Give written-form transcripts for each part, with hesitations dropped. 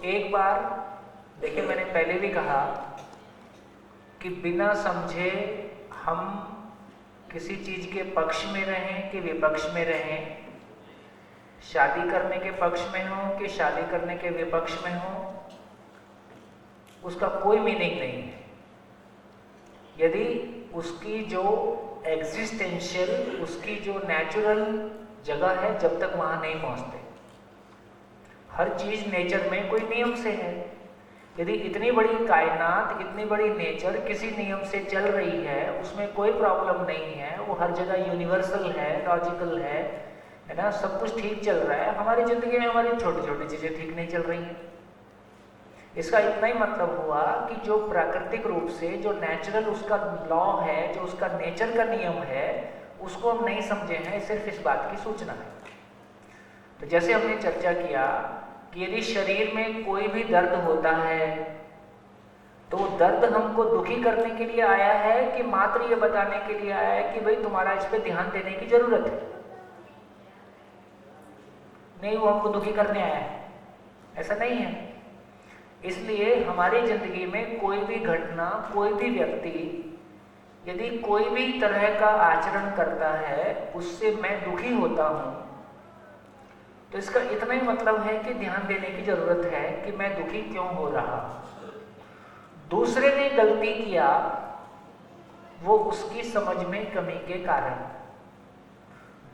एक बार देखिए, मैंने पहले भी कहा कि बिना समझे हम किसी चीज के पक्ष में रहें कि विपक्ष में रहें, शादी करने के पक्ष में हो कि शादी करने के विपक्ष में हो, उसका कोई मीनिंग नहीं है यदि उसकी जो एग्जिस्टेंशियल, उसकी जो नेचुरल जगह है, जब तक वहां नहीं पहुंचते। हर चीज नेचर में कोई नियम से है। यदि इतनी बड़ी कायनात, इतनी बड़ी नेचर किसी नियम से चल रही है, उसमें कोई प्रॉब्लम नहीं है, वो हर जगह यूनिवर्सल है, लॉजिकल है ना, सब कुछ ठीक चल रहा है, हमारी जिंदगी में हमारी छोटी छोटी चीजें ठीक नहीं चल रही हैं। इसका इतना ही मतलब हुआ कि जो प्राकृतिक रूप से, जो नेचुरल उसका लॉ है, जो उसका नेचर का नियम है, उसको हम नहीं समझे हैं, सिर्फ इस बात की सूचना है। तो जैसे हमने चर्चा किया कि यदि शरीर में कोई भी दर्द होता है तो वो दर्द हमको दुखी करने के लिए आया है कि मात्र ये बताने के लिए आया है कि भाई तुम्हारा इस पे ध्यान देने की जरूरत है? नहीं, वो हमको दुखी करने आया है, ऐसा नहीं है। इसलिए हमारी जिंदगी में कोई भी घटना, कोई भी व्यक्ति यदि कोई भी तरह का आचरण करता है, उससे मैं दुखी होता हूं, तो इसका इतना ही मतलब है कि ध्यान देने की जरूरत है कि मैं दुखी क्यों हो रहा। दूसरे ने गलती किया, वो उसकी समझ में कमी के कारण,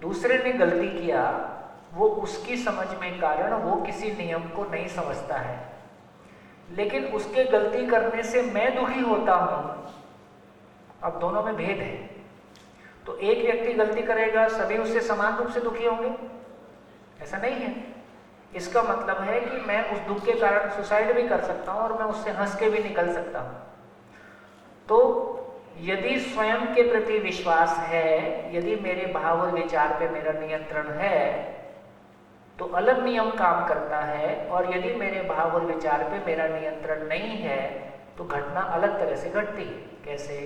दूसरे ने गलती किया, वो उसकी समझ में कारण, वो किसी नियम को नहीं समझता है, लेकिन उसके गलती करने से मैं दुखी होता हूं। अब दोनों में भेद है। तो एक व्यक्ति गलती करेगा, सभी उससे समान रूप से दुखी होंगे? ऐसा नहीं है। इसका मतलब है कि मैं उस दुख के कारण सुसाइड भी कर सकता हूं और मैं उससे हंस के भी निकल सकता हूं। तो यदि स्वयं के प्रति विश्वास है, यदि मेरे भाव और विचार पे मेरा नियंत्रण है, तो अलग नियम काम करता है, और यदि मेरे भाव और विचार पे मेरा नियंत्रण नहीं है तो घटना अलग तरह से घटती है। कैसे?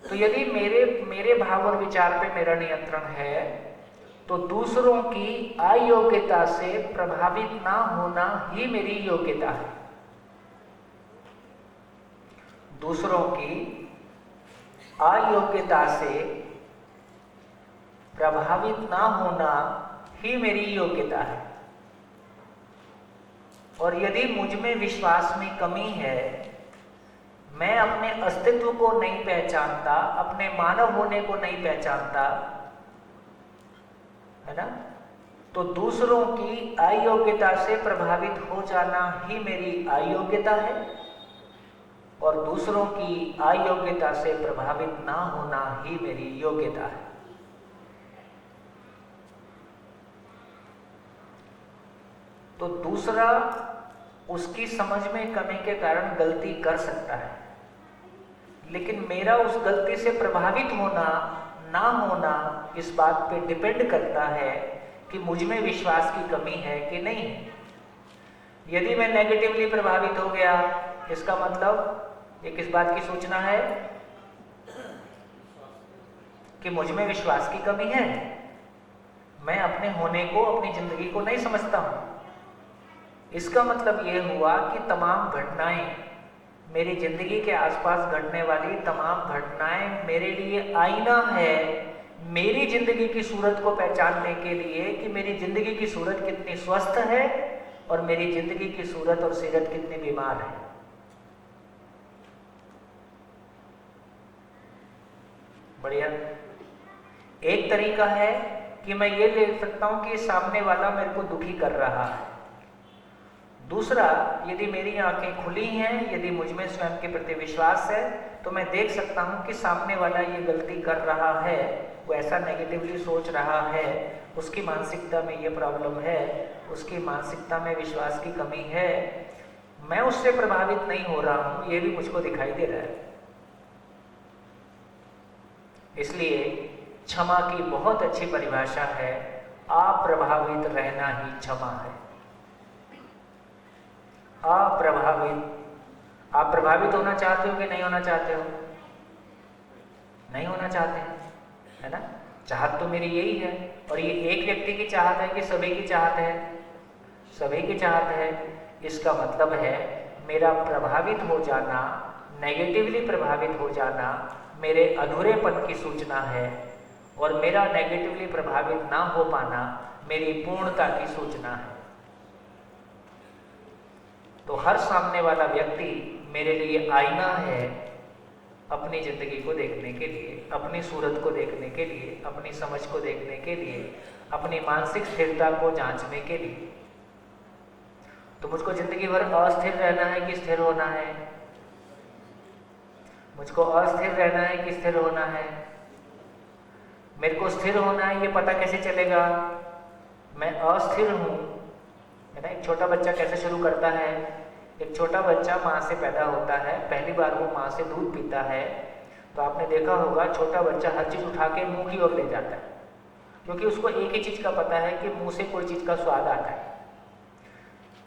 तो यदि मेरे भाव और विचार पे मेरा नियंत्रण है तो दूसरों की अयोग्यता से प्रभावित ना होना ही मेरी योग्यता है। दूसरों की अयोग्यता से प्रभावित ना होना ही मेरी योग्यता है। और यदि मुझ में विश्वास में कमी है, मैं अपने अस्तित्व को नहीं पहचानता, अपने मानव होने को नहीं पहचानता, है ना, तो दूसरों की अयोग्यता से प्रभावित हो जाना ही मेरी अयोग्यता है, और दूसरों की अयोग्यता से प्रभावित ना होना ही मेरी योग्यता है। तो दूसरा उसकी समझ में कमी के कारण गलती कर सकता है, लेकिन मेरा उस गलती से प्रभावित होना ना होना इस बात पे डिपेंड करता है कि मुझ में विश्वास की कमी है कि नहीं है। यदि मैं नेगेटिवली प्रभावित हो गया, इसका मतलब ये किस बात की सूचना है? कि मुझ में विश्वास की कमी है, मैं अपने होने को, अपनी जिंदगी को नहीं समझता हूं। इसका मतलब यह हुआ कि तमाम घटनाएं, मेरी जिंदगी के आसपास घटने वाली तमाम घटनाएं मेरे लिए आईना है, मेरी जिंदगी की सूरत को पहचानने के लिए कि मेरी जिंदगी की सूरत कितनी स्वस्थ है और मेरी जिंदगी की सूरत और सीरत कितनी बीमार है। बढ़िया। एक तरीका है कि मैं ये ले सकता हूं कि सामने वाला मेरे को दुखी कर रहा है। दूसरा, यदि मेरी आंखें खुली हैं, यदि मुझ में स्वयं के प्रति विश्वास है, तो मैं देख सकता हूं कि सामने वाला ये गलती कर रहा है, वो ऐसा नेगेटिवली सोच रहा है, उसकी मानसिकता में ये प्रॉब्लम है, उसकी मानसिकता में विश्वास की कमी है, मैं उससे प्रभावित नहीं हो रहा हूं, ये भी मुझको दिखाई दे रहा है। इसलिए क्षमा की बहुत अच्छी परिभाषा है, अप्रभावित रहना ही क्षमा है। अप्रभावित। आप प्रभावित होना चाहते हो कि नहीं होना चाहते हो? नहीं होना चाहते, है ना? चाहत तो मेरी यही है, और ये एक व्यक्ति की चाहत है कि सभी की चाहत है? सभी की चाहत है। इसका मतलब है मेरा प्रभावित हो जाना, नेगेटिवली प्रभावित हो जाना मेरे अधूरेपन की सूचना है, और मेरा नेगेटिवली प्रभावित ना हो पाना मेरी पूर्णता की सूचना है। तो हर सामने वाला व्यक्ति मेरे लिए आईना है, अपनी ज़िंदगी को देखने के लिए, अपनी सूरत को देखने के लिए, अपनी समझ को देखने के लिए, अपनी मानसिक स्थिरता को जांचने के लिए। तो मुझको ज़िंदगी भर अस्थिर रहना है कि स्थिर होना है? मुझको अस्थिर रहना है कि स्थिर होना है? मेरे को स्थिर होना है, ये पता कैसे चलेगा? मैं अस्थिर हूँ, है ना। एक छोटा बच्चा कैसे शुरू करता है? एक छोटा बच्चा माँ से पैदा होता है, पहली बार वो माँ से दूध पीता है, तो आपने देखा होगा छोटा बच्चा हर चीज़ उठा के मुंह की ओर ले जाता है, क्योंकि उसको एक ही चीज़ का पता है कि मुंह से कोई चीज़ का स्वाद आता है,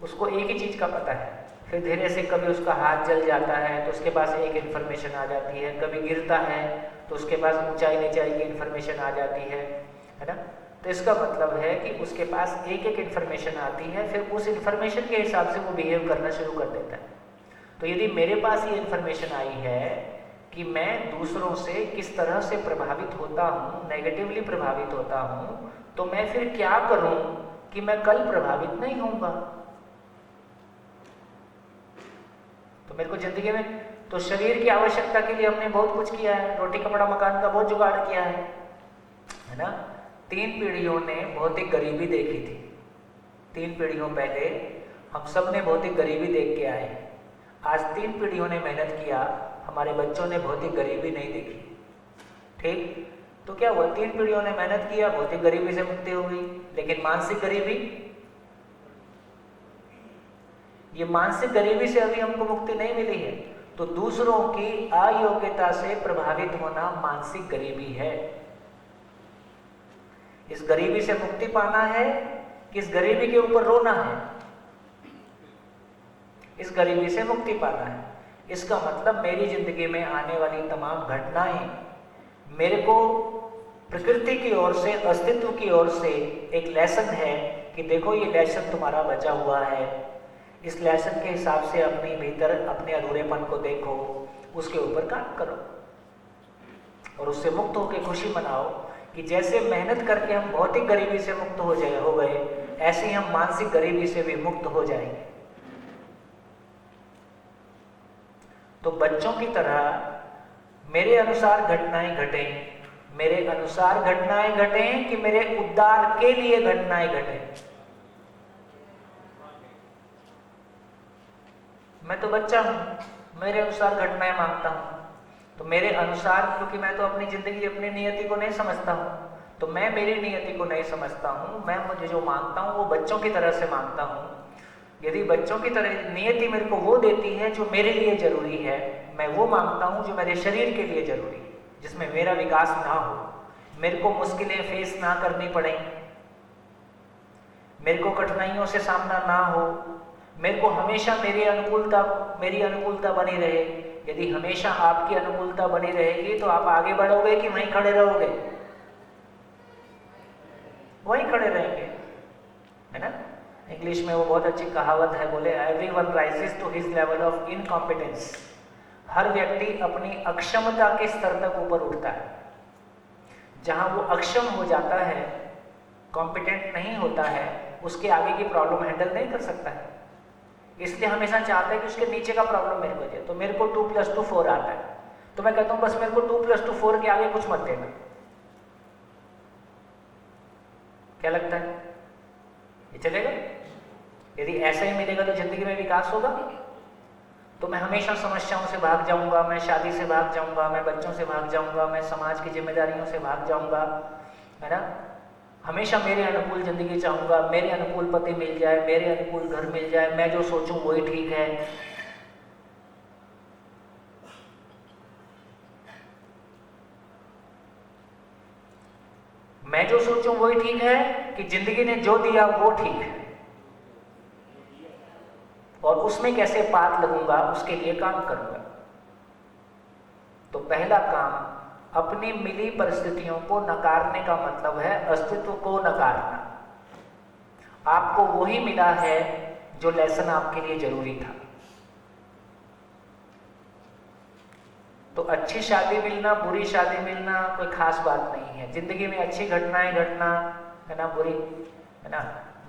उसको एक ही चीज़ का पता है। फिर धीरे से कभी उसका हाथ जल जाता है तो उसके पास एक इन्फॉर्मेशन आ जाती है, कभी गिरता है तो उसके पास ऊंचाई नीचाई की इन्फॉर्मेशन आ जाती है ना। तो इसका मतलब है कि उसके पास एक एक इन्फॉर्मेशन आती है, फिर उस इन्फॉर्मेशन के हिसाब से वो बिहेव करना शुरू कर देता है। तो यदि मेरे पास ये इन्फॉर्मेशन आई है कि मैं दूसरों से किस तरह से प्रभावित होता हूँ, नेगेटिवली प्रभावित होता हूँ, तो मैं फिर क्या करूँ कि मैं कल प्रभावित नहीं होऊंगा। तो मेरे को जिंदगी में तो शरीर की आवश्यकता के लिए हमने बहुत कुछ किया है, रोटी कपड़ा मकान का बहुत जुगाड़ किया है ना। 3 पीढ़ियों ने भौतिक गरीबी देखी थी। 3 पीढ़ियों पहले हम सब ने भौतिक गरीबी देख के आए। आज 3 पीढ़ियों ने मेहनत किया, हमारे बच्चों ने भौतिक गरीबी नहीं देखी। ठीक, तो क्या हुआ? 3 पीढ़ियों ने मेहनत किया, भौतिक गरीबी से मुक्ति हो गई, लेकिन मानसिक गरीबी, ये मानसिक गरीबी से अभी हमको मुक्ति नहीं मिली है। तो दूसरों की अयोग्यता से प्रभावित होना मानसिक गरीबी है। इस गरीबी से मुक्ति पाना है कि इस गरीबी के ऊपर रोना है? इस गरीबी से मुक्ति पाना है। इसका मतलब मेरी जिंदगी में आने वाली तमाम घटनाएं मेरे को प्रकृति की ओर से, अस्तित्व की ओर से एक लेसन है कि देखो ये लेसन तुम्हारा बचा हुआ है, इस लेसन के हिसाब से अपने भीतर अपने अधूरेपन को देखो, उसके ऊपर काम करो और उससे मुक्त होकर खुशी मनाओ कि जैसे मेहनत करके हम भौतिक गरीबी से मुक्त हो गए, ऐसे ही हम मानसिक गरीबी से भी मुक्त हो जाएंगे। तो बच्चों की तरह मेरे अनुसार घटनाएं घटें, मेरे अनुसार घटनाएं घटें कि मेरे उद्धार के लिए घटनाएं घटें। मैं तो बच्चा हूं, मेरे अनुसार घटनाएं मांगता हूं, तो मेरे अनुसार, क्योंकि मैं तो अपनी जिंदगी, अपनी नियति को नहीं समझता हूं, तो मैं मेरी नियति को नहीं समझता हूं। मैं मुझे जो मांगता हूं वो बच्चों की तरह से मांगता हूं। यदि बच्चों की तरह नियति मेरे को वो देती है जो मेरे लिए जरूरी है, मैं वो मांगता हूं जो मेरे शरीर के लिए जरूरी है, जिसमें मेरा विकास ना हो, मेरे को मुश्किलें फेस ना करनी पड़े, मेरे को कठिनाइयों से सामना ना हो, मेरे को हमेशा मेरी अनुकूलता बनी रहे। यदि हमेशा आपकी अनुकूलता बनी रहेगी तो आप आगे बढ़ोगे कि वहीं खड़े रहोगे? वहीं खड़े रहेंगे, है ना। इंग्लिश में वो बहुत अच्छी कहावत है, बोले everyone rises to his level of incompetence. हर व्यक्ति अपनी अक्षमता के स्तर तक ऊपर उठता है। जहां वो अक्षम हो जाता है, कॉम्पिटेंट नहीं होता है, उसके आगे की प्रॉब्लम हैंडल नहीं कर सकता है, इसलिए हमेशा चाहता है कि उसके नीचे का प्रॉब्लम मेरे को दे। तो मेरे को 2 + 2 4 आता है, तो मैं कहता हूं बस मेरे को 2 + 2 4 के आगे कुछ मत देना। क्या लगता है, ये चलेगा? यदि ऐसा ही मिलेगा तो जिंदगी में विकास होगा? तो मैं हमेशा समस्याओं से भाग जाऊंगा, मैं शादी से भाग जाऊंगा, मैं बच्चों से भाग जाऊंगा, मैं समाज की जिम्मेदारियों से भाग जाऊंगा, है ना। हमेशा मेरे अनुकूल जिंदगी चाहूंगा, मेरे अनुकूल पति मिल जाए, मेरे अनुकूल घर मिल जाए, मैं जो सोचूं वही ठीक है। मैं जो सोचूं वही ठीक है कि जिंदगी ने जो दिया वो ठीक है, और उसमें कैसे पार लगूंगा उसके लिए काम करूंगा। तो पहला काम, अपनी मिली परिस्थितियों को नकारने का मतलब है अस्तित्व को नकारना। आपको वही मिला है जो लेसन आपके लिए जरूरी था। तो अच्छी शादी मिलना, बुरी शादी मिलना कोई खास बात नहीं है। जिंदगी में अच्छी घटनाएं घटना है ना, बुरी है ना।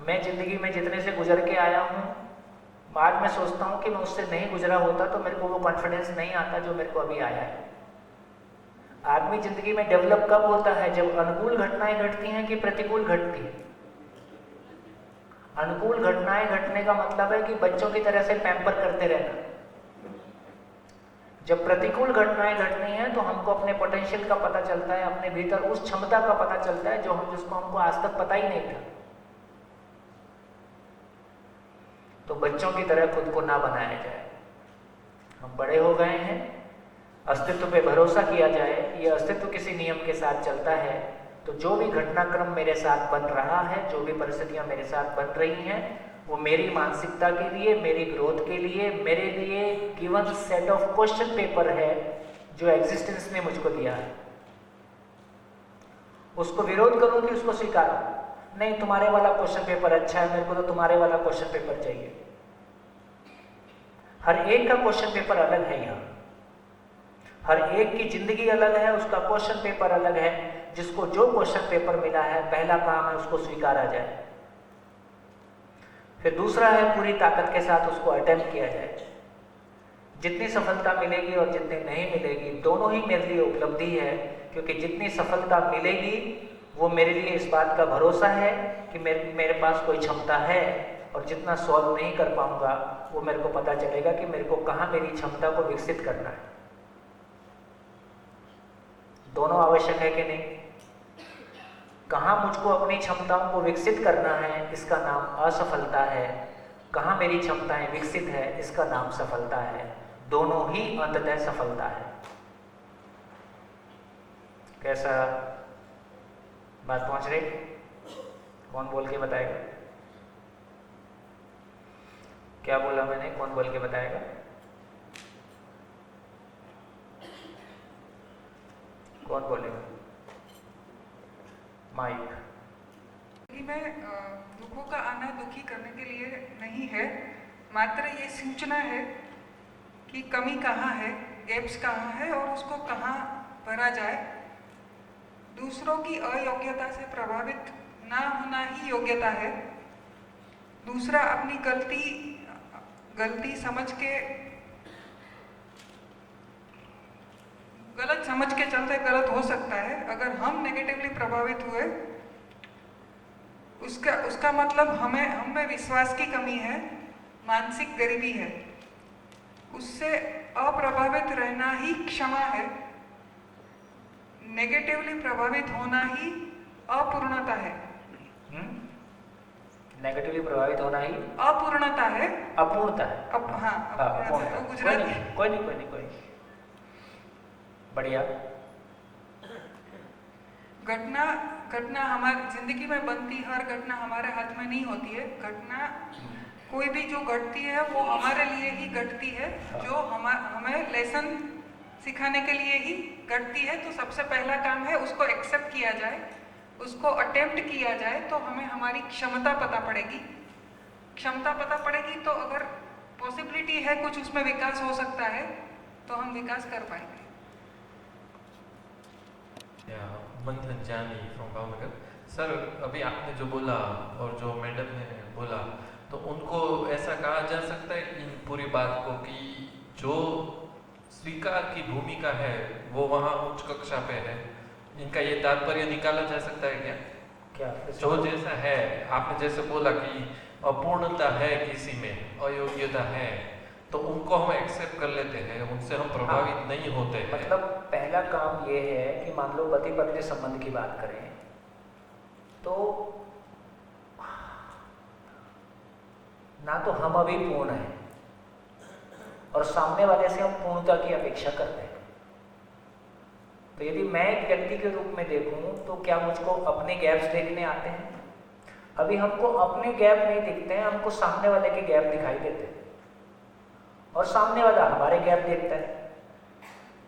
मैं जिंदगी में जितने से गुजर के आया हूँ, आज मैं सोचता हूँ कि मैं उससे नहीं गुजरा होता तो मेरे को वो कॉन्फिडेंस नहीं आता जो मेरे को अभी आया है। आदमी जिंदगी में डेवलप कब होता है? जब अनुकूल घटनाएं घटती हैं कि प्रतिकूल घटती है। अनुकूल घटनाएं घटने का मतलब है कि बच्चों की तरह से पैम्पर करते रहना। जब प्रतिकूल घटनाएं घटनी हैं तो हमको अपने पोटेंशियल का पता चलता है, अपने भीतर उस क्षमता का पता चलता है जिसको हमको आज तक पता ही नहीं था। तो बच्चों की तरह खुद को ना बनाया जाए। हम बड़े हो गए हैं, अस्तित्व पे भरोसा किया जाए। ये अस्तित्व किसी नियम के साथ चलता है, तो जो भी घटनाक्रम मेरे साथ बन रहा है, जो भी परिस्थितियां मेरे साथ बन रही हैं, वो मेरी मानसिकता के लिए, मेरी ग्रोथ के लिए, मेरे लिए given set of question paper है जो एग्जिस्टेंस ने मुझको दिया है। उसको विरोध करूं कि उसको स्वीकारूं? नहीं, तुम्हारे वाला क्वेश्चन पेपर अच्छा है, मेरे को तो तुम्हारे वाला क्वेश्चन पेपर चाहिए। हर एक का क्वेश्चन पेपर अलग है। यहाँ हर एक की जिंदगी अलग है, उसका क्वेश्चन पेपर अलग है। जिसको जो क्वेश्चन पेपर मिला है, पहला काम है उसको स्वीकारा जाए। फिर दूसरा है पूरी ताकत के साथ उसको अटेम्प्ट किया जाए। जितनी सफलता मिलेगी और जितनी नहीं मिलेगी, दोनों ही मेरे लिए उपलब्धि है, क्योंकि जितनी सफलता मिलेगी वो मेरे लिए इस बात का भरोसा है कि मेरे पास कोई क्षमता है, और जितना सॉल्व नहीं कर पाऊंगा वो मेरे को पता चलेगा कि मेरे को कहाँ मेरी क्षमता को विकसित करना है। दोनों आवश्यक है कि नहीं? कहाँ मुझको अपनी क्षमताओं को विकसित करना है, इसका नाम असफलता है। कहाँ मेरी क्षमताएं विकसित है, इसका नाम सफलता है। दोनों ही अंततः सफलता है। कैसा बात पहुंच रही? कौन बोल के बताएगा? क्या बोला मैंने? कौन बोल के बताएगा? कौन बोलेगा? माइक। में दुखों का आना दुखी करने के लिए नहीं है, मात्र ये सूचना है कि कमी कहाँ है, गैप्स कहाँ है और उसको कहाँ भरा जाए। दूसरों की अयोग्यता से प्रभावित ना होना ही योग्यता है। दूसरा अपनी गलती समझ के, गलत समझ के चलते गलत हो सकता है। अगर हम नेगेटिवली प्रभावित हुए, उसका मतलब हम में विश्वास की कमी है, मानसिक गरीबी है। उससे अप्रभावित रहना ही क्षमा है। नेगेटिवली प्रभावित होना ही अपूर्णता है। नेगेटिवली प्रभावित होना ही अपूर्णता है। अपूर्णता है। अपूर्णता। गुजराती। कोई नहीं। बढ़िया। घटना हमारी जिंदगी में बनती, हर घटना हमारे हाथ में नहीं होती है। घटना कोई भी जो घटती है वो हमारे लिए ही घटती है, जो हमें लेसन सिखाने के लिए ही घटती है। तो सबसे पहला काम है उसको एक्सेप्ट किया जाए, उसको अटेम्प्ट किया जाए, तो हमें हमारी क्षमता पता पड़ेगी। क्षमता पता पड़ेगी तो अगर पॉसिबिलिटी है कुछ उसमें विकास हो सकता है तो हम विकास कर पाएंगे। मंथन जानी फ्रॉम भावनगर। सर, अभी आपने जो बोला और जो मैडम ने बोला, तो उनको ऐसा कहा जा सकता है इन पूरी बात को कि जो स्वीकार की भूमिका है वो वहाँ उच्च कक्षा पे है। इनका ये तात्पर्य निकाला जा सकता है क्या? जो जैसा है, आपने जैसे बोला कि अपूर्णता है किसी में, अयोग्यता है, तो उनको हम एक्सेप्ट कर लेते हैं, उनसे हम प्रभावित नहीं होते हैं। मतलब पहला काम ये है कि मान लो पति पत्नी संबंध की बात करें तो ना तो हम अभी पूर्ण हैं और सामने वाले से हम पूर्णता की अपेक्षा करते हैं। तो यदि मैं एक व्यक्ति के रूप में देखूं तो क्या मुझको अपने गैप्स देखने आते हैं? अभी हमको अपने गैप नहीं दिखते हैं, हमको सामने वाले के गैप दिखाई देते हैं और सामने वाला हमारे गैप देखता है।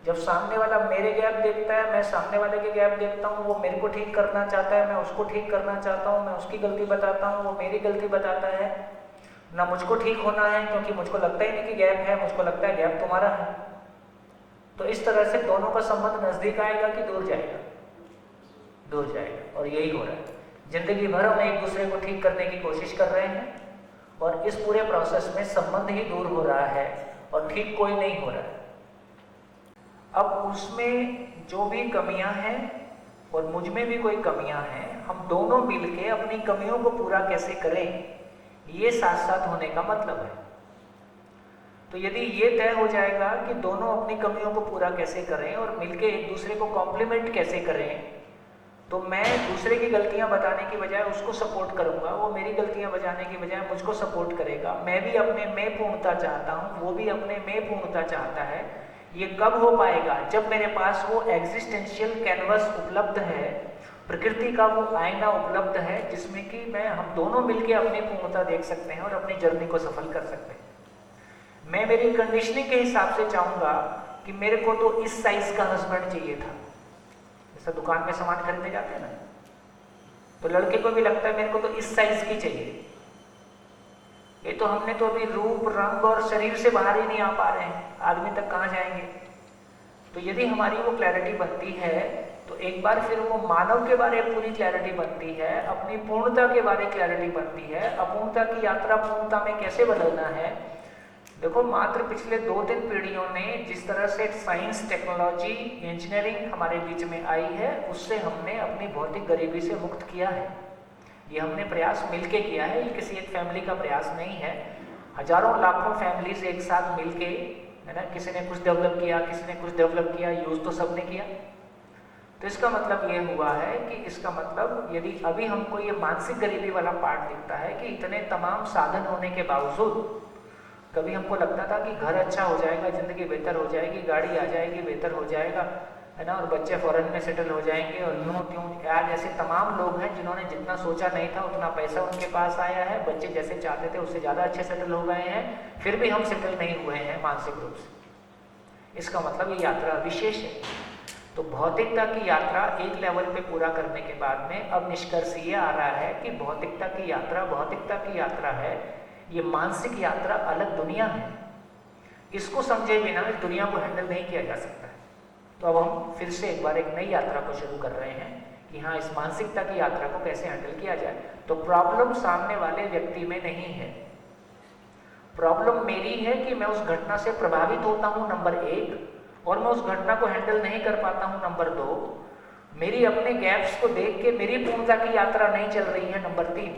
जब सामने वाला मेरे गैप देखता है, मैं सामने वाले के गैप देखता हूँ, वो मेरे को ठीक करना चाहता है, मैं उसको ठीक करना चाहता हूँ, मैं उसकी गलती बताता हूँ, वो मेरी गलती बताता है, ना मुझको ठीक होना है क्योंकि मुझको लगता ही नहीं कि गैप है, मुझको लगता है गैप तुम्हारा है। तो इस तरह से दोनों का संबंध नजदीक आएगा कि दूर जाएगा? दूर जाएगा। और यही हो रहा है, जिंदगी भर हम एक दूसरे को ठीक करने की कोशिश कर रहे हैं और इस पूरे प्रोसेस में संबंध ही दूर हो रहा है और ठीक कोई नहीं हो रहा है। अब उसमें जो भी कमियां हैं और मुझ में भी कोई कमियां हैं, हम दोनों मिलके अपनी कमियों को पूरा कैसे करें, ये साथ साथ होने का मतलब है। तो यदि ये तय हो जाएगा कि दोनों अपनी कमियों को पूरा कैसे करें और मिलके एक दूसरे को कॉम्प्लीमेंट कैसे करें, तो मैं दूसरे की गलतियां बताने की बजाय उसको सपोर्ट करूंगा, वो मेरी गलतियां बताने की बजाय मुझको सपोर्ट करेगा। मैं भी अपने में पूर्णता चाहता हूं, वो भी अपने में पूर्णता चाहता है। ये कब हो पाएगा? जब मेरे पास वो एग्जिस्टेंशियल कैनवस उपलब्ध है, प्रकृति का वो आईना उपलब्ध है, जिसमें कि हम दोनों मिलके अपनी पूर्णता देख सकते हैं और अपनी जर्नी को सफल कर सकते हैं। मैं मेरी कंडीशनिंग के हिसाब से चाहूंगा कि मेरे को तो इस साइज का हस्बैंड चाहिए था। जैसा दुकान में सामान खरीदने जाते हैं ना, तो लड़के को भी लगता है मेरे को तो इस साइज की चाहिए। ये तो हमने तो अभी रूप, रंग और शरीर से बाहर ही नहीं आ पा रहे हैं, आदमी तक कहाँ जाएंगे? तो यदि हमारी वो क्लैरिटी बनती है तो एक बार फिर वो मानव के बारे में पूरी क्लैरिटी बनती है, अपनी पूर्णता के बारे में क्लैरिटी बनती है, अपूर्णता की यात्रा पूर्णता में कैसे बदलना है। देखो, मात्र पिछले 2-3 पीढ़ियों ने जिस तरह से साइंस, टेक्नोलॉजी, इंजीनियरिंग हमारे बीच में आई है, उससे हमने अपनी भौतिक गरीबी से मुक्त किया है। ये हमने प्रयास मिलके किया है, ये किसी एक फैमिली का प्रयास नहीं है। हजारों लाखों फैमिलीज एक साथ मिलके, है ना, किसी ने कुछ डेवलप किया, किसी ने कुछ डेवलप किया, यूज तो सबने किया। तो इसका मतलब ये हुआ है कि इसका मतलब यदि अभी हमको ये मानसिक गरीबी वाला पार्ट दिखता है कि इतने तमाम साधन होने के बावजूद, कभी हमको लगता था कि घर अच्छा हो जाएगा, जिंदगी बेहतर हो जाएगी, गाड़ी आ जाएगी, बेहतर हो जाएगा, है ना, और बच्चे फॉरेन में सेटल हो जाएंगे और यूं त्यों। आज ऐसे तमाम लोग हैं जिन्होंने जितना सोचा नहीं था उतना पैसा उनके पास आया है, बच्चे जैसे चाहते थे उससे ज़्यादा अच्छे सेटल हो गए हैं, फिर भी हम सेटल नहीं हुए हैं मानसिक रूप से। इसका मतलब ये यात्रा विशेष है। तो भौतिकता की यात्रा एक लेवल पे पूरा करने के बाद में अब निष्कर्ष ये आ रहा है कि भौतिकता की यात्रा है, ये मानसिक यात्रा अलग दुनिया है। इसको समझे बिना इस दुनिया को हैंडल नहीं किया जा सकता है। तो अब हम फिर से एक बार एक नई यात्रा को शुरू कर रहे हैं कि हाँ, इस मानसिकता की यात्रा को कैसे हैंडल किया जाए। तो प्रॉब्लम सामने वाले व्यक्ति में नहीं है, प्रॉब्लम मेरी है कि मैं उस घटना से प्रभावित होता हूँ, नंबर 1, और मैं उस घटना को हैंडल नहीं कर पाता हूँ, नंबर 2। मेरी अपने गैप्स को देख के मेरी पूर्णता की यात्रा नहीं चल रही है, नंबर 3।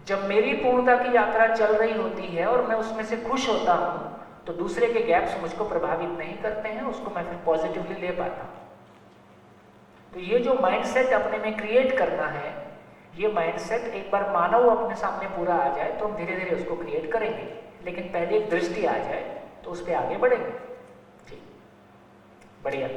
जब मेरी पूर्णता की यात्रा चल रही होती है और मैं उसमें से खुश होता हूँ, तो दूसरे के गैप्स मुझको प्रभावित नहीं करते हैं, उसको मैं फिर पॉजिटिवली ले पाता हूँ। तो ये जो माइंडसेट अपने में क्रिएट करना है, ये माइंडसेट एक बार मानव अपने सामने पूरा आ जाए तो हम धीरे धीरे उसको क्रिएट करेंगे, लेकिन पहले एक दृष्टि आ जाए तो उस पर आगे बढ़ेंगे। ठीक, बढ़िया।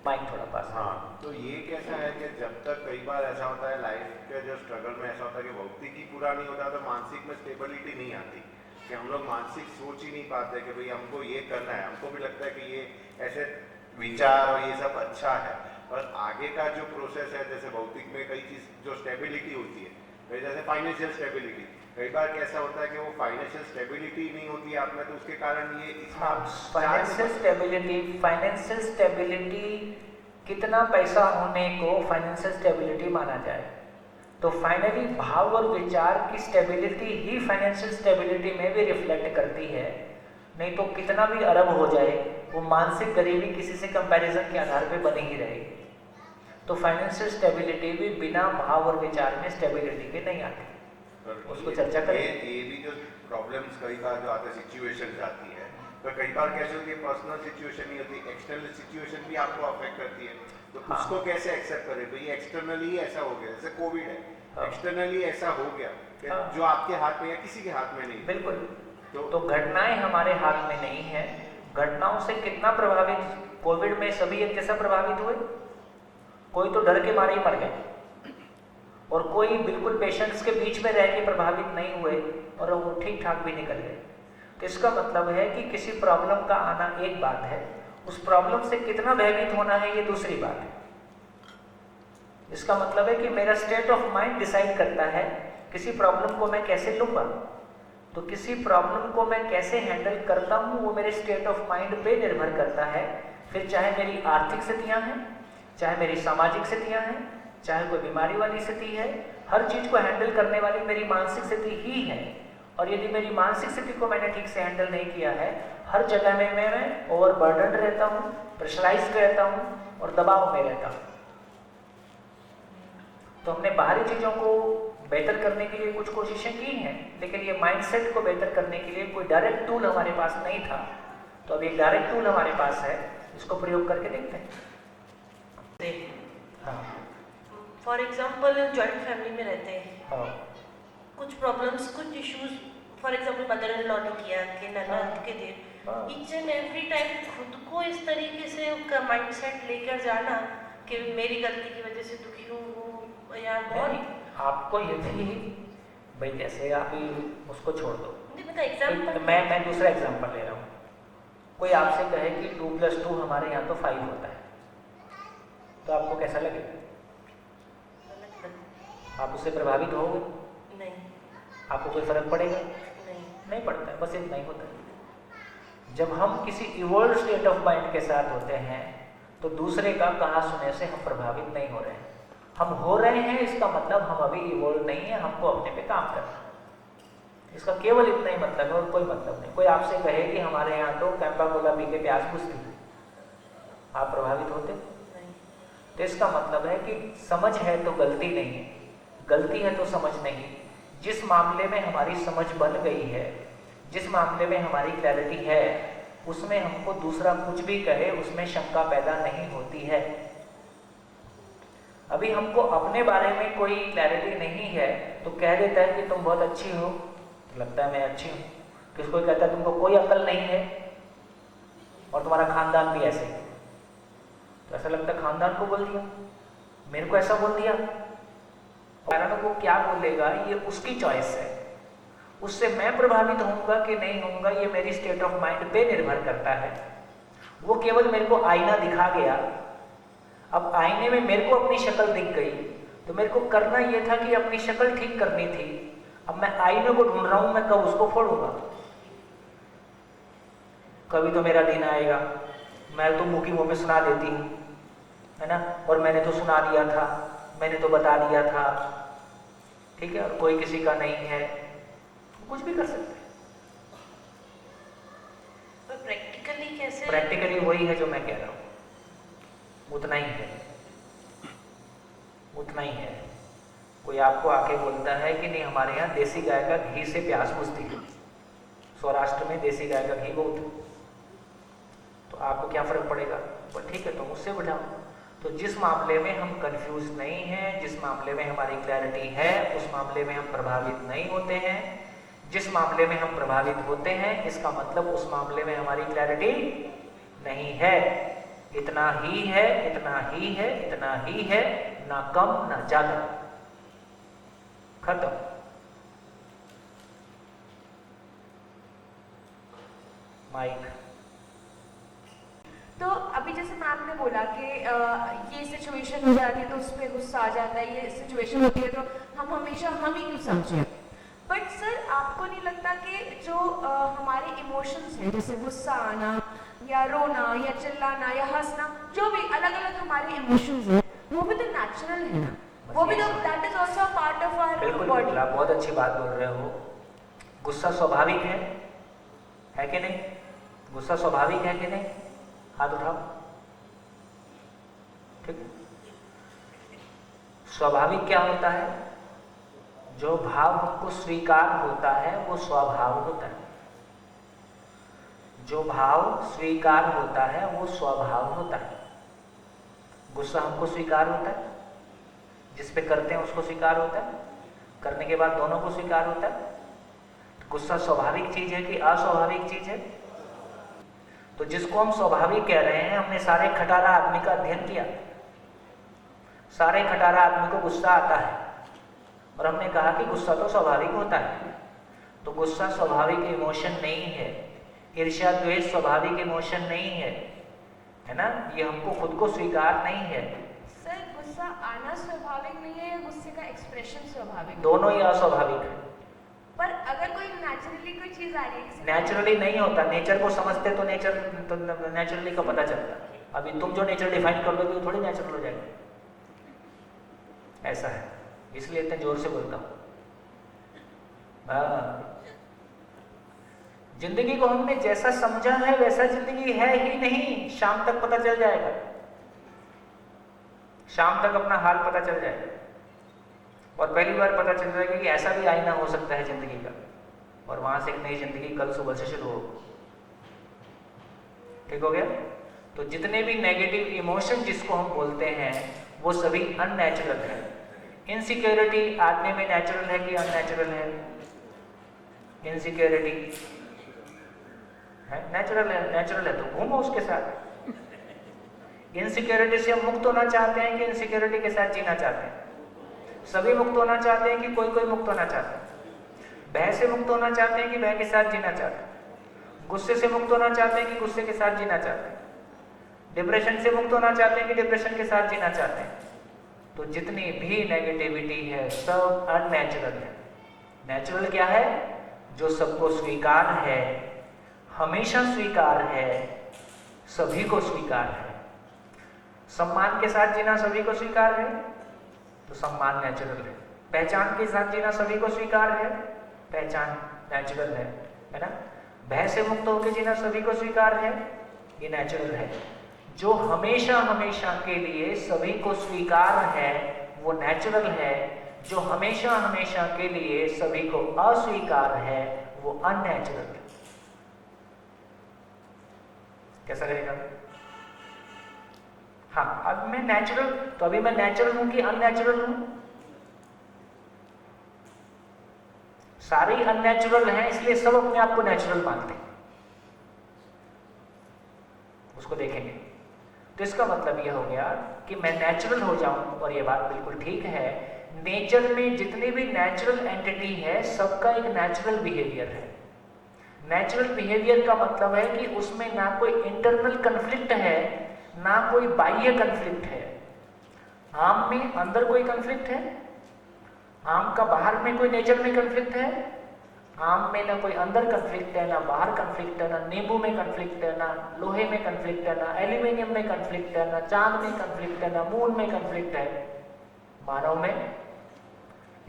माइक थोड़ा पास। हाँ, तो ये कैसा है कि जब तक कई बार ऐसा होता है लाइफ के जो स्ट्रगल में ऐसा होता है कि भौतिक ही पूरा नहीं होता तो मानसिक में स्टेबिलिटी नहीं आती, कि हम लोग मानसिक सोच ही नहीं पाते कि भाई हमको ये करना है। हमको भी लगता है कि ये ऐसे विचार और ये सब अच्छा है, और आगे का जो प्रोसेस है, जैसे भौतिक में कई चीज़ जो स्टेबिलिटी होती है, जैसे फाइनेंशियल स्टेबिलिटी, कई बार कैसा होता है कि वो फाइनेंशियल स्टेबिलिटी नहीं होती है आप में, तो उसके कारण ये फाइनेंशियल स्टेबिलिटी कितना पैसा होने को फाइनेंशियल स्टेबिलिटी माना जाए? तो फाइनली भाव और विचार की स्टेबिलिटी ही फाइनेंशियल स्टेबिलिटी में भी रिफ्लेक्ट करती है। नहीं तो कितना भी अरब हो जाए, वो मानसिक गरीबी किसी से कंपैरिजन के आधार पे बनी ही रहेगी। तो फाइनेंशियल स्टेबिलिटी भी बिना भाव और विचार में स्टेबिलिटी के नहीं आती। उसको चर्चा करें। ये भी जो प्रॉब्लम्स कई बार जो आते सिचुएशंस आती है, तो कई बार कैसे होती है, पर्सनल सिचुएशन नहीं होती, एक्सटर्नल सिचुएशन भी आपको अफेक्ट करती है। तो हाँ। उसको कैसे एक्सेप्ट करें? भाई एक्सटर्नली ऐसा हो गया, जैसे कोविड है, हाँ। एक्सटर्नली ऐसा हो गया कि हाँ। जो आपके हाथ में या किसी के हाथ में नहीं। बिल्कुल। तो घटनाएं हमारे हाथ में नहीं है। घटनाओं से कितना प्रभावित, कोविड में सभी एक जैसा प्रभावित हुए? कोई तो डर के मारे ही मर गए और कोई बिल्कुल पेशेंट्स के बीच में रह के प्रभावित नहीं हुए और वो ठीक ठाक भी निकल गए। तो इसका मतलब है कि किसी प्रॉब्लम का आना एक बात है, उस प्रॉब्लम से कितना भयभीत होना है ये दूसरी बात है। इसका मतलब है कि मेरा स्टेट ऑफ माइंड डिसाइड करता है किसी प्रॉब्लम को मैं कैसे लूंगा। तो किसी प्रॉब्लम को मैं कैसे हैंडल करता हूँ वो मेरे स्टेट ऑफ माइंड पे निर्भर करता है। फिर चाहे मेरी आर्थिक स्थितियाँ हैं, चाहे मेरी सामाजिक स्थितियाँ हैं, चाहे कोई बीमारी वाली स्थिति है, हर चीज़ को हैंडल करने वाली मेरी मानसिक स्थिति ही है। और यदि मेरी मानसिक स्थिति को मैंने ठीक से हैंडल नहीं किया है, हर जगह में मैं ओवरबर्डन रहता हूँ, प्रेशराइज्ड रहता हूँ और दबाव में रहता हूँ। तो हमने बाहरी चीज़ों को बेहतर करने के लिए कुछ कोशिशें की हैं, लेकिन ये माइंडसेट को बेहतर करने के लिए कोई डायरेक्ट टूल हमारे पास नहीं था। तो अब एक डायरेक्ट टूल हमारे पास है, इसको प्रयोग करके देखते हैं। हाँ, फॉर एग्जाम्पल जॉइंट फैमिली में रहते हैं, हाँ, कुछ प्रॉब्लम्स, कुछ issues, for example mother in law ने किया कि ननद के हाँ। दिन ईच एंड एवरी टाइम खुद को इस तरीके से माइंड सेट लेकर जाना कि मेरी गलती की वजह से दुखी हूँ या बहुत आपको यदि भाई जैसे आप ही उसको छोड़ दो, एग्जाम्पल मैं दूसरा एग्जांपल ले रहा हूँ। कोई आपसे कहे कि 2 + 2 हमारे यहाँ तो 5 होता है, तो आपको कैसा लगेगा? आप उससे प्रभावित होगे? नहीं, आपको कोई फर्क पड़ेगा? नहीं, नहीं पड़ता है, बस इतना ही होता है। जब हम किसी इवोल्व स्टेट ऑफ माइंड के साथ होते हैं तो दूसरे का कहा सुने से हम प्रभावित नहीं हो रहे हैं। हम हो रहे हैं इसका मतलब हम अभी इवोल्व नहीं है, हमको अपने पे काम करना है। इसका केवल इतना ही मतलब है और कोई मतलब नहीं। कोई आपसे कहे कि हमारे यहाँ तो कैंपा कोला पी के प्यास बुझती है, आप प्रभावित होते? नहीं। तो इसका मतलब है कि समझ है तो गलती नहीं है, गलती है तो समझ नहीं। जिस मामले में हमारी समझ बन गई है, जिस मामले में हमारी क्लैरिटी है, उसमें हमको दूसरा कुछ भी कहे उसमें शंका पैदा नहीं होती है। अभी हमको अपने बारे में कोई क्लैरिटी नहीं है तो कह देता है कि तुम बहुत अच्छी हो, लगता है मैं अच्छी हूँ। किसको कहता है तुमको कोई अकल नहीं है और तुम्हारा खानदान भी ऐसे ही, तो ऐसा लगता है खानदान को बोल दिया, मेरे को ऐसा बोल दिया। कारण को क्या बोलेगा ये उसकी चॉइस है, उससे मैं प्रभावित होऊंगा कि नहीं होऊंगा ये मेरी स्टेट ऑफ माइंड पे निर्भर करता है। वो केवल मेरे को आईना दिखा गया, अब आईने में मेरे को अपनी शक्ल दिख गई तो मेरे को करना ये था कि अपनी शक्ल ठीक करनी थी। अब मैं आईने को ढूंढ रहा हूं, मैं कब उसको फोड़ूंगा? कभी तो मेरा दिन आएगा, मैं तो मुंह की मुंह में सुना देती हूँ, है ना, और मैंने तो सुना दिया था, मैंने तो बता दिया था, ठीक है, और कोई किसी का नहीं है, कुछ भी कर सकते हैं। पर प्रैक्टिकली कैसे? प्रैक्टिकली वही है जो मैं कह रहा हूँ, उतना ही है, उतना ही है। कोई आपको आके बोलता है कि नहीं हमारे यहाँ देसी गाय का घी से प्यास बुझती है, सौराष्ट्र में देसी गाय का घी बहुत है, तो आपको क्या फर्क पड़ेगा? पर ठीक है तुम उससे बढ़ाओ। तो जिस मामले में हम कंफ्यूज नहीं हैं, जिस मामले में हमारी क्लैरिटी है, उस मामले में हम प्रभावित नहीं होते हैं। जिस मामले में हम प्रभावित होते हैं इसका मतलब उस मामले में हमारी क्लैरिटी नहीं है। इतना ही है, इतना ही है, इतना ही है, ना कम ना ज्यादा, खत्म। माइक। तो अभी जैसे मैम ने बोला कि ये सिचुएशन हो जाती है तो उस पर गुस्सा आ जाता है, ये सिचुएशन होती है तो हम हमेशा हम ही क्यों समझें। बट सर आपको नहीं लगता कि जो हमारे इमोशंस हैं, जैसे गुस्सा आना या रोना या चिल्लाना या हंसना, जो भी अलग अलग हमारे इमोशंस हैं वो भी तो नेचुरल है ना, वो भी तो that is also part of our बिल्कुल बॉडी। बिल्कुल, आप बहुत अच्छी बात बोल रहे हो। गुस्सा स्वाभाविक है कि नहीं? गुस्सा स्वाभाविक है कि नहीं? हाथ उठाओ। ठीक, स्वाभाविक क्या होता है? जो भाव हमको स्वीकार होता है वो स्वभाव होता है। जो भाव स्वीकार होता है वो स्वभाव होता है। गुस्सा हमको स्वीकार होता है, जिस पे करते हैं उसको स्वीकार होता है, करने के बाद दोनों को स्वीकार होता है। गुस्सा स्वाभाविक चीज है कि अस्वाभाविक चीज है? तो जिसको हम स्वाभाविक कह रहे हैं, हमने सारे खटारा आदमी का अध्ययन किया, सारे खटारा आदमी को गुस्सा आता है और हमने कहा कि गुस्सा तो स्वाभाविक होता है। तो गुस्सा स्वाभाविक इमोशन नहीं है, ईर्ष्या द्वेष स्वाभाविक इमोशन नहीं है, है ना, ये हमको खुद को स्वीकार नहीं है। सर गुस्सा आना स्वाभाविक नहीं है या गुस्से का एक्सप्रेशन स्वाभाविक है? दोनों ही अस्वाभाविक है। पर अगर कोई नेचुरली कोई चीज आ रही है किसी को- नेचुरली नहीं होता, नेचर को समझते तो नेचर तो नेचुरली का पता चलता। अभी तुम जो नेचर डिफाइन कर लोगे वो थोड़ी नेचुरल हो जाएगा, ऐसा है, इसलिए इतने जोर से बोलता हूँ। जिंदगी को हमने जैसा समझा है वैसा जिंदगी है ही नहीं, शाम तक पता चल जाएगा, शाम तक अपना हाल पता चल जाएगा। और पहली बार पता चल जाएगा कि ऐसा भी आईना हो सकता है जिंदगी का, और वहां से एक नई जिंदगी कल सुबह से शुरू हो। ठीक हो गया? तो जितने भी नेगेटिव इमोशन जिसको हम बोलते हैं वो सभी अननेचुरल है। इनसिक्योरिटी आदमी में नेचुरल है कि अननेचुरल है? इनसिक्योरिटी है, नेचुरल है। नेचुरल है तो घूमो उसके साथ। इनसिक्योरिटी से हम मुक्त होना चाहते हैं कि इनसिक्योरिटी के साथ जीना चाहते हैं? सभी मुक्त होना चाहते हैं कि कोई कोई मुक्त होना चाहता है? भय से मुक्त होना चाहते हैं कि भय के साथ जीना चाहते हैं? गुस्से से मुक्त होना चाहते हैं कि गुस्से के साथ जीना चाहते हैं? डिप्रेशन से मुक्त होना चाहते हैं कि डिप्रेशन के साथ जीना चाहते हैं? तो जितनी भी नेगेटिविटी है सब अननेचुरल है। नेचुरल क्या है? जो सबको स्वीकार है, हमेशा स्वीकार है, सभी को स्वीकार है। सम्मान के साथ जीना सभी को स्वीकार है तो सम्मान नेचुरल है। पहचान के साथ जीना सभी को स्वीकार है, पहचान नेचुरल है ना। भय से मुक्त होकर जीना सभी को स्वीकार है, ये नेचुरल है। जो हमेशा हमेशा के लिए सभी को स्वीकार है वो नेचुरल है। जो हमेशा हमेशा के लिए सभी को अस्वीकार है वो अननेचुरल है। कैसा रहेगा? हाँ, अब मैं नेचुरल, तो अभी मैं नेचुरल हूं कि अननेचुरल हूं? सारे ही अननेचुरल हैं, इसलिए सब अपने आप को नेचुरल मानते हैं। उसको देखेंगे तो इसका मतलब यह हो गया कि मैं नेचुरल हो जाऊं, और यह बात बिल्कुल ठीक है। नेचर में जितनी भी नेचुरल एंटिटी है सबका एक नेचुरल बिहेवियर है। नेचुरल बिहेवियर का मतलब है कि उसमें ना कोई इंटरनल कन्फ्लिक्ट है ना कोई बाह्य कन्फ्लिक्ट है। आम में अंदर कोई कन्फ्लिक्ट है? आम का बाहर में कोई नेचर में कन्फ्लिक्ट है? आम में ना कोई अंदर कन्फ्लिक्ट है, ना बाहर कन्फ्लिक्ट है, ना नींबू में कन्फ्लिक्ट है, ना लोहे में कन्फ्लिक्ट है, ना एल्यूमिनियम में कन्फ्लिक्ट है, ना चांद में कन्फ्लिक्ट है, ना मून में कन्फ्लिक्ट है। मानव में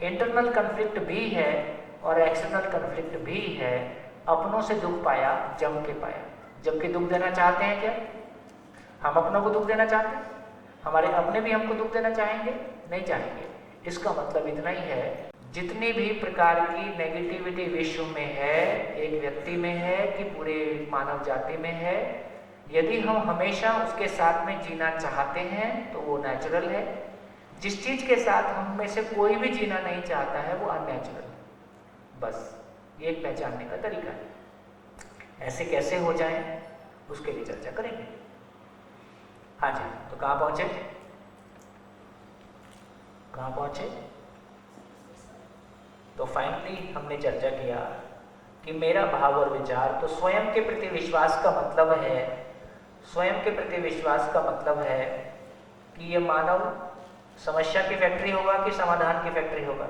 इंटरनल कन्फ्लिक्ट भी है और एक्सटर्नल कन्फ्लिक्ट भी है। अपनों से दुख पाया, जम के पाया। जबकि दुख देना चाहते हैं क्या? हम अपनों को दुख देना चाहते हैं? हमारे अपने भी हमको दुख देना चाहेंगे? नहीं चाहेंगे। इसका मतलब इतना ही है, जितनी भी प्रकार की नेगेटिविटी विश्व में है, एक व्यक्ति में है कि पूरे मानव जाति में है, यदि हम हमेशा उसके साथ में जीना चाहते हैं तो वो नेचुरल है। जिस चीज के साथ हम में से कोई भी जीना नहीं चाहता है वो अननेचुरल है। बस ये एक पहचानने का तरीका है। ऐसे कैसे हो जाए उसके लिए चर्चा करेंगे। हाँ जी, तो कहाँ पहुंचे? कहाँ पहुंचे? तो फाइनली हमने चर्चा किया कि मेरा भाव और विचार, तो स्वयं के प्रति विश्वास का मतलब है, स्वयं के प्रति विश्वास का मतलब है कि ये मानव समस्या की फैक्ट्री होगा कि समाधान की फैक्ट्री होगा?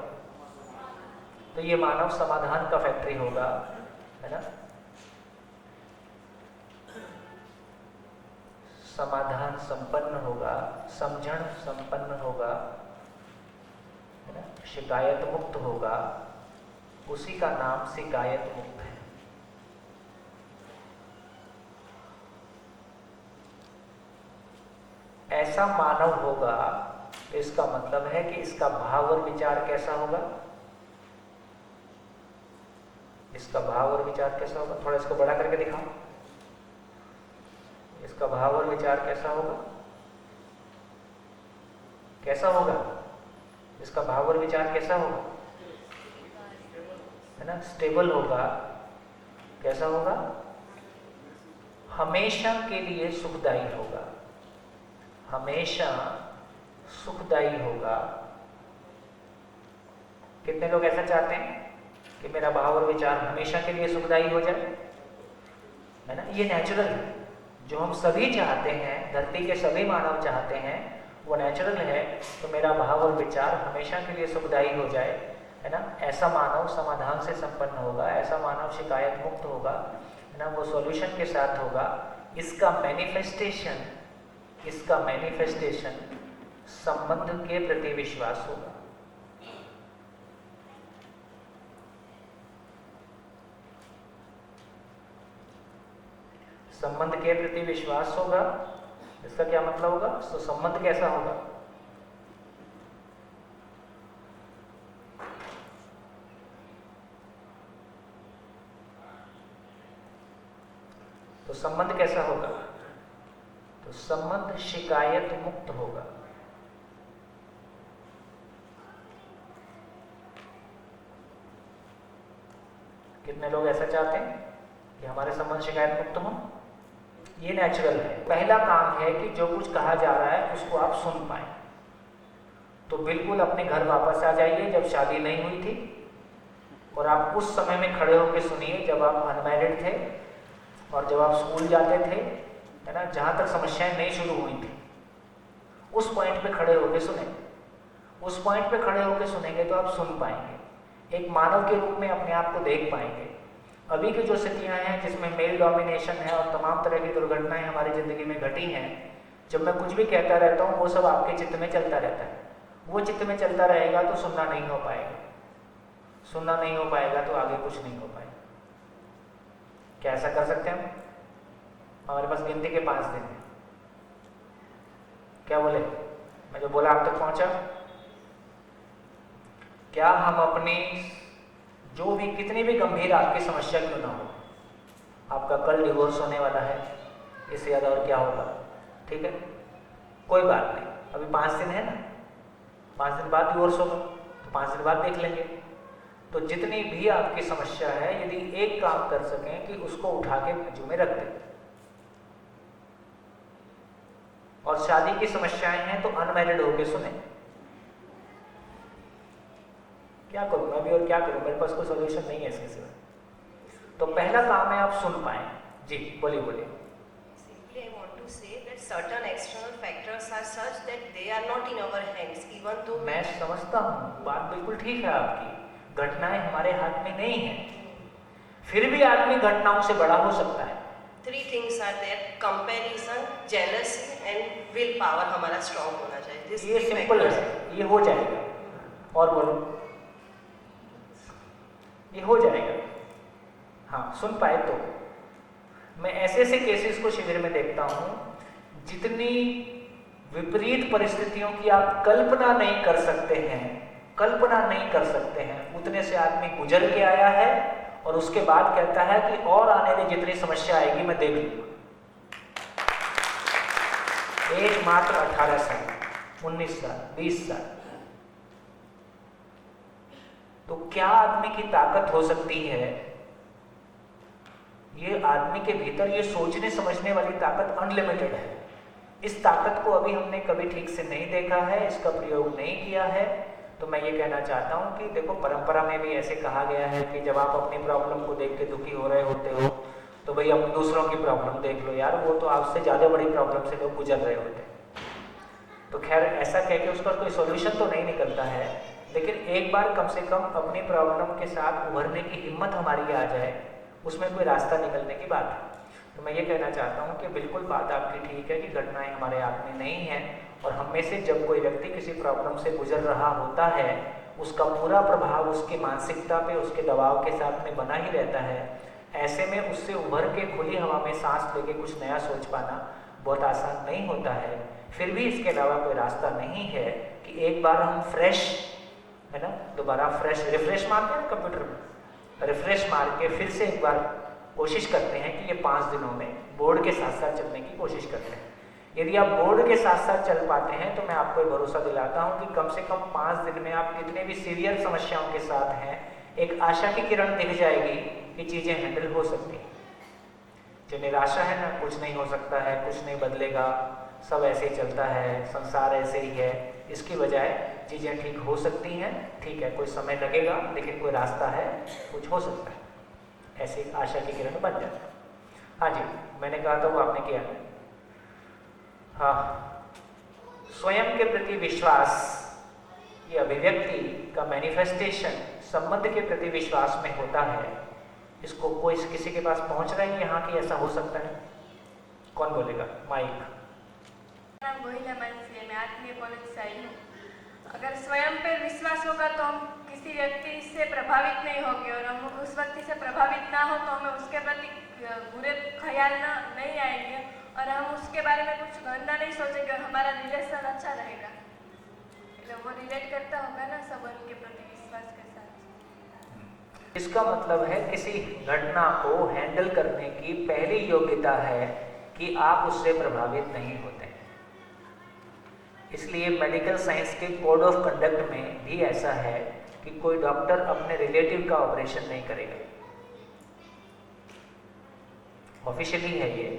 तो ये मानव समाधान का फैक्ट्री होगा, है ना। समाधान संपन्न होगा, समझण संपन्न होगा, है ना, शिकायत मुक्त होगा, उसी का नाम शिकायत मुक्त है। ऐसा मानव होगा तो इसका मतलब है कि इसका भाव और विचार कैसा होगा? इसका भाव और विचार कैसा होगा? थोड़ा इसको बड़ा करके दिखाओ। इसका भाव और विचार कैसा होगा? कैसा होगा? इसका भाव और विचार कैसा होगा? है ना, स्टेबल होगा। कैसा होगा? हमेशा के लिए सुखदायी होगा, हमेशा सुखदायी होगा। कितने लोग ऐसा चाहते हैं कि मेरा भाव और विचार हमेशा के लिए सुखदायी हो जाए? है ना, ये नेचुरल है। जो हम सभी चाहते हैं, धरती के सभी मानव चाहते हैं, वो नेचुरल है, तो मेरा भाव और विचार हमेशा के लिए सुखदायी हो जाए, है ना। ऐसा मानव समाधान से संपन्न होगा, ऐसा मानव शिकायत मुक्त होगा, है ना, वो सॉल्यूशन के साथ होगा। इसका मैनिफेस्टेशन संबंध के प्रति विश्वास होगा। संबंध के प्रति विश्वास होगा, इसका क्या मतलब होगा? तो संबंध कैसा होगा? तो संबंध कैसा होगा? तो संबंध शिकायत मुक्त होगा। कितने लोग ऐसा चाहते हैं कि हमारे संबंध शिकायत मुक्त हो? ये नेचुरल है। पहला काम है कि जो कुछ कहा जा रहा है उसको आप सुन पाए। तो बिल्कुल अपने घर वापस आ जाइए जब शादी नहीं हुई थी, और आप उस समय में खड़े होकर सुनिए जब आप अनमैरिड थे और जब आप स्कूल जाते थे, है ना, जहाँ तक समस्याएं नहीं शुरू हुई थी, उस पॉइंट पे खड़े होकर सुने। उस पॉइंट पे खड़े होकर सुनेंगे तो आप सुन पाएंगे, एक मानव के रूप में अपने आप को देख पाएंगे। अभी की जो स्थितियां हैं जिसमें मेल डोमिनेशन है और तमाम तरह की दुर्घटनाएं हमारी ज़िंदगी में घटी हैं, जब मैं कुछ भी कहता रहता हूँ वो सब आपके चित्त में चलता रहता है। वो चित्त में चलता रहेगा तो सुनना नहीं हो पाएगा, सुनना नहीं हो पाएगा तो आगे कुछ नहीं हो पाएगा। क्या ऐसा कर सकते हैं हम? हमारे पास गिनती के 5 दिन हैं। क्या बोले? मैं जो बोला आप तक पहुंचा? क्या हम अपनी जो भी कितनी भी गंभीर आपकी समस्या क्यों ना हो, आपका कल डिवोर्स होने वाला है, इससे ज़्यादा और क्या होगा, ठीक है, कोई बात नहीं, अभी 5 दिन है ना, 5 दिन बाद डिवोर्स होगा, तो 5 दिन बाद देख लेंगे। तो जितनी भी आपकी समस्या है, यदि एक काम कर सकें कि उसको उठा के बाजू में रख दें। और शादी की समस्याएं हैं तो अनमैरिड होके सुने। क्या करूं मैं भी और क्या करूं, मेरे पास कोई सोल्यूशन नहीं है इसके सिवा। तो पहला काम है आप सुन पाए। जी बोलिए बोलिए। Simply, I want to say that certain external factors are such that they are not in our hands, even though मैं समझता हूँ, बात बिल्कुल ठीक है आपकी, घटनाएं हमारे हाथ में नहीं है, फिर भी आदमी घटनाओं से बड़ा हो सकता है। 3 things are there: comparison, jealousy and will power हमारा strong होना चाहिए। This ये 3 सिंपल factors. है, ये हो जाएगा। और बोलो, ये हो जाएगा। हाँ, सुन पाए तो। मैं ऐसे ऐसे केसेस को शिविर में देखता हूँ, जितनी विपरीत परिस्थितियों की आप कल्पना नहीं कर सकते हैं, कल्पना नहीं कर सकते हैं, उतने से आदमी गुजर के आया है और उसके बाद कहता है कि और आने में जितनी समस्या आएगी मैं देख लूंगा। एक मात्र 18 साल, 19 साल, 20 साल, तो क्या आदमी की ताकत हो सकती है? ये आदमी के भीतर ये सोचने समझने वाली ताकत अनलिमिटेड है। इस ताकत को अभी हमने कभी ठीक से नहीं देखा है, इसका प्रयोग नहीं किया है। तो मैं ये कहना चाहता हूँ कि देखो, परंपरा में भी ऐसे कहा गया है कि जब आप अपनी प्रॉब्लम को देख के दुखी हो रहे होते हो तो भाई अब दूसरों की प्रॉब्लम देख लो यार, वो तो आपसे ज़्यादा बड़ी प्रॉब्लम से लोग गुजर रहे होते हैं। तो खैर ऐसा कह के उसका कोई सोल्यूशन तो नहीं निकलता है, लेकिन एक बार कम से कम अपनी प्रॉब्लम के साथ उभरने की हिम्मत हमारी आ जाए, उसमें कोई रास्ता निकलने की बात है। तो मैं ये कहना चाहता हूँ कि बिल्कुल बात आपकी ठीक है कि घटनाएं हमारे हाथ में नहीं हैं, और हम में से जब कोई व्यक्ति किसी प्रॉब्लम से गुजर रहा होता है, उसका पूरा प्रभाव उसकी मानसिकता पे, उसके दबाव के साथ में बना ही रहता है। ऐसे में उससे उभर के खुली हवा में सांस लेके कुछ नया सोच पाना बहुत आसान नहीं होता है। फिर भी इसके अलावा कोई रास्ता नहीं है कि एक बार हम फ्रेश, है ना, दोबारा फ्रेश रिफ्रेश मारते हैं कंप्यूटर में, रिफ्रेश मार के फिर से एक बार कोशिश करते हैं कि ये 5 दिनों में बोर्ड के साथ साथ चलने की कोशिश करते हैं। यदि आप बोर्ड के साथ साथ चल पाते हैं तो मैं आपको भरोसा दिलाता हूं कि कम से कम 5 दिन में आप कितने भी सीवियर समस्याओं के साथ हैं, एक आशा की किरण दिख जाएगी कि चीज़ें हैंडल हो सकती हैं। जो निराशा है ना, कुछ नहीं हो सकता है, कुछ नहीं बदलेगा, सब ऐसे ही चलता है, संसार ऐसे ही है, इसकी बजाय चीज़ें ठीक हो सकती हैं। ठीक है, कोई समय लगेगा लेकिन कोई रास्ता है, कुछ हो सकता है, ऐसी आशा की किरण बन जाता है। हाँ जी, मैंने कहा था वो आपने किया। हाँ, स्वयं के प्रति विश्वास, ये अभिव्यक्ति का मैनिफेस्टेशन संबंध के प्रति विश्वास में होता है। इसको कोई किसी के पास पहुंच रहा है यहाँ कि ऐसा हो सकता है? कौन बोलेगा? माइक। नाम गोहिला मानसी है, मैं आत्मीय कॉलेज से आई हूँ। अगर स्वयं पर विश्वास होगा तो हम किसी व्यक्ति से प्रभावित नहीं होंगे, और हम उस व्यक्ति से प्रभावित ना हो तो हमें उसके प्रति बुरे ख्याल नहीं आएंगे, और हम उसके बारे में कुछ गंदा नहीं सोचेंगे, और हमारा रिलेशन अच्छा रहेगा। वो रिलेट करता होगा ना संबंध के प्रति विश्वास के साथ। इसका मतलब है किसी घटना को हैंडल करने की पहली योग्यता है कि आप उससे प्रभावित नहीं होते। इसलिए मेडिकल साइंस के कोड ऑफ कंडक्ट में भी ऐसा है कि कोई डॉक्टर अपने रिलेटिव का ऑपरेशन नहीं करेगा। ऑफिशियली है ये,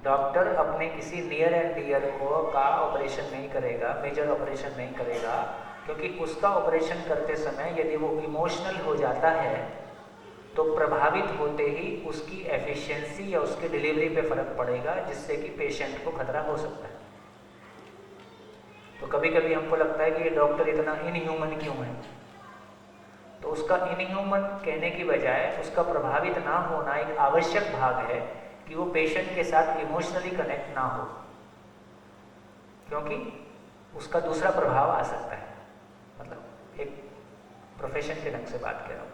डॉक्टर अपने किसी नियर एंड डियर को का ऑपरेशन नहीं करेगा, मेजर ऑपरेशन नहीं करेगा, क्योंकि उसका ऑपरेशन करते समय यदि वो इमोशनल हो जाता है तो प्रभावित होते ही उसकी एफिशिएंसी या उसकी डिलीवरी पे फर्क पड़ेगा, जिससे कि पेशेंट को खतरा हो सकता है। तो कभी कभी हमको लगता है कि ये डॉक्टर इतना इनह्यूमन क्यों है, तो उसका इनह्यूमन कहने की बजाय उसका प्रभावित ना होना एक आवश्यक भाग है कि वो पेशेंट के साथ इमोशनली कनेक्ट ना हो, क्योंकि उसका दूसरा प्रभाव आ सकता है। मतलब एक प्रोफेशन के ढंग से बात कर रहा हूँ।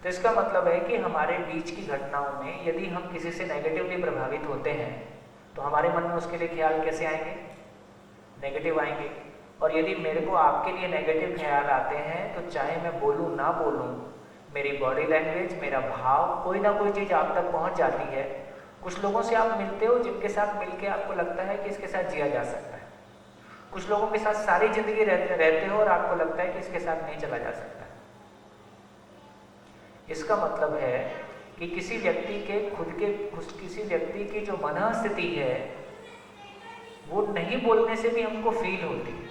तो इसका मतलब है कि हमारे बीच की घटनाओं में यदि हम किसी से नेगेटिवली प्रभावित होते हैं तो हमारे मन में उसके लिए ख्याल कैसे आएंगे? नेगेटिव आएंगे। और यदि मेरे को आपके लिए नेगेटिव ख्याल आते हैं तो चाहे मैं बोलूँ ना बोलूँ, मेरी बॉडी लैंग्वेज, मेरा भाव, कोई ना कोई चीज़ आप तक पहुँच जाती है। कुछ लोगों से आप मिलते हो जिनके साथ मिलके आपको लगता है कि इसके साथ जिया जा सकता है, कुछ लोगों के साथ सारी जिंदगी रहते हो और आपको लगता है कि इसके साथ नहीं चला जा सकता। इसका मतलब है कि किसी व्यक्ति के किसी व्यक्ति की जो मनःस्थिति है वो नहीं बोलने से भी हमको फील होती है,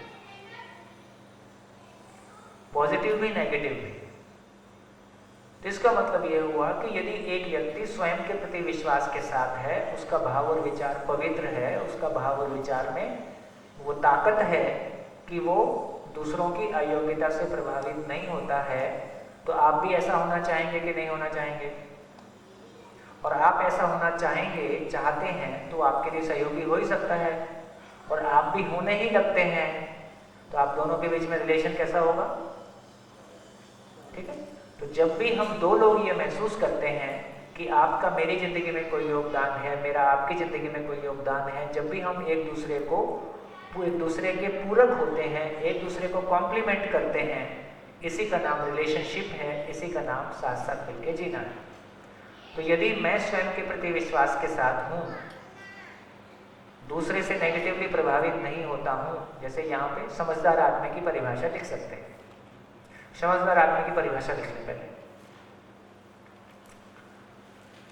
पॉजिटिव भी नेगेटिव भी। तो इसका मतलब यह हुआ कि यदि एक व्यक्ति स्वयं के प्रति विश्वास के साथ है, उसका भाव और विचार पवित्र है, उसका भाव और विचार में वो ताकत है कि वो दूसरों की अयोग्यता से प्रभावित नहीं होता है, तो आप भी ऐसा होना चाहेंगे कि नहीं होना चाहेंगे? और आप ऐसा होना चाहते हैं तो आपके लिए सहयोगी हो ही सकता है, और आप भी होने ही लगते हैं, तो आप दोनों के बीच में रिलेशन कैसा होगा? ठीक है। तो जब भी हम दो लोग ये महसूस करते हैं कि आपका मेरी जिंदगी में कोई योगदान है, मेरा आपकी जिंदगी में कोई योगदान है, जब भी हम एक दूसरे के पूरक होते हैं, एक दूसरे को कॉम्प्लीमेंट करते हैं, इसी का नाम रिलेशनशिप है, इसी का नाम साथ साथ मिलकर जीना है। तो यदि मैं स्वयं के प्रति विश्वास के साथ हूँ, दूसरे से नेगेटिवली प्रभावित नहीं होता हूँ, जैसे यहाँ पे समझदार आदमी की परिभाषा लिख सकते हैं। समझदार आदमी की परिभाषा लिख लें पहले।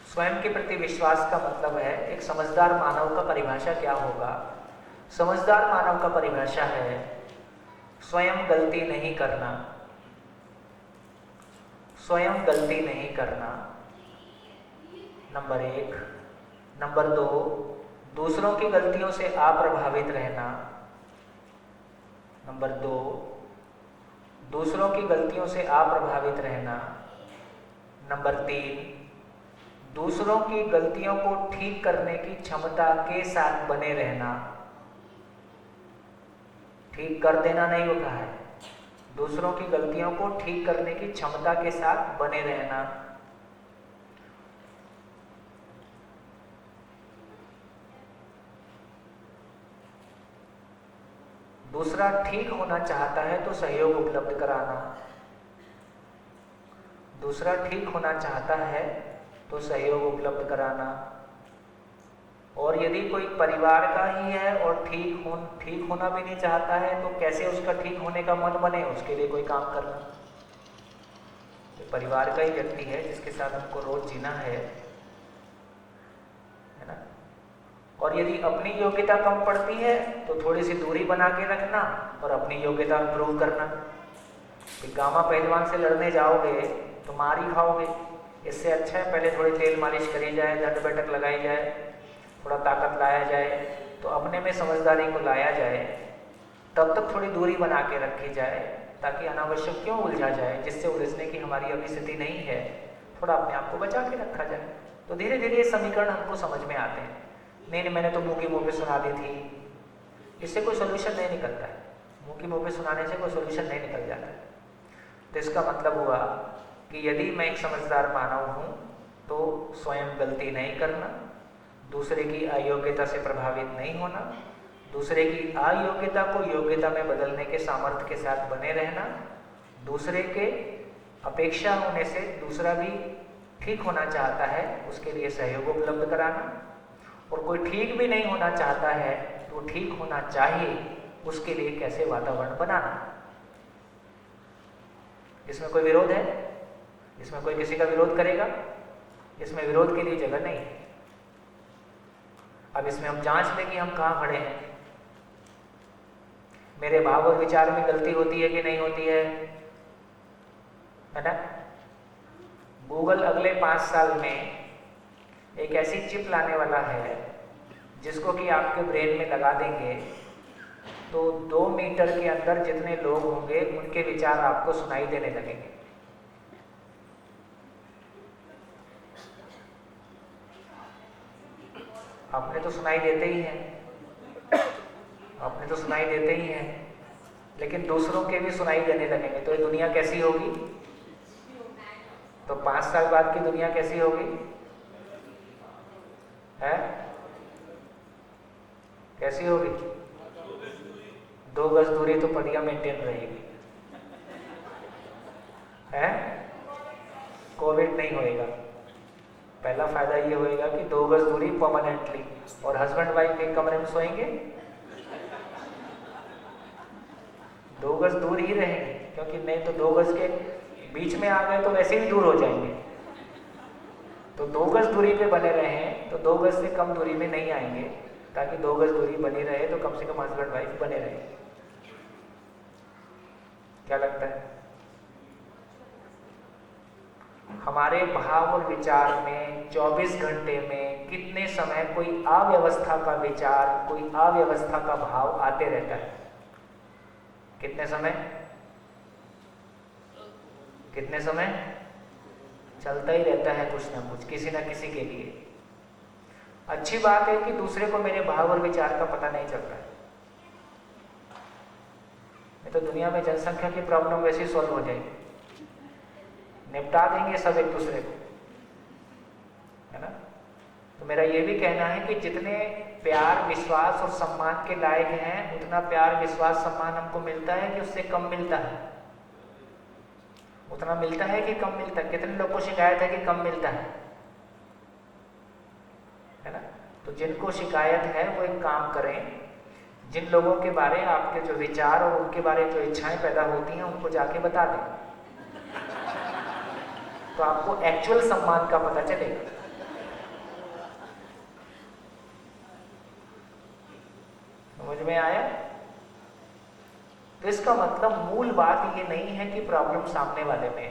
स्वयं के प्रति विश्वास का मतलब है, एक समझदार मानव का परिभाषा क्या होगा? समझदार मानव का परिभाषा है स्वयं गलती नहीं करना, स्वयं गलती नहीं करना, नंबर 1। नंबर 2, दूसरों की गलतियों से अप्रभावित रहना। नंबर 2, दूसरों की गलतियों से अप्रभावित रहना। नंबर 3, दूसरों की गलतियों को ठीक करने की क्षमता के साथ बने रहना। ठीक कर देना नहीं होता है, दूसरों की गलतियों को ठीक करने की क्षमता के साथ बने रहना। दूसरा ठीक होना चाहता है तो सहयोग उपलब्ध कराना। दूसरा ठीक होना चाहता है तो सहयोग उपलब्ध कराना। और यदि कोई परिवार का ही है और ठीक होना भी नहीं चाहता है तो कैसे उसका ठीक होने का मन बने, उसके लिए कोई काम करना। तो परिवार का ही व्यक्ति है जिसके साथ हमको रोज जीना है ना। और यदि अपनी योग्यता कम पड़ती है तो थोड़ी सी दूरी बना के रखना और अपनी योग्यता इंप्रूव करना। कि गामा पहलवान से लड़ने जाओगे तो मार ही खाओगे, इससे अच्छा है पहले थोड़ी तेल मालिश करी जाए, दंड बैठक लगाई जाए, थोड़ा ताकत लाया जाए, तो अपने में समझदारी को लाया जाए, तब तक थोड़ी दूरी बना के रखी जाए, ताकि अनावश्यक क्यों उलझा जाए, जिससे उलझने की हमारी अभी स्थिति नहीं है, थोड़ा अपने आप को बचा के रखा जाए। तो धीरे धीरे ये समीकरण हमको समझ में आते हैं। नहीं मैंने तो मुँह की मुँह पे सुना दी थी, इससे कोई सोल्यूशन नहीं निकलता है। मुँह की मुँह पे सुनाने से कोई सोल्यूशन नहीं निकल जाता है। तो इसका मतलब हुआ कि यदि मैं एक समझदार मानव हूँ तो स्वयं गलती नहीं करना, दूसरे की अयोग्यता से प्रभावित नहीं होना, दूसरे की अयोग्यता को योग्यता में बदलने के सामर्थ्य के साथ बने रहना, दूसरे के अपेक्षा होने से दूसरा भी ठीक होना चाहता है उसके लिए सहयोग उपलब्ध कराना, और कोई ठीक भी नहीं होना चाहता है तो ठीक होना चाहिए उसके लिए कैसे वातावरण बनाना। इसमें कोई विरोध है? इसमें कोई किसी का विरोध करेगा? इसमें विरोध के लिए जगह नहीं है। अब इसमें हम जांच लें कि हम कहाँ खड़े हैं। मेरे भाव और विचार में गलती होती है कि नहीं होती है ना? गूगल अगले 5 साल में एक ऐसी चिप लाने वाला है जिसको कि आपके ब्रेन में लगा देंगे तो 2 मीटर के अंदर जितने लोग होंगे उनके विचार आपको सुनाई देने लगेंगे। अपने तो सुनाई देते ही हैं, अपने तो सुनाई देते ही हैं, लेकिन दूसरों के भी सुनाई देने लगेंगे। तो ये दुनिया कैसी होगी? तो 5 साल बाद की दुनिया कैसी होगी? है कैसी होगी? 2 गज दूरी तो बढ़िया मेंटेन रहेगी, है? कोविड नहीं होएगा। पहला फायदा ये होएगा कि 2 गज दूरी परमानेंटली, और हस्बैंड वाइफ एक कमरे में सोएंगे, 2 गज दूर ही रहेंगे, क्योंकि नहीं तो 2 गज के बीच में आ गए तो वैसे ही दूर हो जाएंगे। तो 2 गज दूरी पे बने रहें तो 2 गज से कम दूरी में नहीं आएंगे, ताकि 2 गज दूरी बनी रहे तो कम से कम हस्बैंड वाइफ बने रहे। क्या लगता है? हमारे भाव और विचार में 24 घंटे में कितने समय कोई अव्यवस्था का विचार, कोई अव्यवस्था का भाव आते रहता है? कितने समय? कितने समय? चलता ही रहता है कुछ ना कुछ, किसी ना किसी के लिए। अच्छी बात है कि दूसरे को मेरे भाव और विचार का पता नहीं चलता है, नहीं तो दुनिया में जनसंख्या की प्रॉब्लम वैसे ही सॉल्व हो जाएगी, निपटा देंगे सब एक दूसरे को, है ना? तो मेरा ये भी कहना है कि जितने प्यार, विश्वास और सम्मान के लायक हैं, उतना प्यार, विश्वास, सम्मान हमको मिलता है कि उससे कम मिलता है? उतना मिलता है कि कम मिलता है? कितने लोग को शिकायत है कि कम मिलता है ना? तो जिनको शिकायत है वो एक काम करें, जिन लोगों के बारे आपके जो विचार और उनके बारे जो इच्छाएं पैदा होती हैं उनको जाके बता दें, तो आपको एक्चुअल सम्मान का पता चलेगा। समझ में आया? तो इसका मतलब मूल बात ये नहीं है कि प्रॉब्लम सामने वाले में है।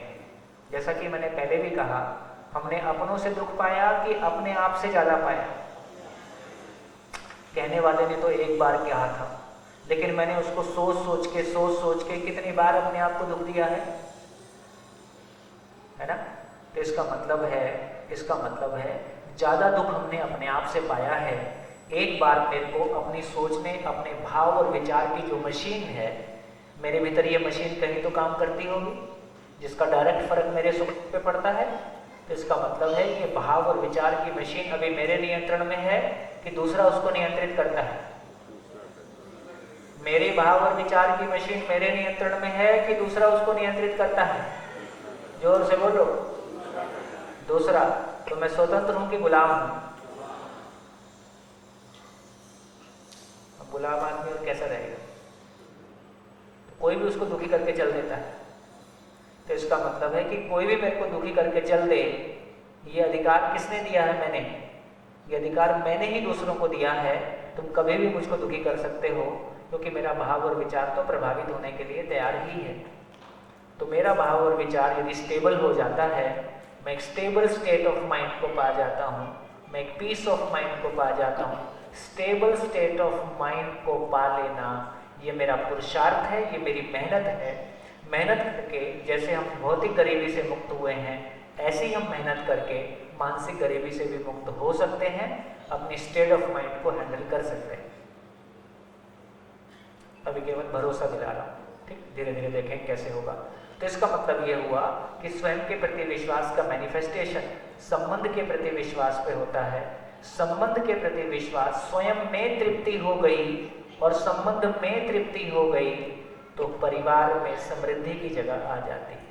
जैसा कि मैंने पहले भी कहा, हमने अपनों से दुख पाया कि अपने आप से ज्यादा पाया? कहने वाले ने तो एक बार कहा था, लेकिन मैंने उसको सोच सोच के कितनी बार अपने आप को दुख दिया है ना? तो इसका मतलब है ज्यादा दुख हमने अपने आप से पाया है। एक बार मेरे को अपनी सोचने, अपने भाव और विचार की जो मशीन है, मेरे भीतर ये मशीन कहीं तो काम करती होगी जिसका डायरेक्ट फर्क मेरे सुख पे पड़ता है। तो इसका मतलब है ये भाव और विचार की मशीन अभी मेरे नियंत्रण में है कि दूसरा उसको नियंत्रित करता है? मेरे भाव और विचार की मशीन मेरे नियंत्रण में है कि दूसरा उसको नियंत्रित करता है? जोर से बोलो। दूसरा। तो मैं स्वतंत्र हूं कि गुलाम हूं? अब गुलाम आदमी और कैसा रहेगा? तो कोई भी उसको दुखी करके चल देता है। तो इसका मतलब है कि कोई भी मेरे को दुखी करके चल दे, ये अधिकार किसने दिया है? मैंने। ये अधिकार मैंने ही दूसरों को दिया है। तुम कभी भी मुझको दुखी कर सकते हो, क्योंकि मेरा भाव और विचार तो प्रभावित होने के लिए तैयार ही है। तो मेरा भाव और विचार यदि स्टेबल हो जाता है, मैं एक स्टेबल स्टेट ऑफ माइंड को पा जाता हूँ, मैं एक पीस ऑफ माइंड को पा जाता हूँ। स्टेबल स्टेट ऑफ माइंड को पा लेना ये मेरा पुरुषार्थ है, ये मेरी मेहनत है। मेहनत करके जैसे हम भौतिक गरीबी से मुक्त हुए हैं, ऐसे ही हम मेहनत करके मानसिक गरीबी से भी मुक्त हो सकते हैं, अपनी स्टेट ऑफ माइंड को हैंडल कर सकते हैं। अभी केवल भरोसा दिला रहा हूँ, ठीक, धीरे धीरे देखें कैसे होगा। तो इसका मतलब ये हुआ कि स्वयं के प्रति विश्वास का मैनिफेस्टेशन संबंध के प्रति विश्वास पे होता है। संबंध के प्रति विश्वास, स्वयं में तृप्ति हो गई और संबंध में तृप्ति हो गई तो परिवार में समृद्धि की जगह आ जाती है।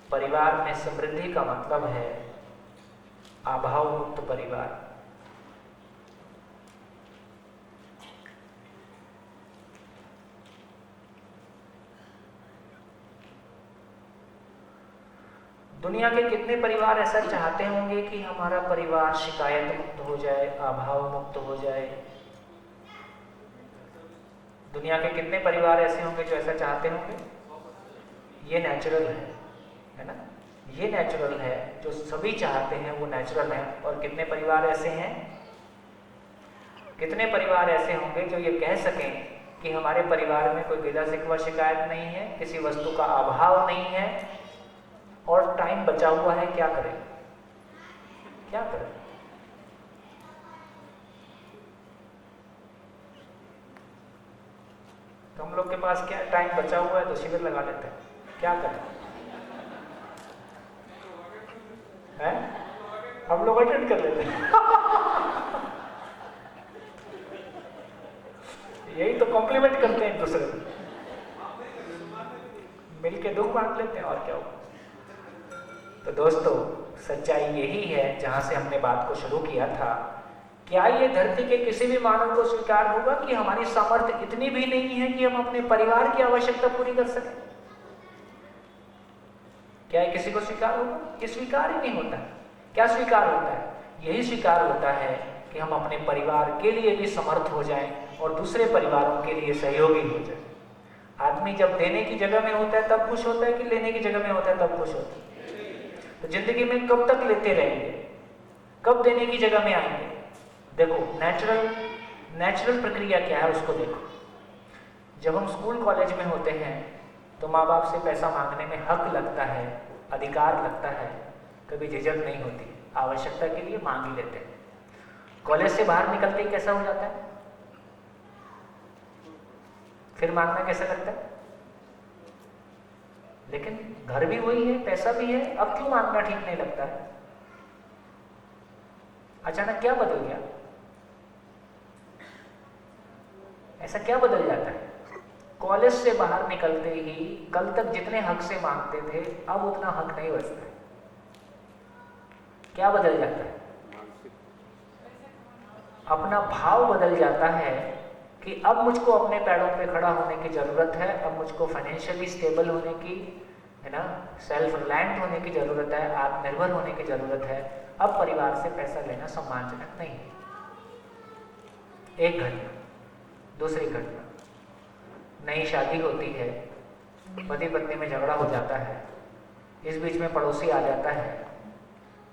परिवार में समृद्धि का मतलब है अभाव मुक्त परिवार। दुनिया के कितने परिवार ऐसा चाहते होंगे कि हमारा परिवार शिकायत मुक्त हो जाए, अभाव मुक्त हो जाए? दुनिया के कितने परिवार ऐसे होंगे जो ऐसा चाहते होंगे? ये नेचुरल है ना? ये नेचुरल है, जो सभी चाहते हैं वो नेचुरल है। और कितने परिवार ऐसे हैं, कितने परिवार ऐसे होंगे जो ये कह सकें कि हमारे परिवार में कोई गिला शिकवा शिकायत नहीं है, किसी वस्तु का अभाव नहीं है और टाइम बचा हुआ है, क्या करें? क्या करें? तो हम लोग के पास क्या टाइम बचा हुआ है तो शिविर लगा लेते हैं, क्या करें? हैं? हम लोग अटेंड कर लेते हैं। यही तो कॉम्प्लीमेंट करते हैं एक दूसरे को, मिलके दुख बांट लेते हैं, और क्या होगा? तो दोस्तों, सच्चाई यही है जहां से हमने बात को शुरू किया था। क्या ये धरती के किसी भी मानव को स्वीकार होगा कि हमारी सामर्थ्य इतनी भी नहीं है कि हम अपने परिवार की आवश्यकता पूरी कर सकें? क्या ये किसी को स्वीकार होगा? ये स्वीकार ही नहीं होता है। क्या स्वीकार होता है? यही स्वीकार होता है कि हम अपने परिवार के लिए भी समर्थ हो जाएं और दूसरे परिवारों के लिए सहयोगी हो जाएं। आदमी जब देने की जगह में होता है तब खुश होता है कि लेने की जगह में होता है तब खुश होता है? तो जिंदगी में कब तक लेते रहेंगे? कब देने की जगह में आएंगे? देखो, नेचुरल प्रक्रिया क्या है उसको देखो। जब हम स्कूल कॉलेज में होते हैं तो माँ बाप से पैसा मांगने में हक लगता है, अधिकार लगता है, कभी झिझक नहीं होती, आवश्यकता के लिए मांग ही लेते हैं। कॉलेज से बाहर निकलते ही कैसा हो जाता है? फिर मांगना कैसा लगता है? लेकिन घर भी वही है, पैसा भी है, अब क्यों मांगना ठीक नहीं लगता है? अचानक क्या बदल गया? ऐसा क्या बदल जाता है? कॉलेज से बाहर निकलते ही कल तक जितने हक से मांगते थे अब उतना हक नहीं बचता है। क्या बदल जाता है? अपना भाव बदल जाता है कि अब मुझको अपने पैरों पे खड़ा होने की जरूरत है, अब मुझको फाइनेंशियली स्टेबल होने की, है ना, सेल्फ रिलायंट होने की जरूरत है, आत्मनिर्भर होने की जरूरत है। अब परिवार से पैसा लेना सम्मानजनक नहीं है। एक घटना, दूसरी घटना, नई शादी होती है, पति पत्नी में झगड़ा हो जाता है, इस बीच में पड़ोसी आ जाता है,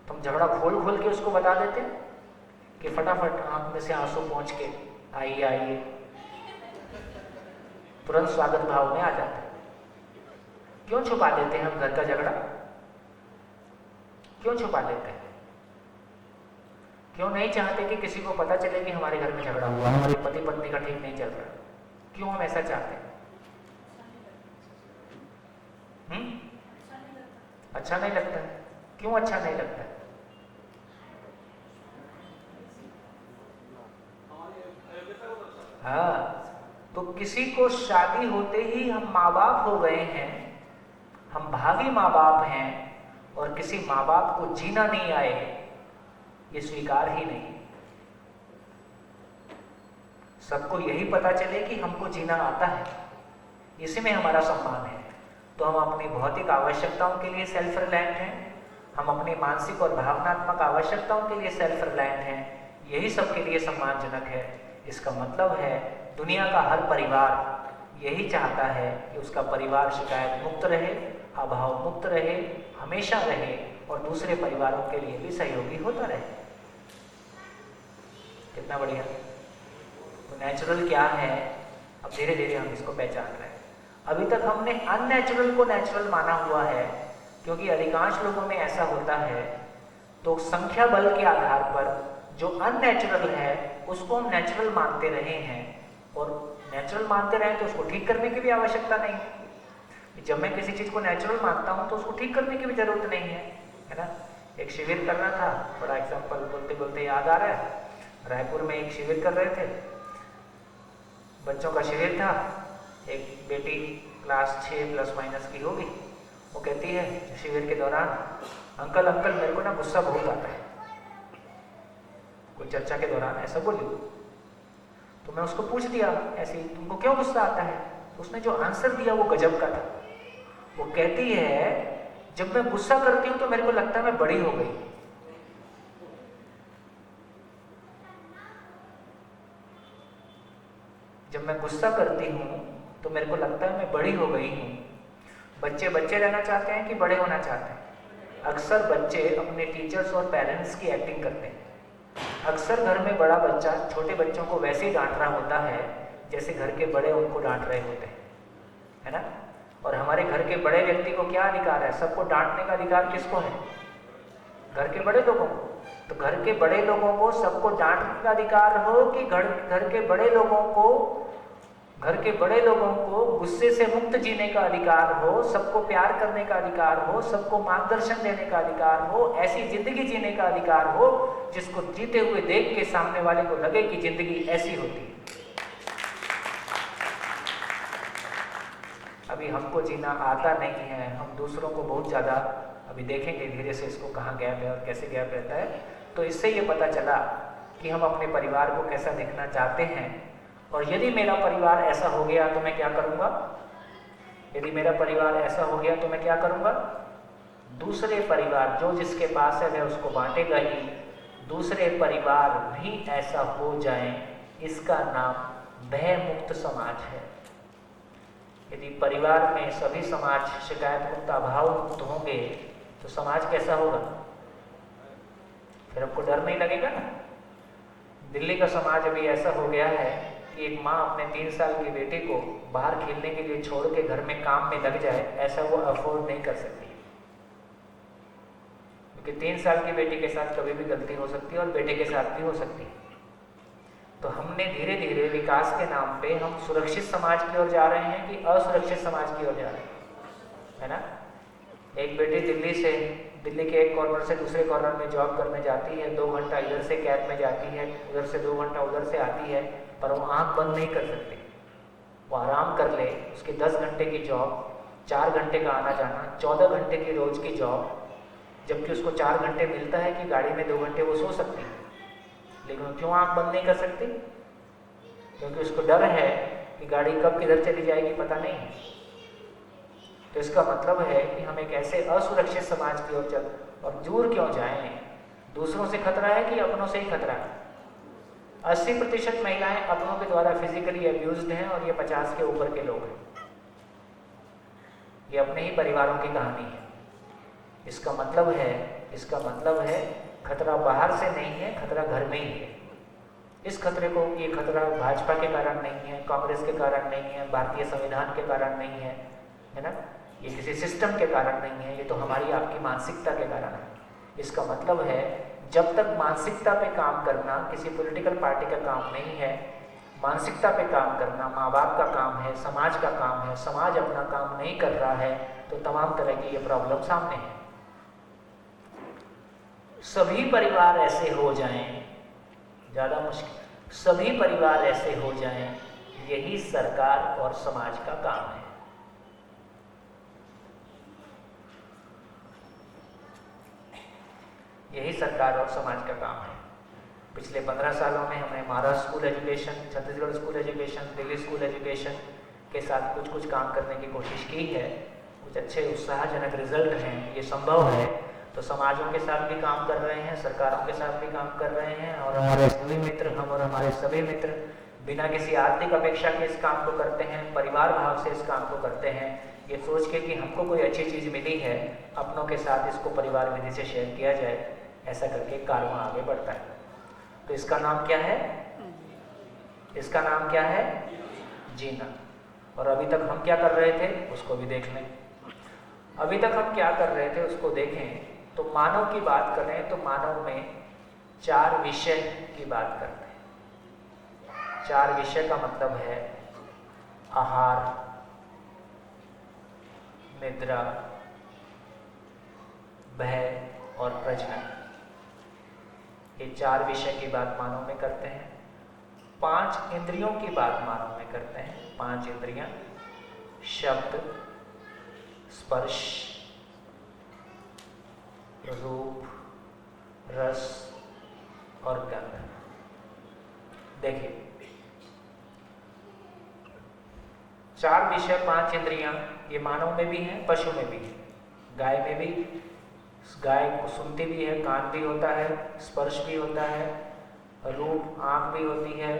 तुम झगड़ा खोल खोल के उसको बता देते कि फटाफट आंख में से आंसू पहुंच के आइए आइए, तुरंत स्वागत भाव में आ जाता है। क्यों छुपा लेते हैं हम घर का झगड़ा? क्यों छुपा लेते हैं? क्यों नहीं चाहते कि किसी को पता चले कि हमारे घर में झगड़ा हुआ, हमारे पति पत्नी का ठीक नहीं चल रहा? क्यों हम ऐसा चाहते हैं? अच्छा नहीं लगता है। क्यों अच्छा नहीं लगता है? हाँ, तो किसी को शादी होते ही हम माँ बाप हो गए हैं, हम भावी माँ बाप हैं, और किसी माँ बाप को जीना नहीं आए, ये स्वीकार ही नहीं। सबको यही पता चले कि हमको जीना आता है, इसी में हमारा सम्मान है। तो हम अपनी भौतिक आवश्यकताओं के लिए सेल्फ रिलायंट हैं, हम अपनी मानसिक और भावनात्मक आवश्यकताओं के लिए सेल्फ रिलायंट हैं, यही सबके लिए सम्मानजनक है। इसका मतलब है दुनिया का हर परिवार यही चाहता है कि उसका परिवार शिकायत मुक्त रहे, अभाव मुक्त रहे, हमेशा रहे और दूसरे परिवारों के लिए भी सहयोगी होता रहे। कितना बढ़िया। तो नेचुरल क्या है, अब धीरे धीरे हम इसको पहचान रहे हैं। अभी तक हमने अननेचुरल को नेचुरल माना हुआ है, क्योंकि अधिकांश लोगों में ऐसा होता है। तो संख्या बल के आधार पर जो अननेचुरल है उसको हम नेचुरल मानते रहे हैं, और नेचुरल मानते रहे तो उसको ठीक करने की भी आवश्यकता नहीं है। जब मैं किसी चीज को नेचुरल मानता हूं तो उसको ठीक करने की भी जरूरत नहीं है ना। एक शिविर करना था, बड़ा एग्जाम्पल बोलते बोलते याद आ रहा है। रायपुर में एक शिविर कर रहे थे, बच्चों का शिविर था। एक बेटी क्लास 6 प्लस माइनस की होगी, वो कहती है शिविर के दौरान, अंकल अंकल मेरे को ना गुस्सा बहुत आता है। कोई चर्चा के दौरान ऐसा बोली। तो मैं उसको पूछ दिया ऐसे, तुमको क्यों गुस्सा आता है? तो उसने जो आंसर दिया वो गजब का था। वो कहती है जब मैं गुस्सा करती हूं तो मेरे को लगता है मैं बड़ी हो गई। जब मैं गुस्सा करती हूं तो मेरे को लगता है मैं बड़ी हो गई हूं। बच्चे बच्चे रहना चाहते हैं कि बड़े होना चाहते हैं? अक्सर बच्चे अपने टीचर्स और पेरेंट्स की एक्टिंग करते हैं। अक्सर घर में बड़ा बच्चा छोटे बच्चों को वैसे ही डांट रहा होता है जैसे घर के बड़े उनको डांट रहे होते हैं, है ना। और हमारे घर के बड़े व्यक्ति को क्या अधिकार है? सबको डांटने का अधिकार किसको है? घर के बड़े लोगों को। तो घर के बड़े लोगों को सबको डांटने का अधिकार हो कि घर के बड़े लोगों को गुस्से से मुक्त जीने का अधिकार हो, सबको प्यार करने का अधिकार हो, सबको मार्गदर्शन देने का अधिकार हो, ऐसी जिंदगी जीने का अधिकार हो जिसको जीते हुए देख के सामने वाले को लगे कि जिंदगी ऐसी होती है। अभी हमको जीना आता नहीं है, हम दूसरों को बहुत ज़्यादा, अभी देखेंगे धीरे से इसको कहाँ गैप है और कैसे गैप रहता है। तो इससे ये पता चला कि हम अपने परिवार को कैसा देखना चाहते हैं, और यदि मेरा परिवार ऐसा हो गया तो मैं क्या करूँगा? यदि मेरा परिवार ऐसा हो गया तो मैं क्या करूँगा? दूसरे परिवार जो जिसके पास है वह उसको बांटेगा ही। दूसरे परिवार भी ऐसा हो जाए, इसका नाम भय मुक्त समाज है। यदि परिवार में सभी समाज शिकायत मुक्त, अभाव मुक्त होंगे तो समाज कैसा होगा? फिर आपको डर नहीं लगेगा ना। दिल्ली का समाज अभी ऐसा हो गया है कि एक माँ अपने 3 साल की बेटे को बाहर खेलने के लिए छोड़ के घर में काम में लग जाए, ऐसा वो अफोर्ड नहीं कर सकती, क्योंकि 3 साल की बेटी के साथ कभी भी गलती हो सकती है और बेटे के साथ भी हो सकती है। तो हमने धीरे धीरे विकास के नाम पे हम सुरक्षित समाज की ओर जा रहे हैं कि असुरक्षित समाज की ओर जा रहे हैं, है ना। एक बेटी दिल्ली के एक कॉर्नर से दूसरे कॉर्नर में जॉब करने जाती है, 2 घंटा इधर से कैब में जाती है, उधर से 2 घंटा उधर से आती है, पर वो आंख बंद नहीं कर सकती। वो आराम कर ले, उसकी 10 घंटे की जॉब, 4 घंटे का आना जाना, 14 घंटे की रोज की जॉब, जबकि उसको 4 घंटे मिलता है कि गाड़ी में 2 घंटे वो सो सकती है। लेकिन क्यों आंख बंद नहीं कर सकती? क्योंकि उसको डर है कि गाड़ी कब किधर चली जाएगी पता नहीं है। तो इसका मतलब है कि हम एक ऐसे असुरक्षित समाज की ओर चल, और दूर क्यों जाएं? दूसरों से खतरा है कि अपनों से ही खतरा है? 80% महिलाएं अपनों के द्वारा फिजिकली अब्यूज्ड हैं और ये 50 के ऊपर के लोग हैं। ये अपने ही परिवारों की कहानी है। इसका मतलब है खतरा बाहर से नहीं है, खतरा घर में ही है। इस खतरे को, ये खतरा भाजपा के कारण नहीं है, कांग्रेस के कारण नहीं है, भारतीय संविधान के कारण नहीं है, है ना। ये किसी सिस्टम के कारण नहीं है, ये तो हमारी आपकी मानसिकता के कारण है। इसका मतलब है जब तक मानसिकता पे काम करना किसी पॉलिटिकल पार्टी का काम नहीं है, मानसिकता पे काम करना माँ बाप का काम है, समाज का काम है। समाज अपना काम नहीं कर रहा है तो तमाम तरह की ये प्रॉब्लम सामने है। सभी परिवार ऐसे हो जाएं, ज़्यादा मुश्किल, सभी परिवार ऐसे हो जाएं, यही सरकार और समाज का काम है। यही सरकार और समाज का काम है। पिछले 15 सालों में हमने Maharashtra school education, Chhattisgarh school education, Delhi school education के साथ कुछ काम करने की कोशिश की है। कुछ अच्छे उत्साहजनक रिजल्ट हैं, ये संभव है। तो समाजों के साथ भी काम कर रहे हैं, सरकारों के साथ भी काम कर रहे हैं, और हमारे सभी मित्र, हम और हमारे सभी मित्र बिना किसी आर्थिक अपेक्षा के इस काम को करते हैं, परिवार भाव से इस काम को करते हैं, ये सोच के कि हमको कोई अच्छी चीज़ मिली है, अपनों के साथ इसको परिवार विधि से शेयर किया जाए, ऐसा करके कर्म आगे बढ़ता है। तो इसका नाम क्या है? इसका नाम क्या है? जीना। और अभी तक हम क्या कर रहे थे उसको भी देख लें। अभी तक हम क्या कर रहे थे उसको देखें। तो मानव की बात करें तो मानव में 4 विषय की बात करते हैं। 4 विषय का मतलब है आहार, निद्रा, भय और प्रजनन। ये 4 विषय की बात मानव में करते हैं। 5 इंद्रियों की बात मानव में करते हैं। 5 इंद्रियां: शब्द, स्पर्श, रूप, रस और गंध। देखिए 4 विषय, 5 इंद्रियां, ये मानव में भी हैं, पशु में भी है, गाय में भी। गाय को सुनती भी है, कान भी होता है, स्पर्श भी होता है, रूप आँख भी होती है,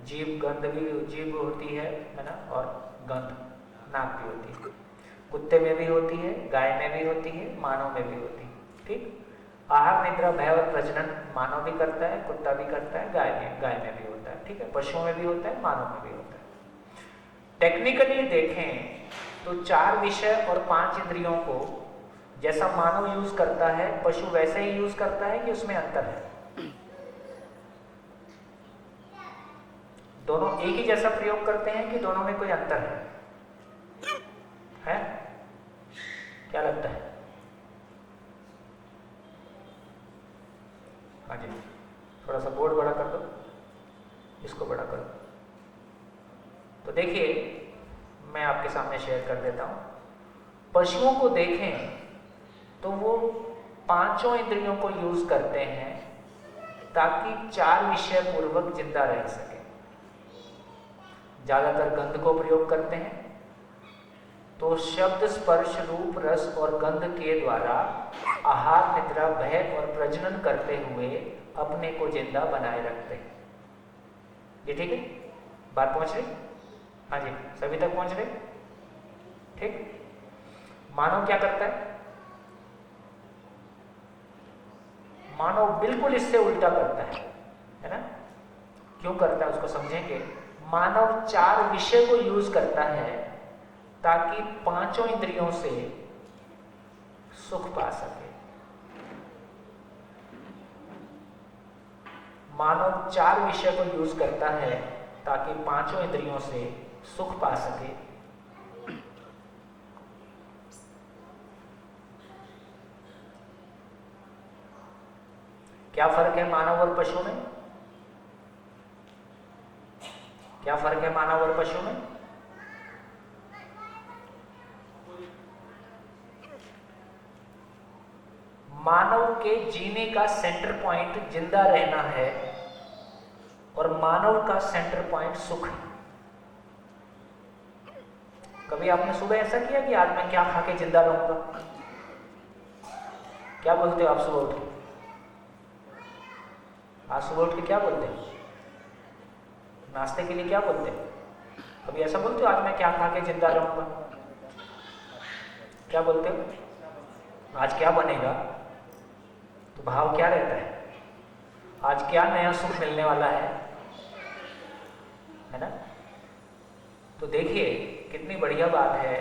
जीभ गंध भी जीभ होती है ना, और गंध नाक भी होती है। कुत्ते में भी होती है, गाय में भी होती है, मानव में भी होती है। ठीक। आहार, निद्रा, भय और प्रजनन मानव भी करता है, कुत्ता भी करता है, गाय में भी होता है। ठीक है। पशुओं में भी होता है, मानव में भी होता है। टेक्निकली देखें तो 4 विषय और 5 इंद्रियों को जैसा मानव यूज करता है, पशु वैसे ही यूज करता है कि उसमें अंतर है? दोनों एक ही जैसा प्रयोग करते हैं कि दोनों में कोई अंतर है? क्या लगता है? हाँ जी, थोड़ा सा बोर्ड बड़ा कर दो, इसको बड़ा कर दो। तो देखिए मैं आपके सामने शेयर कर देता हूं। पशुओं को देखें तो वो 5 इंद्रियों को यूज करते हैं ताकि 4 विषय पूर्वक जिंदा रह सके। ज्यादातर गंध को प्रयोग करते हैं, तो शब्द, स्पर्श, रूप, रस और गंध के द्वारा आहार, निद्रा, भय और प्रजनन करते हुए अपने को जिंदा बनाए रखते हैं। ये ठीक है? बात पहुंच रही? हाँ जी, सभी तक पहुंच रहे? ठीक। मानव क्या करता है? मानव बिल्कुल इससे उल्टा करता है ना? क्यों करता है उसको समझेंगे। मानव 4 विषय को यूज करता है ताकि 5 इंद्रियों से सुख पा सके। मानव 4 विषय को यूज करता है ताकि 5 इंद्रियों से सुख पा सके। क्या फर्क है मानव और पशु में? क्या फर्क है मानव और पशु में? मानव के जीने का सेंटर पॉइंट जिंदा रहना है और मानव का सेंटर पॉइंट सुख है। कभी आपने सुबह ऐसा किया कि आज मैं क्या खा के जिंदा रहूंगा? क्या बोलते हो आप सुबह उठ के? आज सुबह उठ के क्या बोलते हो? नाश्ते के लिए क्या बोलते हो? कभी ऐसा बोलते हो आज मैं क्या खा के जिंदा रहूंगा? क्या बोलते हो? आज क्या बनेगा? तो भाव क्या रहता है? आज क्या नया सुख मिलने वाला है ना? तो देखिए कितनी बढ़िया बात है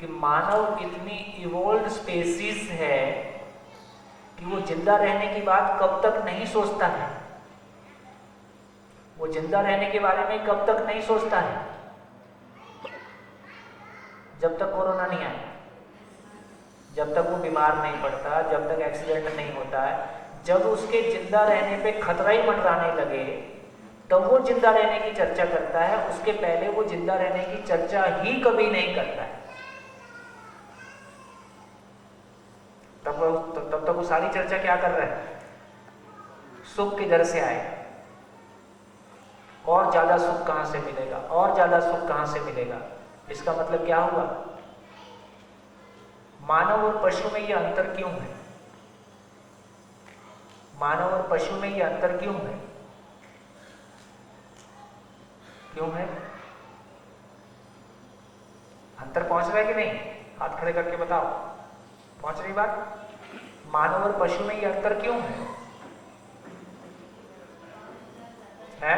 कि मानव इतनी इवोल्व स्पेसीज है कि वो जिंदा रहने की बात कब तक नहीं सोचता है। वो जिंदा रहने के बारे में कब तक नहीं सोचता है? जब तक कोरोना नहीं आया, जब तक वो बीमार नहीं पड़ता, जब तक एक्सीडेंट नहीं होता है। जब उसके जिंदा रहने पे खतरा ही मंडराने लगे तब वो जिंदा रहने की चर्चा करता है। उसके पहले वो जिंदा रहने की चर्चा ही कभी नहीं करता है। तब तक वो सारी चर्चा क्या कर रहा है? सुख किधर से आए, और ज्यादा सुख कहां से मिलेगा, और ज्यादा सुख कहां से मिलेगा। इसका मतलब क्या हुआ? मानव और पशु में ये अंतर क्यों है? मानव और पशु में ये अंतर क्यों है? क्यों है? अंतर पहुंच रहा है कि नहीं? हाथ खड़े करके बताओ, पहुंच रही बात? मानव और पशु में ये अंतर क्यों है?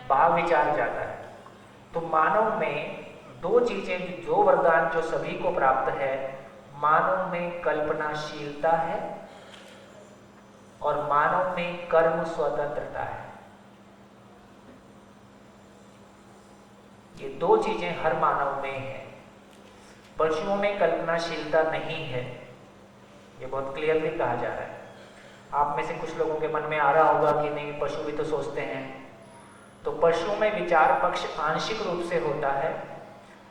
भाव विचार ज्यादा है। तो मानव में दो चीजें, जो वरदान जो सभी को प्राप्त है, मानव में कल्पनाशीलता है और मानव में कर्म स्वतंत्रता है। ये दो चीजें हर मानव में है। पशुओं में कल्पनाशीलता नहीं है, ये बहुत क्लियरली कहा जा रहा है। आप में से कुछ लोगों के मन में आ रहा होगा कि नहीं, पशु भी तो सोचते हैं। तो पशुओं में विचार पक्ष आंशिक रूप से होता है।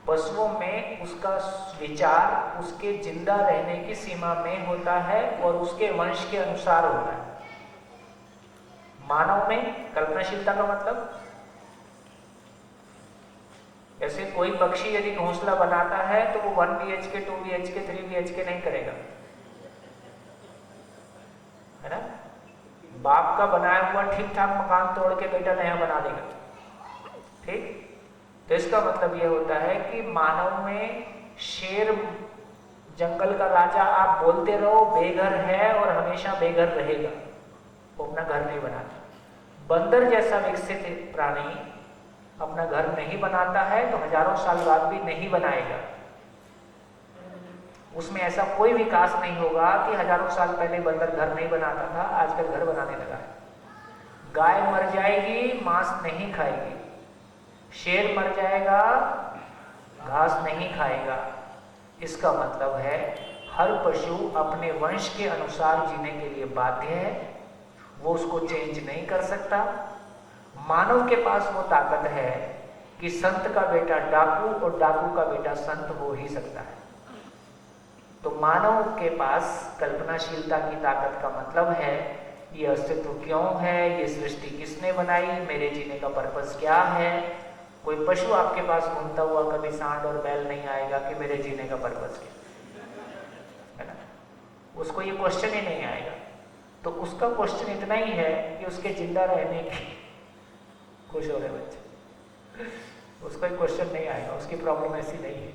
पशुओं में उसका विचार उसके जिंदा रहने की सीमा में होता है और उसके वंश के अनुसार होता है। मानव में कल्पनाशीलता का मतलब, ऐसे कोई पक्षी यदि घोंसला बनाता है तो वो 1 BHK 2 BHK 3 BHK नहीं करेगा, है ना? बाप का बनाया हुआ ठीक ठाक मकान तोड़ के बेटा नया बना देगा, ठीक? तो इसका मतलब यह होता है कि मानव में शेर, जंगल का राजा, आप बोलते रहो बेघर है और हमेशा बेघर रहेगा, वो अपना घर नहीं बनाता। बंदर जैसा विकसित प्राणी अपना घर नहीं बनाता है तो हजारों साल बाद भी नहीं बनाएगा। उसमें ऐसा कोई विकास नहीं होगा कि हजारों साल पहले बंदर घर नहीं बनाता था, आजकल घर बनाने लगा है। गाय मर जाएगी, मांस नहीं खाएगी। शेर मर जाएगा, घास नहीं खाएगा। इसका मतलब है हर पशु अपने वंश के अनुसार जीने के लिए बाध्य है, वो उसको चेंज नहीं कर सकता। मानव के पास वो ताकत है कि संत का बेटा डाकू और डाकू का बेटा संत हो ही सकता है। तो मानव के पास कल्पनाशीलता की ताकत का मतलब है ये अस्तित्व क्यों है, ये सृष्टि किसने बनाई, मेरे जीने का पर्पस क्या है। कोई पशु आपके पास घूमता हुआ कभी सांड और बैल नहीं आएगा कि मेरे जीने का पर्पस क्या है ना, उसको ये क्वेश्चन ही नहीं आएगा। तो उसका क्वेश्चन इतना ही है कि उसके जिंदा रहने की, खुश हो रहे बच्चे, उसका क्वेश्चन नहीं आएगा, उसकी प्रॉब्लम ऐसी नहीं है,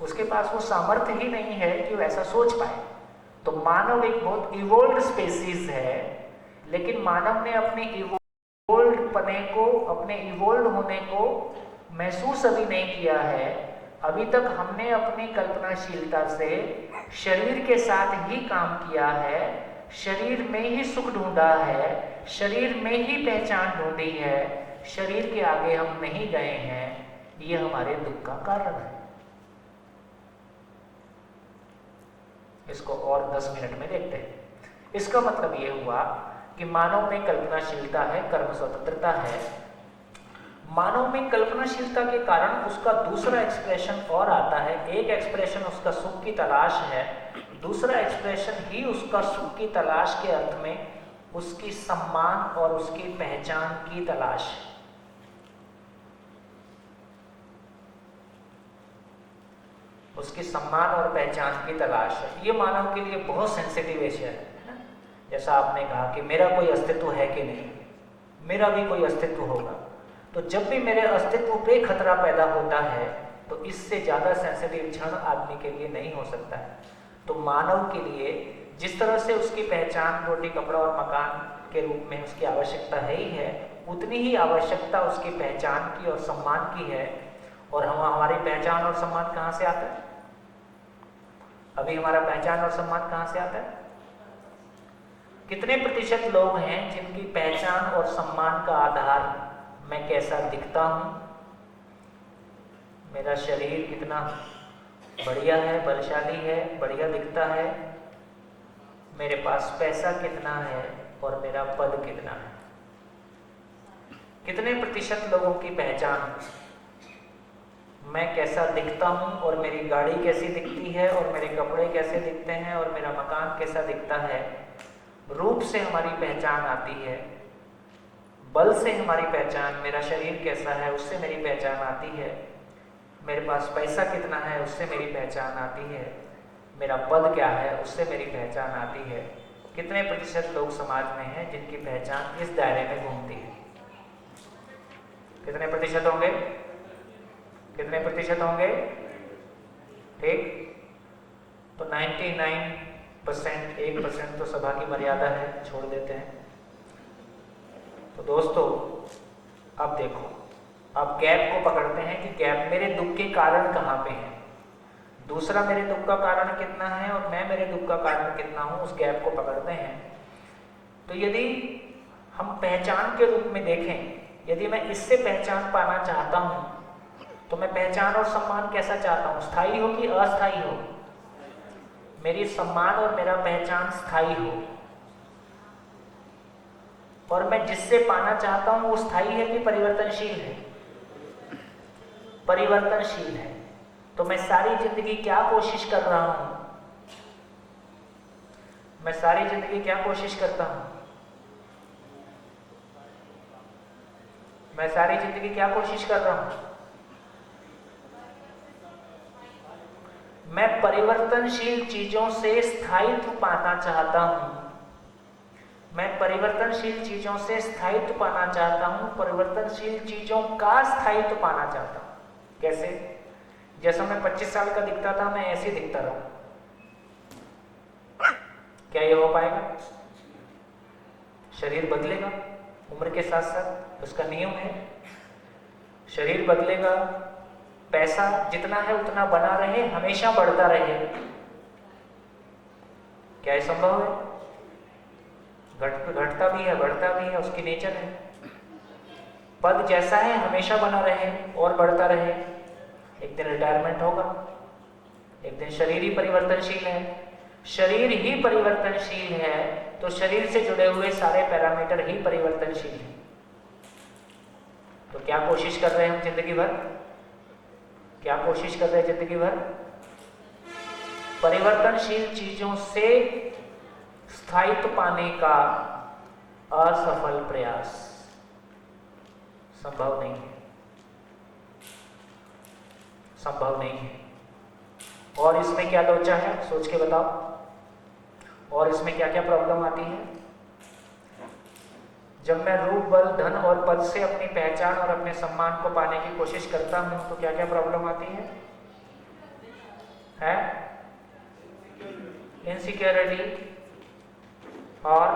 उसके पास वो सामर्थ्य ही नहीं है कि वो ऐसा सोच पाए। तो मानव एक बहुत इवोल्ड स्पेसीज है, लेकिन मानव ने अपने इवोल्ड पने को, अपने इवोल्ड होने को महसूस अभी नहीं किया है। अभी तक हमने अपनी कल्पनाशीलता से शरीर के साथ ही काम किया है, शरीर में ही सुख ढूंढा है, शरीर में ही पहचान ढूंढी है, शरीर के आगे हम नहीं गए हैं। ये हमारे दुख का कारण है। इसको और 10 मिनट में देखते हैं। इसका मतलब ये हुआ कि मानव में कल्पनाशीलता है, कर्म स्वतंत्रता है। मानव में कल्पनाशीलता के कारण उसका दूसरा एक्सप्रेशन और आता है। एक एक्सप्रेशन उसका सुख की तलाश है, दूसरा एक्सप्रेशन ही उसका सुख की तलाश के अर्थ में उसकी सम्मान और उसकी पहचान की तलाश है। उसके सम्मान और पहचान की तलाश है। ये मानव के लिए बहुत सेंसिटिव विषय है। जैसा आपने कहा कि मेरा कोई अस्तित्व है कि नहीं, मेरा भी कोई अस्तित्व होगा। तो जब भी मेरे अस्तित्व पे खतरा पैदा होता है तो इससे ज़्यादा सेंसिटिव क्षण आदमी के लिए नहीं हो सकता है। तो मानव के लिए जिस तरह से उसकी पहचान रोटी कपड़ा और मकान के रूप में उसकी आवश्यकता है ही है, उतनी ही आवश्यकता उसकी पहचान की और सम्मान की है। और हमारी पहचान और सम्मान कहाँ से आता है? अभी हमारा पहचान और सम्मान कहाँ से आता है? कितने प्रतिशत लोग हैं जिनकी पहचान और सम्मान का आधार मैं कैसा दिखता हूँ, मेरा शरीर कितना बढ़िया है, बलशाली है, बढ़िया दिखता है, मेरे पास पैसा कितना है और मेरा पद कितना है। कितने प्रतिशत लोगों की पहचान मैं कैसा दिखता हूँ और मेरी गाड़ी कैसी दिखती है और मेरे कपड़े कैसे दिखते हैं और मेरा मकान कैसा दिखता है। रूप से हमारी पहचान आती है, बल से हमारी पहचान, मेरा शरीर कैसा है उससे मेरी पहचान आती है, मेरे पास पैसा कितना है उससे मेरी पहचान आती है, मेरा पद क्या है उससे मेरी पहचान आती है। कितने प्रतिशत लोग समाज में हैं जिनकी पहचान इस दायरे में घूमती है? कितने प्रतिशत होंगे? कितने प्रतिशत होंगे? ठीक, तो 99%, 1% तो सभा की मर्यादा है, छोड़ देते हैं। तो दोस्तों अब देखो, अब गैप को पकड़ते हैं कि गैप मेरे दुख के कारण कहाँ पे है, दूसरा मेरे दुख का कारण कितना है और मैं मेरे दुख का कारण कितना हूँ, उस गैप को पकड़ते हैं। तो यदि हम पहचान के रूप में देखें, यदि मैं इससे पहचान पाना चाहता हूँ तो मैं पहचान और सम्मान कैसा चाहता हूँ, स्थायी हो कि अस्थायी हो? मेरी सम्मान और मेरा पहचान स्थायी हो, और मैं जिससे पाना चाहता हूँ वो स्थायी है कि परिवर्तनशील है? परिवर्तनशील है। तो मैं सारी जिंदगी क्या कोशिश कर रहा हूं? मैं सारी जिंदगी क्या कोशिश करता हूं? मैं सारी जिंदगी क्या कोशिश कर रहा हूं? मैं परिवर्तनशील चीजों से स्थायित्व पाना चाहता हूं। मैं परिवर्तनशील चीजों से स्थायित्व पाना चाहता हूं, परिवर्तनशील चीजों का स्थायित्व पाना चाहता हूं। कैसे? जैसा मैं 25 साल का दिखता था, मैं ऐसे दिखता रहूं। क्या ये हो पाएगा? शरीर बदलेगा उम्र के साथ साथ, उसका नियम है। शरीर बदलेगा, पैसा जितना है उतना बना रहे, हमेशा बढ़ता रहे। क्या ये संभव है? घटता भी है, बढ़ता भी है, उसकी नेचर है। पद जैसा है हमेशा बना रहे और बढ़ता रहे। एक दिन रिटायरमेंट होगा, एक दिन शरीर ही परिवर्तनशील है। शरीर ही परिवर्तनशील है तो शरीर से जुड़े हुए सारे पैरामीटर ही परिवर्तनशील हैं। तो क्या कोशिश कर रहे हैं हम जिंदगी भर? क्या कोशिश कर रहे हैं जिंदगी भर? परिवर्तनशील चीजों से स्थायित्व पाने का असफल प्रयास। संभव नहीं है, संभव नहीं है। और इसमें क्या लोचा है, सोच के बताओ। और इसमें क्या क्या प्रॉब्लम आती है? जब मैं रूप, बल, धन और पद से अपनी पहचान और अपने सम्मान को पाने की कोशिश करता हूं तो क्या क्या प्रॉब्लम आती है? इनसिक्योरिटी और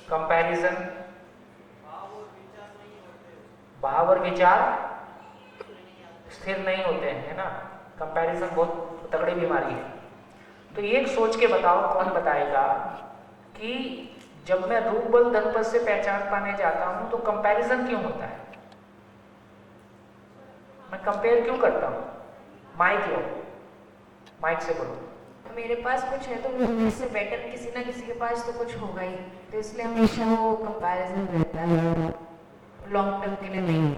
कंपैरिजन। भाव और विचार स्थिर नहीं होते हैं, है ना। कंपैरिजन बहुत तगड़ी बीमारी है। तो ये सोच के बताओ, कौन बताएगा कि जब मैं रूप, बल, धन, पद से पहचान पाने जाता हूं तो कंपैरिजन क्यों होता है? मैं कंपेयर क्यों करता हूं? माइक लो, माइक से बोलो। मेरे पास कुछ है तो मुझसे बेटर किसी ना किसी के पास तो कुछ होगा ही, तो इसलिए हमेशा वो कंपैरिजन रहता है, लॉन्ग टर्म के लिए नहीं है।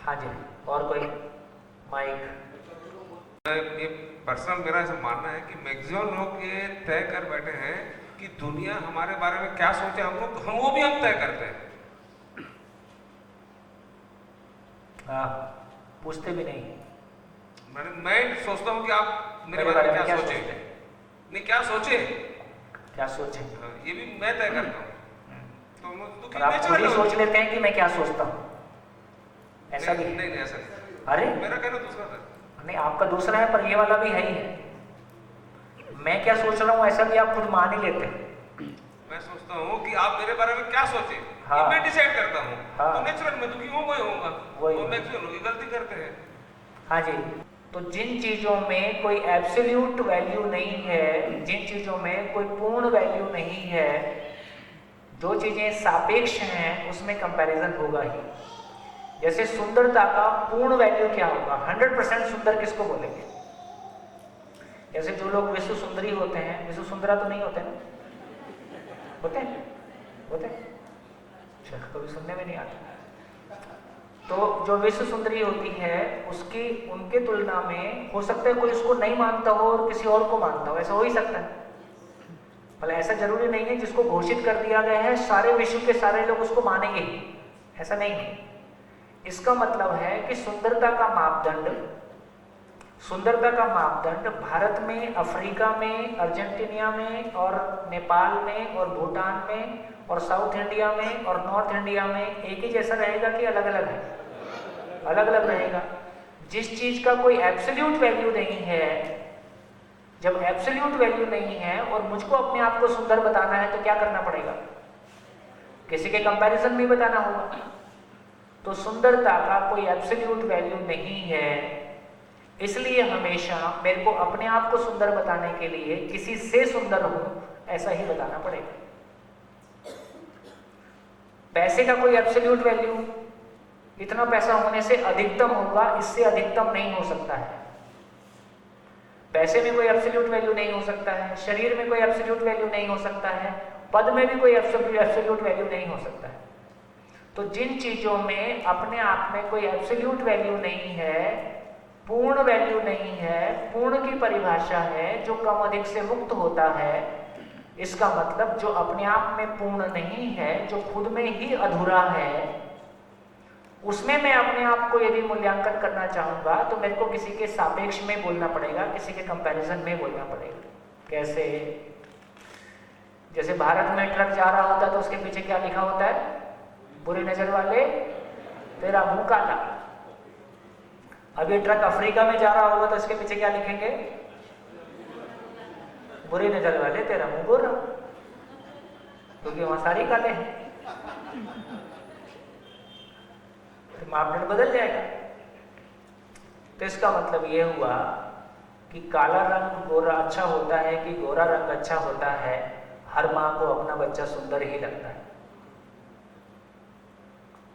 हाँ जी, और कोई? माइक। ये पर्सनल मेरा ऐसा मानना है कि मैक्सिमम लोग ये तय कर बैठे हैं कि दुनिया हमारे बारे में क्या सोचे, हम वो भी हम तय करते हैं। हाँ, पूछते भी नहीं। मैं सोचता हूँ कि आप मेरे बारे में क्या सोचे, नहीं क्या सोचे, क्या सोचे, ये भी मैं तय करता हूँ। तो आप खुद ही सोच लेते हैं कि मैं क्या सोचता हूँ, ऐसा भी? नहीं ऐसा नहीं। अरे मेरा कहना दूसरा था। नहीं, आपका दूसरा है पर ये वाला भी है ही है। मैं क्या सोच रहा हूँ ऐसा भी आप खुद मान ही लेते हैं। मैं सोचता हूँ कि आप मेरे बारे में क्या सोचे, हाँ। ये मैं डिसाइड करता हूँ। हाँ। तो नेचुरल में दुखी होगा ही होगा, वही। और मैक्सिमम लोग गलती करते हैं। हाँ जी, तो जिन चीजों में कोई एब्सोल्यूट वैल्यू नहीं है, जिन चीजों में कोई पूर्ण वैल्यू नहीं है, जो चीजें सापेक्ष हैं उसमें कंपैरिजन होगा ही। जैसे सुंदरता का पूर्ण वैल्यू क्या होगा? 100% सुंदर किसको बोलेंगे? जैसे जो लोग विश्व सुंदरी होते हैं, विश्व सुंदरा तो नहीं होते ना? होते हैं? होते हैं? अच्छा, कभी सुनने में नहीं आता। तो जो विश्व सुंदरी होती है उसकी, उनके तुलना में हो सकता है कोई उसको नहीं मानता हो और किसी और को मानता हो, ऐसा हो ही सकता है। भले ऐसा जरूरी नहीं है जिसको घोषित कर दिया गया है सारे विश्व के सारे लोग उसको मानेंगे ही, ऐसा नहीं है। इसका मतलब है कि सुंदरता का मापदंड भारत में, अफ्रीका में, अर्जेंटीना में और नेपाल में और भूटान में और साउथ इंडिया में और नॉर्थ इंडिया में एक ही जैसा रहेगा कि अलग अलग है? अलग अलग रहेगा। जिस चीज का कोई एब्सोल्यूट वैल्यू नहीं है, जब एब्सोल्यूट वैल्यू नहीं है और मुझको अपने आप को सुंदर बताना है तो क्या करना पड़ेगा? किसी के कंपैरिजन में बताना होगा। तो सुंदरता का कोई एब्सोल्यूट वैल्यू नहीं है, इसलिए हमेशा मेरे को अपने आप को सुंदर बताने के लिए किसी से सुंदर हूं ऐसा ही बताना पड़ेगा। पैसे का कोई एब्सोल्यूट वैल्यू, इतना पैसा होने से अधिकतम होगा, इससे अधिकतम नहीं हो सकता है। पैसे में कोई एब्सोल्यूट वैल्यू नहीं हो सकता है, शरीर में कोई एब्सोल्यूट वैल्यू नहीं हो सकता है, पद में भी कोई एब्सोल्यूट वैल्यू नहीं हो सकता है। तो जिन चीजों में अपने आप में कोई एब्सोल्यूट वैल्यू नहीं है, पूर्ण वैल्यू नहीं है, पूर्ण की परिभाषा है जो कम अधिक से मुक्त होता है, इसका मतलब जो अपने आप में पूर्ण नहीं है, जो खुद में ही अधूरा है, उसमें मैं अपने आप को यदि मूल्यांकन करना चाहूंगा तो मेरे को किसी के सापेक्ष में बोलना पड़ेगा, किसी के कंपैरिजन में बोलना पड़ेगा। कैसे? जैसे भारत में ट्रक जा रहा होता है तो उसके पीछे क्या लिखा होता है? बुरी नजर वाले तेरा मुंह काला। अब ये ट्रक अफ्रीका में जा रहा होगा तो इसके पीछे क्या लिखेंगे? बुरी नजर वाले तेरा मुंह गोरा, क्योंकि वहां सारी काले हैं। तो मापदंड बदल जाएगा। तो इसका मतलब ये हुआ कि काला रंग गोरा अच्छा होता है कि गोरा रंग अच्छा होता है, हर माँ को अपना बच्चा सुंदर ही लगता है।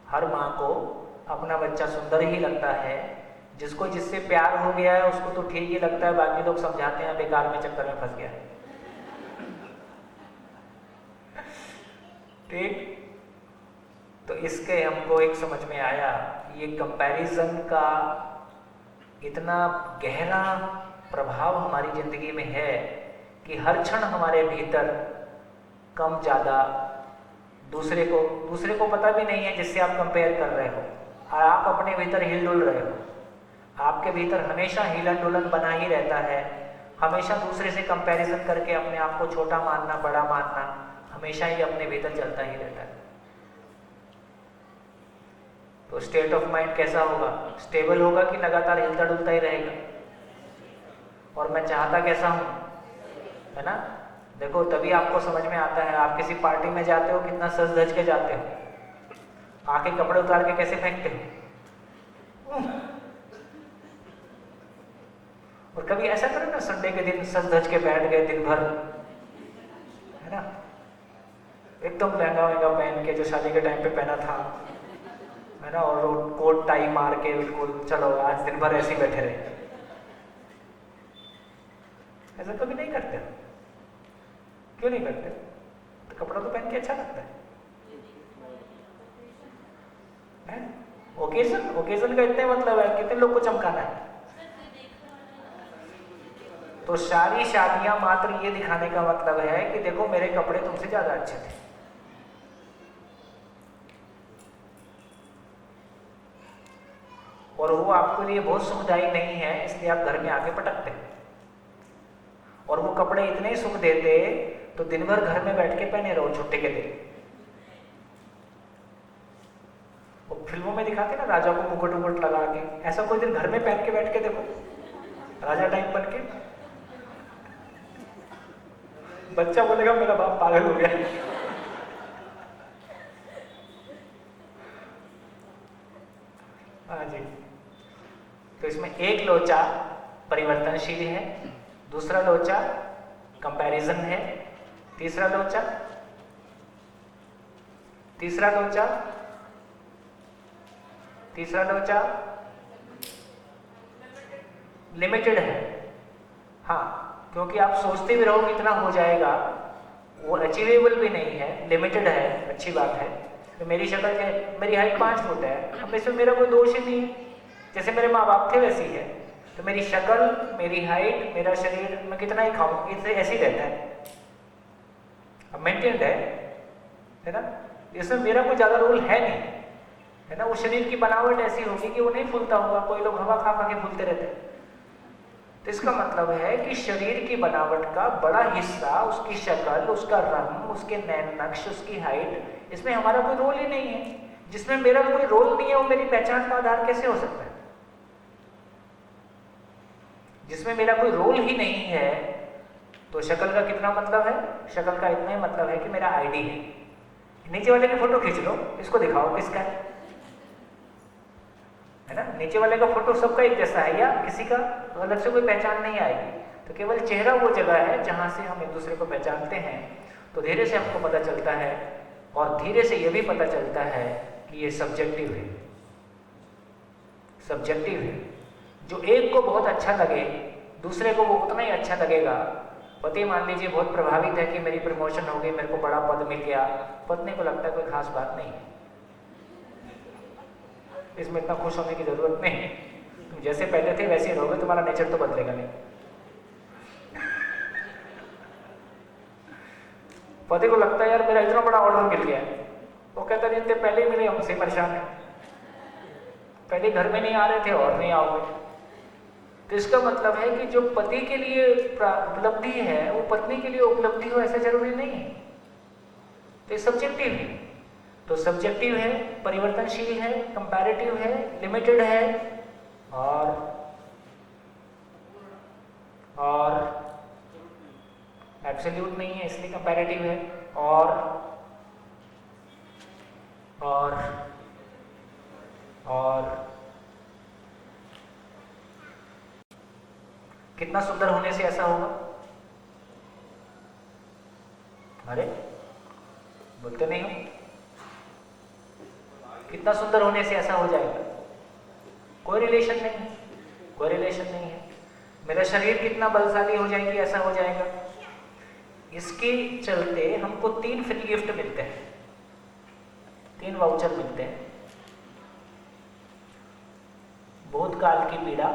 हर माँ को अपना बच्चा सुंदर ही लगता है। जिसको जिससे प्यार हो गया है उसको तो ठीक ही लगता है, बाकी लोग समझाते हैं बेकार में चक्कर में फंस गया। ठीक? तो इसके हमको एक समझ में आया कि ये कंपैरिजन का इतना गहरा प्रभाव हमारी जिंदगी में है कि हर क्षण हमारे भीतर कम ज़्यादा दूसरे को पता भी नहीं है जिससे आप कंपेयर कर रहे हो, और आप अपने भीतर हिल डुल रहे हो। आपके भीतर हमेशा हिलन डुलन बना ही रहता है, हमेशा दूसरे से कंपैरिजन करके अपने आप को छोटा मानना, बड़ा मानना, हमेशा ही अपने भीतर चलता ही रहता है। तो स्टेट ऑफ माइंड कैसा होगा? स्टेबल होगा कि लगातार हिलता डुलता ही रहेगा? और मैं चाहता कैसा हूं, है ना? देखो तभी आपको समझ में आता है। आप किसी पार्टी में जाते हो, कितना सज धज के जाते हो, आके कपड़े उतार के कैसे फेंकते हो। और कभी ऐसा करो ना, संडे के दिन सज धज के बैठ गए दिन भर, है ना, एकदम लहंगा वहंगा पहन के जो शादी के टाइम पे पहना था, है ना, और कोट टाई मार के बिल्कुल चलो आज दिन भर ऐसे ही बैठे रहे। ऐसा कभी नहीं करते? क्यों नहीं करते? तो कपड़ा तो पहन के अच्छा लगता है। ओकेजन का इतने मतलब है, कितने लोग को चमकाना है। तो सारी शादियां मात्र ये दिखाने का मतलब है कि देखो मेरे कपड़े तुमसे ज्यादा अच्छे थे। और वो आपके लिए बहुत सुखदायी नहीं है, इसलिए आप घर में आके पटकते हैं। और वो कपड़े इतने सुख देते तो दिन भर घर में बैठ के पहने रहो छुट्टी के दिन। वो फिल्मों में दिखाते ना राजा को मुकुट वुकुट लगा के, ऐसा कोई दिन घर में पहन के बैठ के देखो, राजा टाइप बन के। बच्चा बोलेगा मेरा बाप पागल हो गया। हाँ जी। तो इसमें एक लोचा परिवर्तनशील है, दूसरा लोचा कंपैरिजन है, तीसरा लोचा लिमिटेड है। हाँ, क्योंकि आप सोचते भी रहो कितना हो जाएगा, वो अचीवेबल भी नहीं है, लिमिटेड है। अच्छी बात है। तो मेरी शक्ल है, मेरी हाइट 5 फुट है, अब इसमें मेरा कोई दोष ही नहीं है। जैसे मेरे माँ बाप थे वैसी है। तो मेरी शक्ल, मेरी हाइट, मेरा शरीर, मैं कितना ही खाऊं इससे ऐसे ही रहता है, अब मेंटेन्ड है ना। इसमें मेरा कोई ज्यादा रोल है नहीं, है ना। वो शरीर की बनावट ऐसी होगी कि वो नहीं फूलता होगा। कोई लोग हवा खा खा के फूलते रहते हैं, तो इसका मतलब है कि शरीर की बनावट का बड़ा हिस्सा, उसकी शक्ल, उसका रंग, उसके नैन नक्श, उसकी हाइट, इसमें हमारा कोई रोल ही नहीं है। जिसमें मेरा कोई रोल नहीं है वो मेरी पहचान का आधार कैसे हो सकता है? जिसमें मेरा कोई रोल ही नहीं है तो शक्ल का कितना मतलब है? शक्ल का इतना ही मतलब है कि मेरा आईडी है। नीचे वाले की फोटो खींच लो, इसको दिखाओ किसका है ना? नीचे वाले का फोटो सबका एक जैसा है या किसी का तो अलग से कोई पहचान नहीं आएगी। तो केवल चेहरा वो जगह है जहां से हम एक दूसरे को पहचानते हैं। तो धीरे से हमको पता चलता है और धीरे से ये भी पता चलता है कि ये सब्जेक्टिव है। सब्जेक्टिव है। जो एक को बहुत अच्छा लगे दूसरे को वो उतना ही अच्छा लगेगा। पति मान लीजिए बहुत प्रभावित है कि मेरी प्रमोशन हो गई, मेरे को बड़ा पद मिल गया, पत्नी को लगता है कोई खास बात नहीं है, इसमें इतना खुश होने की जरूरत नहीं है, तुम जैसे पहले थे वैसे ही रहोगे, तुम्हारा नेचर तो बदलेगा नहीं। पति को लगता है यार मेरा इतना बड़ा ऑर्डर मिल गया है, वो कहता है जितने पहले ही मिले हमसे परेशान है, पहले घर में नहीं आ रहे थे और नहीं आओगे। तो इसका मतलब है कि जो पति के लिए उपलब्धि है वो पत्नी के लिए उपलब्धि हो ऐसा जरूरी नहीं है। तो ये सब्जेक्टिव है। तो सब्जेक्टिव है, परिवर्तनशील है, कंपैरेटिव है, लिमिटेड है और एब्सोल्यूट नहीं है इसलिए कंपैरेटिव है। और कितना सुंदर होने से ऐसा होगा? अरे बोलते नहीं हो? कितना सुंदर होने से ऐसा हो जाएगा? कोई रिलेशन नहीं है, कोई रिलेशन नहीं है। मेरा शरीर कितना बलशाली हो जाएगी ऐसा हो जाएगा? इसके चलते हमको 3 फ्री गिफ्ट मिलते हैं, 3 वाउचर मिलते हैं। भूतकाल की पीड़ा,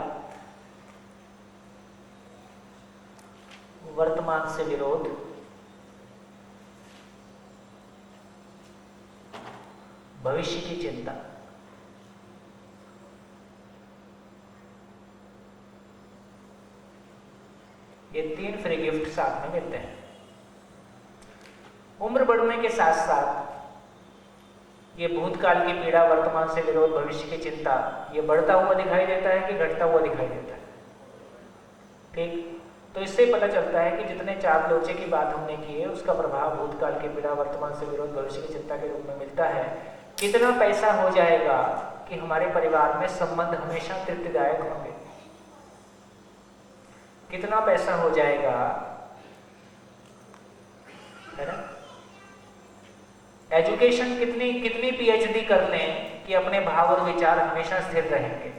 वर्तमान से विरोध, भविष्य की चिंता। ये 3 फ्री गिफ्ट साथ में मिलते हैं। उम्र बढ़ने के साथ साथ ये भूतकाल की पीड़ा, वर्तमान से विरोध, भविष्य की चिंता, ये बढ़ता हुआ दिखाई देता है कि घटता हुआ दिखाई देता है? ठीक। तो इससे पता चलता है कि जितने 4 लोचे की बात हमने की है उसका प्रभाव भूतकाल की पीड़ा, वर्तमान से विरोध, भविष्य की चिंता के रूप में मिलता है। कितना पैसा हो जाएगा कि हमारे परिवार में संबंध हमेशा तृप्तिदायक होंगे? कितना पैसा हो जाएगा, है ना? एजुकेशन कितनी पीएचडी कर लें कि अपने भाव और विचार हमेशा स्थिर रहेंगे?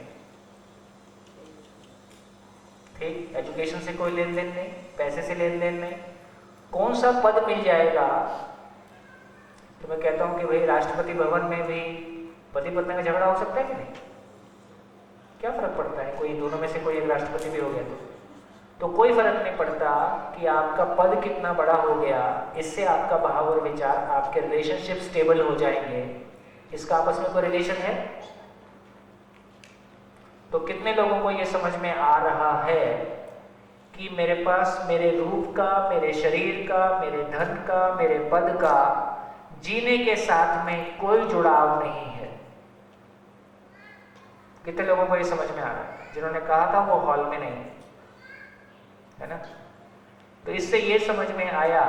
ठीक। एजुकेशन से कोई लेन देन नहीं, पैसे से लेन देन नहीं। कौन सा पद मिल जाएगा? तो मैं कहता हूं कि भाई राष्ट्रपति भवन में भी पति पत्नी का झगड़ा हो सकता है कि नहीं? क्या फर्क पड़ता है? कोई दोनों में से कोई एक राष्ट्रपति भी हो गया तो कोई फर्क नहीं पड़ता कि आपका पद कितना बड़ा हो गया, इससे आपका भाव और विचार, आपके रिलेशनशिप स्टेबल हो जाएंगे। इसका आपस में कोई रिलेशन है? तो कितने लोगों को ये समझ में आ रहा है कि मेरे पास मेरे रूप का, मेरे शरीर का, मेरे धन का, मेरे पद का जीने के साथ में कोई जुड़ाव नहीं है? कितने लोगों को ये समझ में आ रहा है? जिन्होंने कहा था वो हॉल में नहीं है ना? तो इससे ये समझ में आया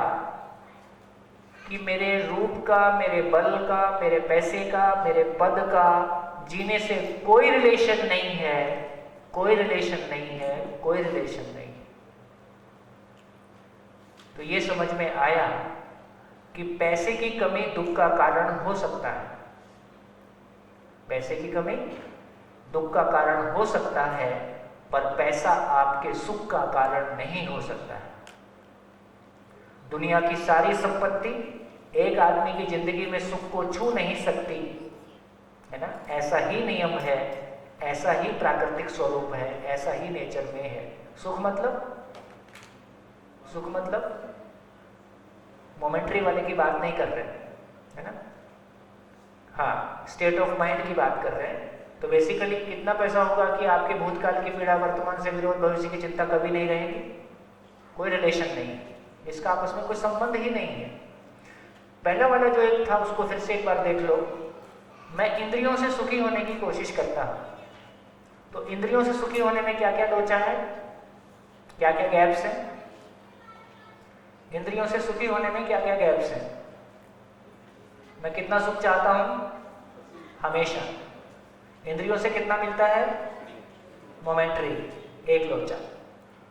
कि मेरे रूप का, मेरे बल का, मेरे पैसे का, मेरे पद का जीने से कोई रिलेशन नहीं है, कोई रिलेशन नहीं है, कोई रिलेशन नहीं है। तो ये समझ में आया कि पैसे की कमी दुख का कारण हो सकता है। पैसे की कमी दुख का कारण हो सकता है, पर पैसा आपके सुख का कारण नहीं हो सकता है। दुनिया की सारी संपत्ति एक आदमी की जिंदगी में सुख को छू नहीं सकती, है ना? ऐसा ही नियम है, ऐसा ही प्राकृतिक स्वरूप है, ऐसा ही नेचर में है। सुख मतलब मोमेंट्री वाले की बात नहीं कर रहे, है ना? हाँ, स्टेट ऑफ माइंड की बात कर रहे हैं तो बेसिकली कितना पैसा होगा कि आपके भूतकाल की पीड़ा, वर्तमान से विरोध, भविष्य की चिंता कभी नहीं रहेगी? कोई रिलेशन नहीं है, इसका आपस में कोई संबंध ही नहीं है। पहला वाला जो एक था उसको फिर से एक बार देख लो। मैं इंद्रियों से सुखी होने की कोशिश करता हूं, तो इंद्रियों से सुखी होने में क्या क्या लोचा है, क्या क्या गैप्स हैं? इंद्रियों से सुखी होने में क्या क्या गैप्स हैं? मैं कितना सुख चाहता हूं? हमेशा। इंद्रियों से कितना मिलता है? मोमेंटरी, एक लोचा।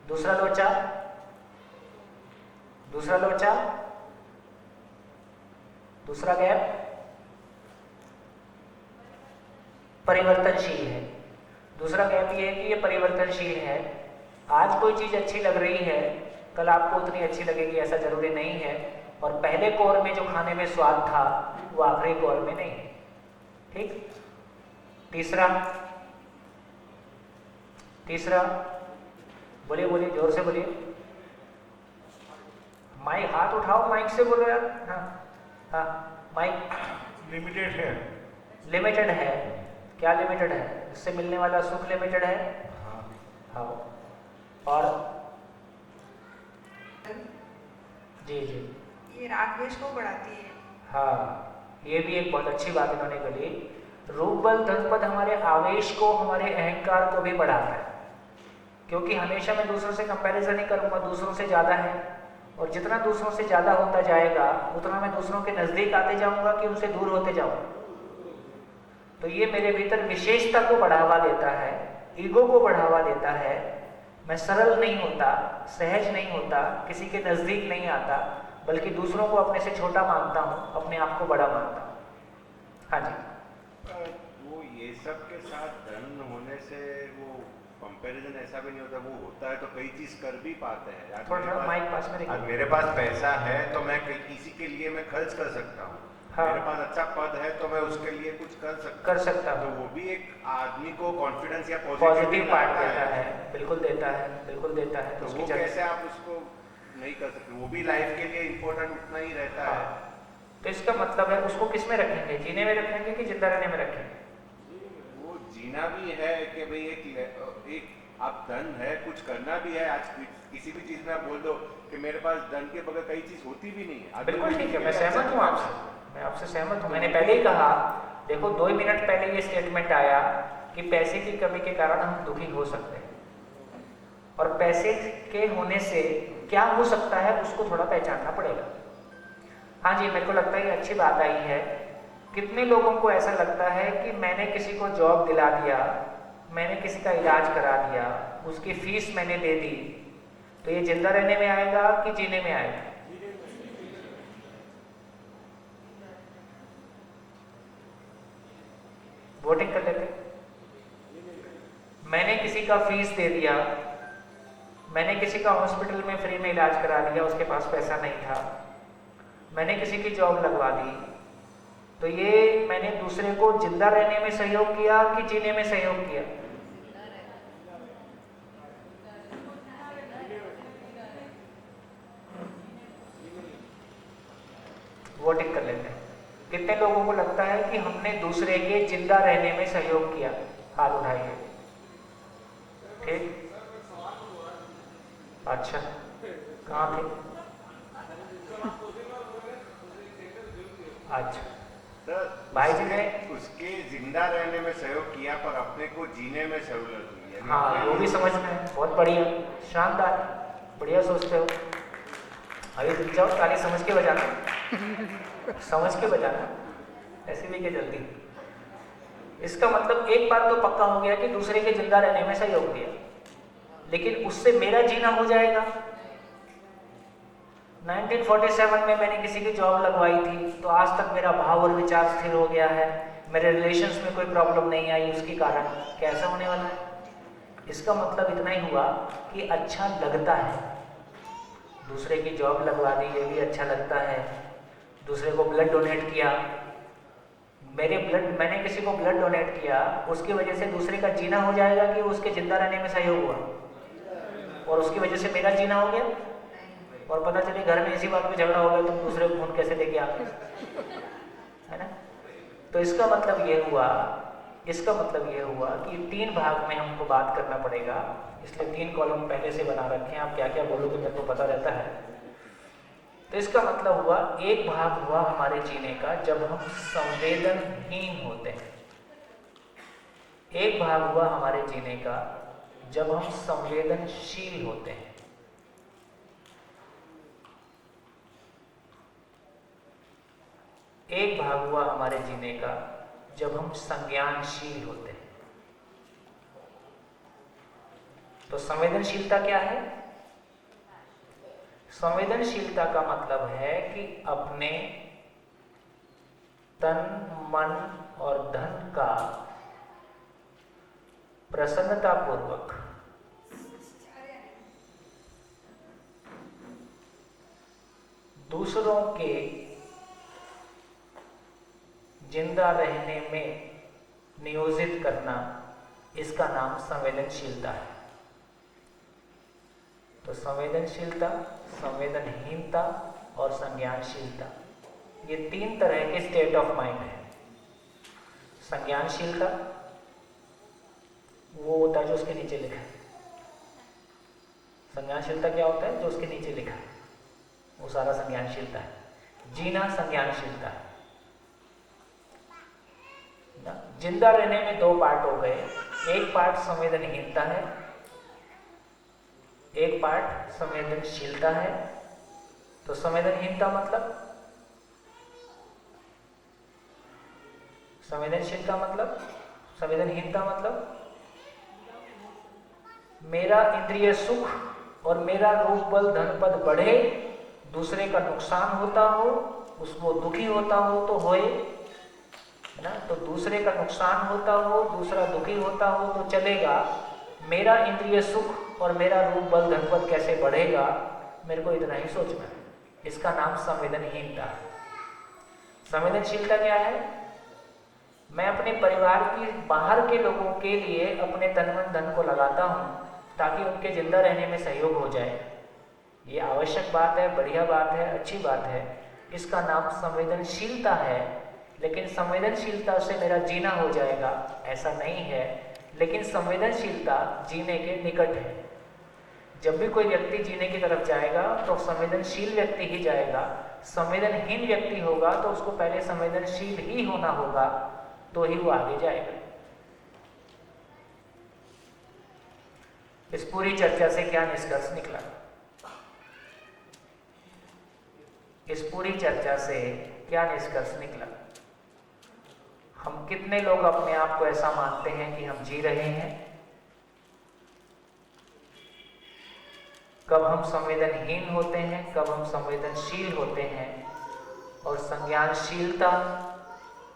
दूसरा लोचा, दूसरा लोचा, दूसरा गैप परिवर्तनशील है। दूसरा गैप ये है कि ये परिवर्तनशील है। आज कोई चीज अच्छी लग रही है, कल आपको उतनी अच्छी लगेगी ऐसा जरूरी नहीं है, और पहले कौर में जो खाने में स्वाद था वो आखिरी कौर में नहीं है। ठीक। तीसरा, तीसरा बोलिए बोलिए, जोर से बोलिए, माइक हाथ उठाओ, माइक से बोलो यार। हाँ हाँ, माइक लिमिटेड है। लिमिटेड है। क्या लिमिटेड है? इससे मिलने वाला सुख लिमिटेड है। हाँ। और जी जी, ये राग द्वेष को बढ़ाती है। हाँ, ये भी एक बहुत अच्छी बात इन्होंने कही। रूप बल धन पद हमारे आवेश को, हमारे अहंकार को भी बढ़ाता है, क्योंकि हमेशा मैं दूसरों से कंपैरिजन ही करूंगा, दूसरों से ज्यादा है, और जितना दूसरों से ज्यादा होता जाएगा उतना मैं दूसरों के नजदीक आते जाऊंगा कि उनसे दूर होते जाऊंगा। तो ये मेरे भीतर विशेषता को बढ़ावा देता है, ईगो को बढ़ावा देता है। मैं सरल नहीं होता, सहज नहीं होता, किसी के नजदीक नहीं आता, बल्कि दूसरों को अपने से छोटा मानता हूँ, अपने आप को बड़ा मानता हूँ। हाँ जी। वो ये सब के साथ धन होने से वो कंपैरिजन ऐसा भी नहीं होता, वो होता है तो कई चीज कर भी पाते हैं। आज थोड़ा मेरे थोड़ा पास- माइक पास में रखिए। आज मेरे पास पैसा है तो मैं किसी के लिए मैं खर्च कर सकता हूँ। हाँ। मेरे पास अच्छा पद है तो मैं उसके लिए कुछ कर सकता कर सकता हूँ। हूँ। तो वो भी एक आदमी को कॉन्फिडेंस या पॉजिटिव पार्ट देता है, बिल्कुल देता है, बिल्कुल देता है। तो उसकी वो जगह- कैसे आप उसको नहीं कर सकते? वो भी लाइफ के लिए इम्पोर्टेंट उतना ही रहता है। तो इसका मतलब है उसको किस में रखेंगे? जीने में रखेंगे कि जिंदा रहने में रखेंगे? वो जीना भी है कि भाई एक आप धन है, कुछ करना भी है। आज किसी भी चीज में आप बोल दो कि मेरे पास धन के बगैर कई चीज होती भी नहीं है। बिल्कुल ठीक है, मैं सहमत हूँ आपसे, मैं आपसे सहमत हूँ। मैंने पहले ही कहा, देखो 2 मिनट पहले ये स्टेटमेंट आया कि पैसे की कमी के कारण हम दुखी हो सकते हैं, और पैसे के होने से क्या हो सकता है उसको थोड़ा पहचानना पड़ेगा। हाँ जी, मेरे को लगता है ये अच्छी बात आई है। कितने लोगों को ऐसा लगता है कि मैंने किसी को जॉब दिला दिया, मैंने किसी का इलाज करा दिया, उसकी फीस मैंने दे दी, तो ये जिंदा रहने में आएगा कि जीने में आएगा? वोटिंग कर लेते। मैंने किसी का फीस दे दिया, मैंने किसी का हॉस्पिटल में फ्री में इलाज करा दिया, उसके पास पैसा नहीं था, मैंने किसी की जॉब लगवा दी, तो ये मैंने दूसरे को जिंदा रहने में सहयोग किया कि जीने में सहयोग किया? वोटिंग कर लेते हैं। कितने लोगों को लगता है कि हमने दूसरे के जिंदा रहने में सहयोग किया? हाथ उठाइए। ठीक, अच्छा, कहाँ थे? अच्छा, भाई जी ने उसके जिंदा रहने में सहयोग किया पर अपने को जीने में सहूलियत हुई है। हाँ, वो भी समझना है। बहुत बढ़िया, शानदार, बढ़िया सोचते हो। अभी रुक जाओ, ताली समझ के बजाना, समझ के बजाना, ऐसे भी क्या जल्दी। इसका मतलब एक बात तो पक्का हो गया कि दूसरे के जिंदा रहने में सहयोग दिया, लेकिन उससे मेरा जीना हो जाएगा। 1947 में मैंने किसी की जॉब लगवाई थी, तो आज तक मेरा भाव और विचार स्थिर हो गया है, मेरे रिलेशंस में कोई प्रॉब्लम नहीं आई उसके कारण। कैसा होने वाला है? इसका मतलब इतना ही हुआ कि अच्छा लगता है। दूसरे की जॉब लगवा दी, ये भी अच्छा लगता है। दूसरे को ब्लड डोनेट किया, मैंने किसी को ब्लड डोनेट किया, उसकी वजह से दूसरे का जीना हो जाएगा कि उसके जिंदा रहने में सहयोग हुआ, और उसकी वजह से मेरा जीना हो गया, और पता चले घर में इसी बात पे झगड़ा हो गया, तुम दूसरे को खून कैसे लेके आते, है ना? तो इसका मतलब ये हुआ इसका मतलब ये हुआ कि 3 भाग में हमको बात करना पड़ेगा, इसलिए 3 कॉलम पहले से बना रखे हैं। आप क्या क्या बोलोगे मेरे को पता रहता है। तो इसका मतलब हुआ एक भाग हुआ हमारे जीने का जब हम संवेदनहीन होते हैं, एक भाग हुआ हमारे जीने का जब हम संवेदनशील होते हैं, एक भाग हुआ हमारे जीने का जब हम संज्ञानशील होते हैं। तो संवेदनशीलता क्या है? संवेदनशीलता का मतलब है कि अपने तन, मन और धन का प्रसन्नतापूर्वक दूसरों के जिंदा रहने में नियोजित करना, इसका नाम संवेदनशीलता है। तो संवेदनशीलता, संवेदनहीनता और संज्ञानशीलता, ये 3 तरह के स्टेट ऑफ माइंड है। संज्ञानशीलता वो होता है जो उसके नीचे लिखा है। संज्ञानशीलता क्या होता है? जो उसके नीचे लिखा है वो सारा संज्ञानशीलता है। जीना संज्ञानशीलता है ना। जिंदा रहने में 2 पार्ट हो गए, एक पार्ट संवेदनहीनता है, एक पार्ट संवेदनशीलता है। तो संवेदनहीनता मतलब, संवेदनशीलता मतलब, संवेदनहीनता मतलब मेरा इंद्रिय सुख और मेरा रूप बल धन पद बढ़े, दूसरे का नुकसान होता हो, उसको दुखी होता हो तो होए ना। तो दूसरे का नुकसान होता हो, दूसरा दुखी होता हो तो चलेगा, मेरा इंद्रिय सुख और मेरा रूप बल धन पद कैसे बढ़ेगा, मेरे को इतना ही सोचना है। इसका नाम संवेदनहीनता है। संवेदनशीलता क्या है? मैं अपने परिवार की बाहर के लोगों के लिए अपने तन मन धन को लगाता हूँ ताकि उनके जिंदा रहने में सहयोग हो जाए। ये आवश्यक बात है, बढ़िया बात है, अच्छी बात है। इसका नाम संवेदनशीलता है। लेकिन संवेदनशीलता से मेरा जीना हो जाएगा, ऐसा नहीं है। लेकिन संवेदनशीलता जीने के निकट है। जब भी कोई व्यक्ति जीने की तरफ जाएगा तो संवेदनशील व्यक्ति ही जाएगा। संवेदनहीन व्यक्ति होगा तो उसको पहले संवेदनशील ही होना होगा, तो ही वो आगे जाएगा। इस पूरी चर्चा से क्या निष्कर्ष निकला? इस पूरी चर्चा से क्या निष्कर्ष निकला? हम कितने लोग अपने आप को ऐसा मानते हैं कि हम जी रहे हैं? कब हम संवेदनहीन होते हैं, कब हम संवेदनशील होते हैं, और संज्ञानशीलता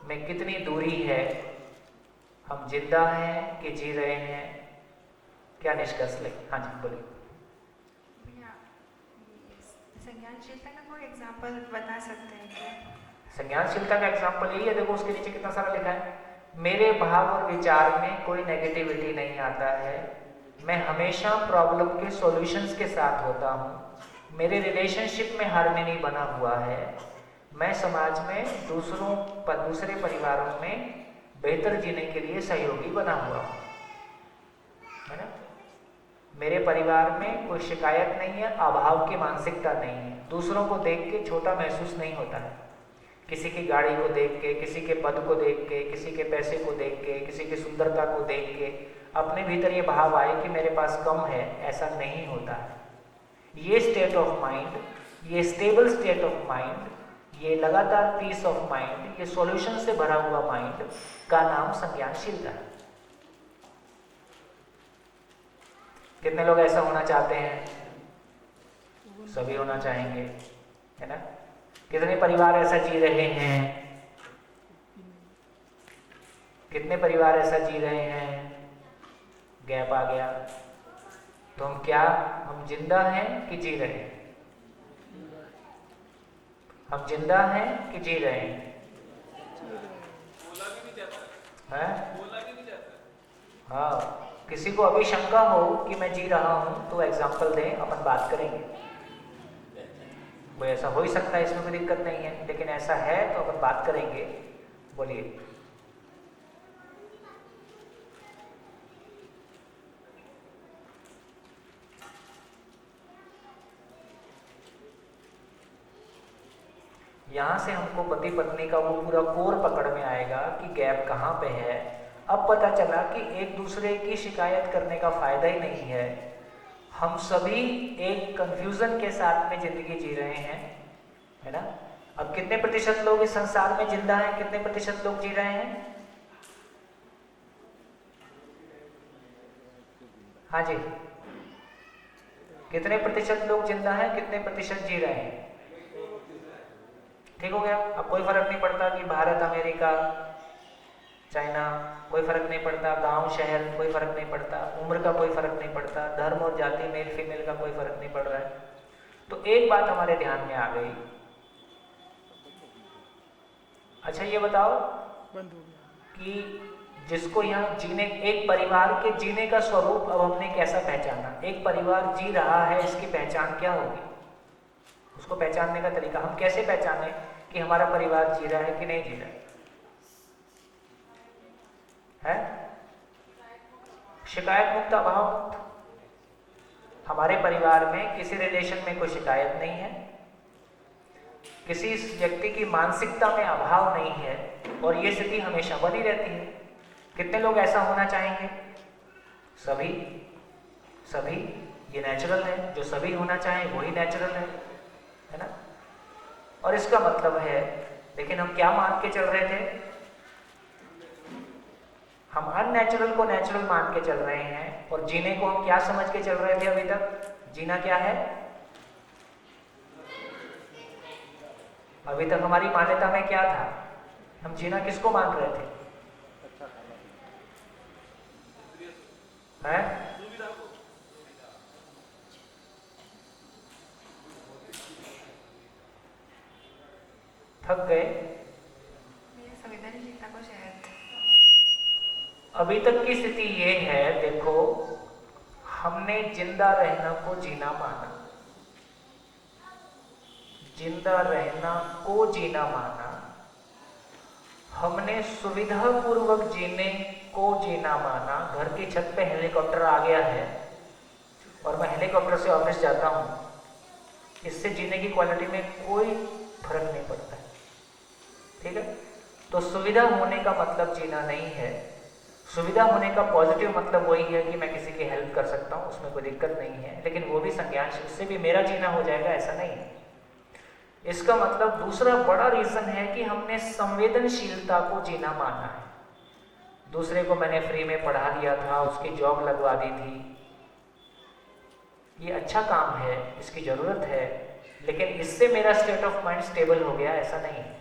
में कितनी दूरी है? हम जिंदा हैं कि जी रहे हैं? क्या निष्कर्ष ले? हाँ जी बोलिए। संज्ञानशीलता का कोई एग्जांपल बता सकते हैं क्या? संज्ञानशीलता का एग्जाम्पल यही है, देखो उसके नीचे कितना सारा लिखा है। मेरे भाव और विचार में कोई नेगेटिविटी नहीं आता है, मैं हमेशा प्रॉब्लम के सॉल्यूशंस के साथ होता हूँ, मेरे रिलेशनशिप में हार्मनी बना हुआ है, मैं समाज में दूसरे परिवारों में बेहतर जीने के लिए सहयोगी बना हुआ हूँ, है ना। मेरे परिवार में कोई शिकायत नहीं है, अभाव की मानसिकता नहीं है, दूसरों को देख के छोटा महसूस नहीं होता है। किसी की गाड़ी को देख के, किसी के पद को देख के, किसी के पैसे को देख के, किसी की सुंदरता को देख के अपने भीतर ये भाव आए कि मेरे पास कम है, ऐसा नहीं होता है। ये स्टेट ऑफ माइंड, ये स्टेबल स्टेट ऑफ माइंड, ये लगातार पीस ऑफ माइंड, ये सॉल्यूशन से भरा हुआ माइंड का नाम संज्ञानशीलता है। कितने लोग ऐसा होना चाहते हैं? सभी होना चाहेंगे, है ना। कितने परिवार ऐसा जी रहे हैं? कितने परिवार ऐसा जी रहे हैं? गैप आ गया। तो हम जिंदा हैं कि जी रहे हैं? हम जिंदा हैं कि जी रहे हैं? हाँ, किसी को अभी शंका हो कि मैं जी रहा हूं तो एग्जाम्पल दें, अपन बात करेंगे। कोई ऐसा हो ही सकता है, इसमें कोई दिक्कत नहीं है, लेकिन ऐसा है तो अपन बात करेंगे। बोलिए। यहाँ से हमको पति पत्नी का वो पूरा कोर पकड़ में आएगा कि गैप कहाँ पे है। अब पता चला कि एक दूसरे की शिकायत करने का फायदा ही नहीं है, हम सभी एक कंफ्यूजन के साथ में जिंदगी जी रहे हैं, है ना। अब कितने प्रतिशत लोग इस संसार में जिंदा हैं, कितने प्रतिशत लोग जी रहे हैं? हाँ जी, कितने प्रतिशत लोग जिंदा हैं, कितने प्रतिशत जी रहे हैं? ठीक हो गया। अब कोई फर्क नहीं पड़ता कि भारत, अमेरिका, चाइना, कोई फर्क नहीं पड़ता, गांव शहर, कोई फर्क नहीं पड़ता, उम्र का कोई फर्क नहीं पड़ता, धर्म और जाति, मेल फीमेल का कोई फर्क नहीं पड़ रहा है। तो एक बात हमारे ध्यान में आ गई। अच्छा ये बताओ कि जिसको यहाँ जीने, एक परिवार के जीने का स्वरूप अब हमने कैसा पहचाना? एक परिवार जी रहा है, इसकी पहचान क्या होगी? उसको पहचानने का तरीका हम कैसे पहचाने कि हमारा परिवार जी रहा है कि नहीं जी रहा है? शिकायत मुक्त, अभाव मुक्त। हमारे परिवार में किसी रिलेशन में कोई शिकायत नहीं है, किसी व्यक्ति की मानसिकता में अभाव नहीं है, और ये स्थिति हमेशा बनी रहती है। कितने लोग ऐसा होना चाहेंगे? सभी। सभी, ये नेचुरल है, जो सभी होना चाहें वही नेचुरल है ना। और इसका मतलब है, लेकिन हम क्या मान के चल रहे थे? हम अननेचुरल को नेचुरल मान के चल रहे हैं, और जीने को हम क्या समझ के चल रहे थे अभी तक? जीना क्या है? अभी तक हमारी मान्यता में क्या था? हम जीना किसको मान रहे थे? हैं? थक गए? संवेदनशीलता को शायद। अभी तक की स्थिति ये है, देखो, हमने जिंदा रहना को जीना माना, जिंदा रहना को जीना माना, हमने सुविधापूर्वक जीने को जीना माना। घर की छत पे हेलीकॉप्टर आ गया है और मैं हेलीकॉप्टर से ऑफिस जाता हूँ, इससे जीने की क्वालिटी में कोई फर्क नहीं पड़ता है, ठीक है। तो सुविधा होने का मतलब जीना नहीं है। सुविधा होने का पॉजिटिव मतलब वही है कि मैं किसी की हेल्प कर सकता हूँ, उसमें कोई दिक्कत नहीं है, लेकिन वो भी संज्ञान, उससे भी मेरा जीना हो जाएगा, ऐसा नहीं है। इसका मतलब दूसरा बड़ा रीजन है कि हमने संवेदनशीलता को जीना माना है। दूसरे को मैंने फ्री में पढ़ा दिया था, उसकी जॉब लगवा दी थी, ये अच्छा काम है, इसकी जरूरत है, लेकिन इससे मेरा स्टेट ऑफ माइंड स्टेबल हो गया, ऐसा नहीं है।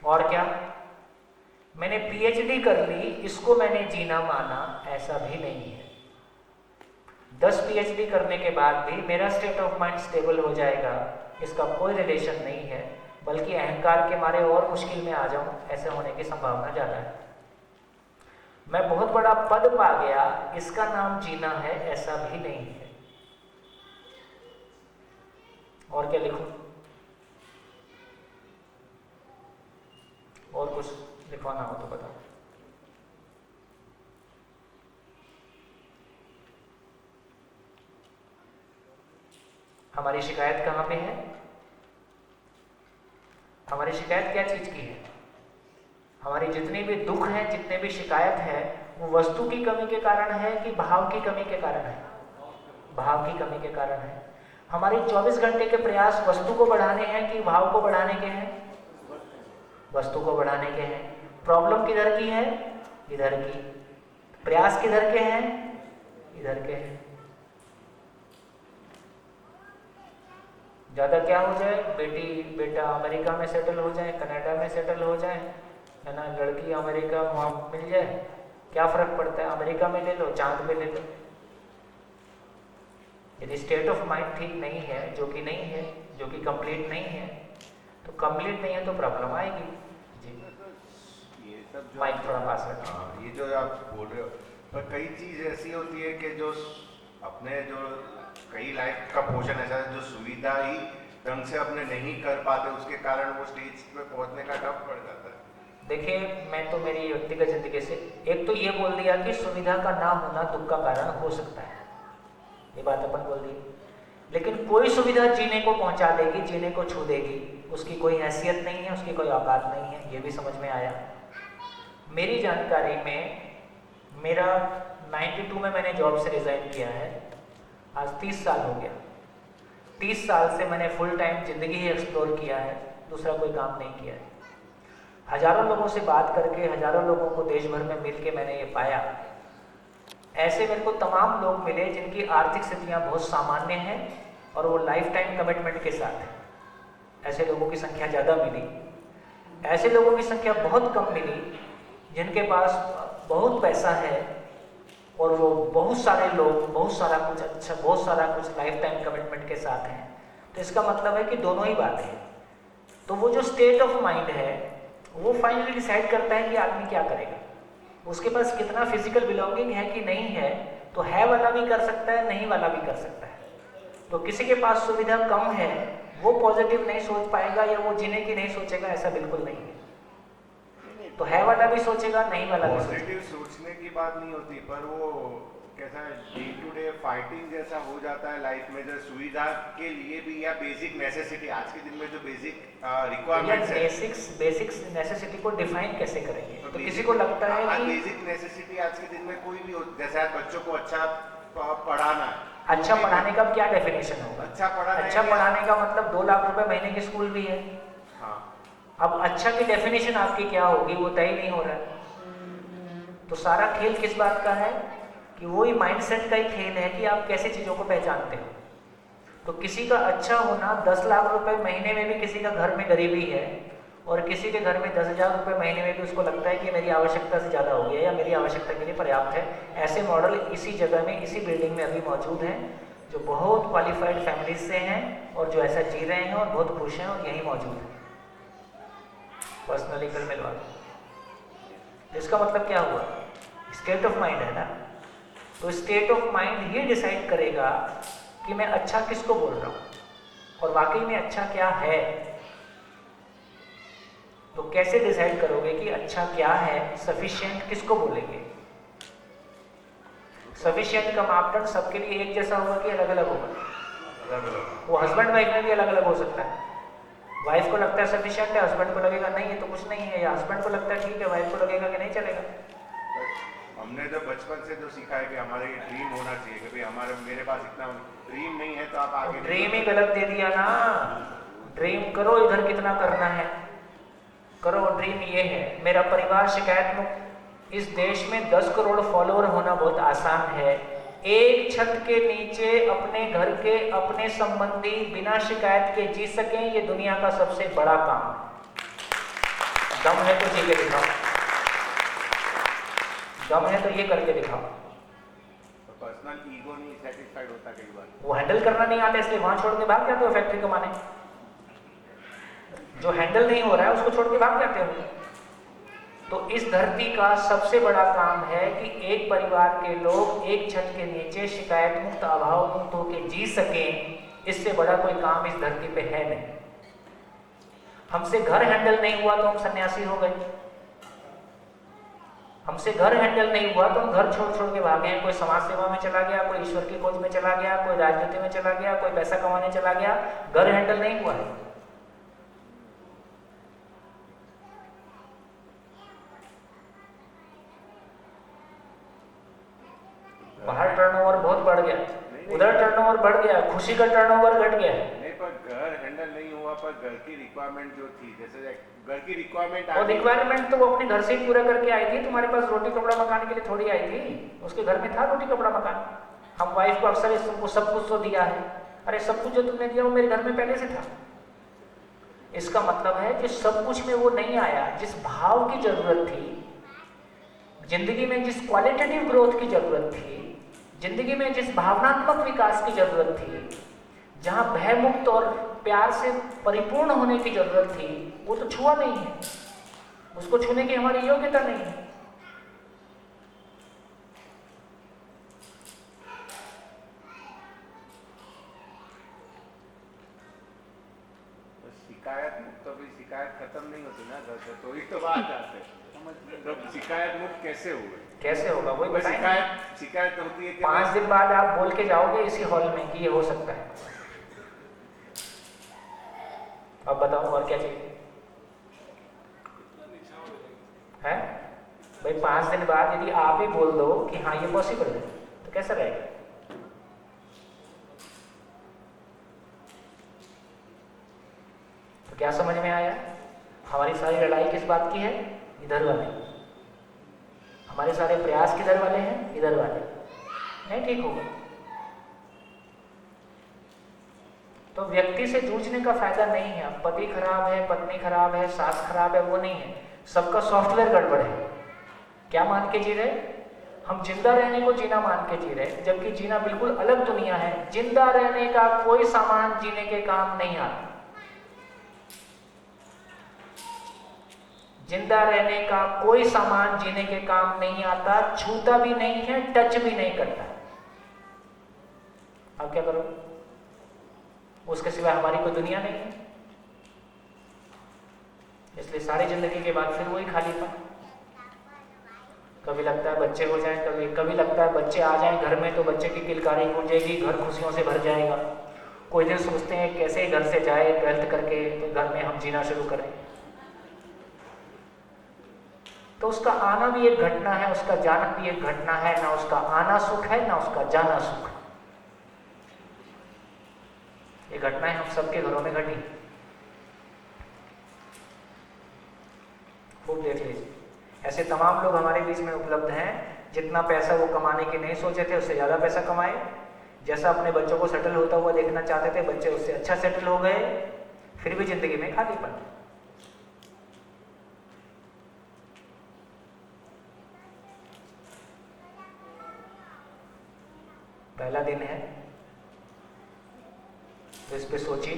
और क्या, मैंने पीएचडी कर ली, इसको मैंने जीना माना, ऐसा भी नहीं है। 10 पीएचडी करने के बाद भी मेरा स्टेट ऑफ माइंड स्टेबल हो जाएगा, इसका कोई रिलेशन नहीं है, बल्कि अहंकार के मारे और मुश्किल में आ जाऊं, ऐसे होने की संभावना ज़्यादा है। मैं बहुत बड़ा पद पा गया, इसका नाम जीना है, ऐसा भी नहीं है। और क्या लिखूं? और कुछ लिखवाना हो तो बताओ। हमारी शिकायत कहाँ पे है? हमारी शिकायत क्या चीज की है? हमारी जितनी भी दुख है, जितने भी शिकायत है, वो वस्तु की कमी के कारण है कि भाव की कमी के कारण है? भाव की कमी के कारण है। हमारे 24 घंटे के प्रयास वस्तु को बढ़ाने हैं कि भाव को बढ़ाने के हैं? वस्तु को बढ़ाने के हैं। प्रॉब्लम किधर की है? इधर की। प्रयास किधर के हैं? इधर के हैं। ज़्यादा क्या हो जाए, बेटी बेटा अमेरिका में सेटल हो जाए, कनाडा में सेटल हो जाए, है ना, लड़की अमेरिका वहाँ मिल जाए, क्या फर्क पड़ता है? अमेरिका में ले लो, चांद पे ले लो। यदि स्टेट ऑफ माइंड ठीक नहीं है, जो कि नहीं है, जो कि कंप्लीट नहीं है, तो कंप्लीट नहीं है तो प्रॉब्लम आएगी। जी, ये सब जो माइक थोड़ा पास रखो। हाँ, ये जो आप बोल रहे हो, पर कई चीज़ ऐसी होती है कि जो अपने जो कई लाइफ का पोर्शन ऐसा है जो सुविधा ही ढंग से अपने नहीं कर पाते, उसके कारण वो स्टेज पे पहुंचने का टफ पड़ जाता है। देखिए, मैं तो मेरी व्यक्तिगत जिंदगी से एक तो ये बोल दिया कि सुविधा का ना होना दुख का कारण हो सकता है, ये बात अपन बोल दी। लेकिन कोई सुविधा जीने को पहुंचा देगी, जीने को छू देगी, उसकी कोई हैसियत नहीं है, उसकी कोई औकात नहीं है। ये भी समझ में आया। मेरी जानकारी में मेरा 92 में मैंने जॉब से रिज़ाइन किया है, आज 30 साल हो गया। 30 साल से मैंने फुल टाइम ज़िंदगी ही एक्सप्लोर किया है, दूसरा कोई काम नहीं किया है। हज़ारों लोगों से बात करके, हज़ारों लोगों को देश भर में मिल के मैंने ये पाया, ऐसे मेरे को तमाम लोग मिले जिनकी आर्थिक स्थितियाँ बहुत सामान्य हैं और वो लाइफ टाइम कमिटमेंट के साथ हैं। ऐसे लोगों की संख्या ज़्यादा मिली। ऐसे लोगों की संख्या बहुत कम मिली जिनके पास बहुत पैसा है और वो बहुत सारे लोग बहुत सारा कुछ लाइफ टाइम कमिटमेंट के साथ हैं। तो इसका मतलब है कि दोनों ही बातें हैं। तो वो जो स्टेट ऑफ माइंड है वो फाइनली डिसाइड करता है कि आदमी क्या करेगा। उसके पास कितना फिजिकल बिलोंगिंग है कि नहीं है, तो है वाला भी कर सकता है, नहीं वाला भी कर सकता है। तो किसी के पास सुविधा कम है वो पॉजिटिव नहीं सोच पाएगा या वो जीने की नहीं सोचेगा, ऐसा बिल्कुल नहीं है। तो है वाला भी सोचेगा, नहीं वाला भी सोचेगा। पॉजिटिव सोचने की बात नहीं होती, पर वो कैसा है, डे टू डे फाइटिंग जैसा हो जाता है लाइफ में, जो सुविधा के लिए भी या बेसिक नेसेसिटी, आज के दिन में जो बेसिक रिक्वायरमेंट्स है, बेसिक्स नेसेसिटी को डिफाइन कैसे करेंगे? तो किसी को लगता है कि बेसिक नेसेसिटी आज के दिन में कोई भी हो, जैसे आज बच्चों को अच्छा पढ़ाना है, अच्छा पढ़ाने का क्या डेफिनेशन होगा? अच्छा पढ़ाने का मतलब 2 लाख रुपए महीने की स्कूल भी है। हाँ, अब अच्छा की डेफिनेशन आपकी क्या होगी वो तय नहीं हो रहा है। तो सारा खेल किस बात का है कि वही माइंडसेट का ही खेल है कि आप कैसे चीज़ों को पहचानते हो। तो किसी का अच्छा होना 10 लाख रुपए महीने में भी किसी का घर में गरीबी है और किसी के घर में 10,000 रुपये महीने में भी उसको लगता है कि मेरी आवश्यकता से ज़्यादा हो गया या मेरी आवश्यकता के लिए पर्याप्त है। ऐसे मॉडल इसी जगह में, इसी बिल्डिंग में अभी मौजूद हैं, जो बहुत क्वालिफाइड फैमिलीज से हैं और जो ऐसा जी रहे हैं और बहुत खुश हैं और यहीं मौजूद हैं। पर्सनली कल मिलवा दो। इसका मतलब क्या हुआ? स्टेट ऑफ माइंड है ना। तो state of mind he decide करेगा कि मैं अच्छा किसको बोल रहा हूँ और वाकई में अच्छा क्या है। तो कैसे डिसाइड करोगे कि अच्छा क्या है? सफिशिएंट किसको बोलेंगे? सफिशिएंट का मापदंड सबके लिए एक जैसा होगा कि अलग अलग होगा? वो हस्बैंड वाइफ में भी अलग अलग हो सकता है। वाइफ को लगता है सफिशिएंट है, हस्बैंड को लगेगा नहीं ये तो कुछ नहीं है, या हस्बैंड को लगता है ठीक है, वाइफ को लगेगा कि नहीं चलेगा। हमने जो बचपन से जो सीखा है कि हमारे ये ड्रीम होना चाहिए कि भाई मेरे पास इतना ड्रीम नहीं है तो आप आगे ड्रीम ही गलत दे दिया ना। ड्रीम करो, इधर कितना करना है करो। ड्रीम ये है मेरा परिवार शिकायत मुक्त। इस देश में 10 करोड़ फॉलोअर होना बहुत आसान है। एक छत के नीचे अपने घर के अपने संबंधी बिना शिकायत के जी सकें, ये दुनिया का सबसे बड़ा काम है। दम है तो जी के दिखाओ, दम है तो ये करके दिखाओ। तो पर्सनल ईगो नहीं सेटिस्फाइड होता कई बार, वो हैंडल करना नहीं आता इसलिए वहां छोड़ के भाग जाते हो फैक्ट्री कमाने। जो हैंडल नहीं हो रहा है उसको छोड़ के भाग जाते हो। तो इस धरती का सबसे बड़ा काम है कि एक परिवार के लोग एक छत के नीचे शिकायत मुक्त अभाव मुक्त होकर जी सकें। इससे बड़ा कोई काम इस धरती पे है नहीं। हमसे घर हैंडल नहीं हुआ तो हम सन्यासी हो गए। हमसे घर हैंडल नहीं हुआ तो हम घर छोड़ छोड़ के भागे हैं। कोई समाज सेवा में चला गया, कोई ईश्वर की खोज में चला गया, कोई राजनीति में चला गया, कोई पैसा कमाने चला गया। घर हैंडल नहीं हुआ है। बाहर टर्नओवर बहुत बढ़ गया, उधर टर्नओवर बढ़ गया, खुशी का टर्नओवर घट गया। नहीं, पर घर हैंडल नहीं हुआ, पर घर की रिक्वायरमेंट जो थी, जैसे घर की रिक्वायरमेंट और रिक्वायरमेंट तो वो अपने घर से ही पूरा करके आई थी। तुम्हारे पास रोटी कपड़ा मकान के लिए थोड़ी आई थी, उसके घर में था रोटी कपड़ा मकान। हम वाइफ को अक्सर सबको सब कुछ तो दिया है। अरे सब कुछ जो तुमने दिया वो मेरे घर में पहले से था। इसका मतलब है कि सब कुछ में वो नहीं आया। जिस भाव की जरूरत थी जिंदगी में, जिस क्वालिटेटिव ग्रोथ की जरूरत थी जिंदगी में, जिस भावनात्मक विकास की जरूरत थी, जहां भयमुक्त और प्यार से परिपूर्ण होने की जरूरत थी, वो तो छुआ नहीं है। उसको छूने की हमारी योग्यता नहीं है। शिकायत मुक्त, तो भी शिकायत खत्म नहीं होती ना घर से, तो ही तो बात आते हैं। तो शिकायत मुक्त कैसे हुए? कैसे होगा वही शिकायत होती है कि 5 दिन बाद आप बोल के जाओगे इसी हॉल में कि ये हो सकता है। अब बताओ और क्या चाहिए है भाई? 5 दिन बाद यदि आप ही बोल दो कि हाँ ये पॉसिबल है तो कैसा रहेगा? तो क्या समझ में आया? हमारी सारी लड़ाई किस बात की है? इधर वाले। हमारे सारे प्रयास किधर वाले हैं? इधर वाले। नहीं ठीक होगा तो व्यक्ति से जूझने का फायदा नहीं है। अब पति खराब है, पत्नी खराब है, सास खराब है, वो नहीं है, सबका सॉफ्टवेयर गड़बड़ है। क्या मान के जी रहे? हम जिंदा रहने को जीना मान के जी रहे, जबकि जीना बिल्कुल अलग दुनिया है। जिंदा रहने का कोई सामान जीने के काम नहीं आता। जिंदा रहने का कोई सामान जीने के काम नहीं आता, छूता भी नहीं है, टच भी नहीं करता। अब क्या करो? उसके सिवा हमारी कोई दुनिया नहीं है। इसलिए सारी जिंदगी के बाद फिर वही खालीपन। कभी लगता है बच्चे हो जाएं, कभी लगता है बच्चे आ जाएं घर में तो बच्चे की किलकारी गूंजेगी, घर खुशियों से भर जाएगा। कोई दिन सोचते हैं कैसे घर से जाए 12th करके तो घर में हम जीना शुरू करें। तो उसका आना भी एक घटना है, उसका जाना भी एक घटना है। ना उसका आना सुख है, ना उसका जाना सुख है। ये घटनाएं हम सबके घरों में घटी। खूब देख लीजिए, ऐसे तमाम लोग हमारे बीच में उपलब्ध हैं जितना पैसा वो कमाने के नहीं सोचे थे उससे ज़्यादा पैसा कमाए। जैसा अपने बच्चों को सेटल होता हुआ देखना चाहते थे, बच्चे उससे अच्छा सेटल हो गए, फिर भी जिंदगी में खालीपन। पहला दिन है तो इस पे सोचिए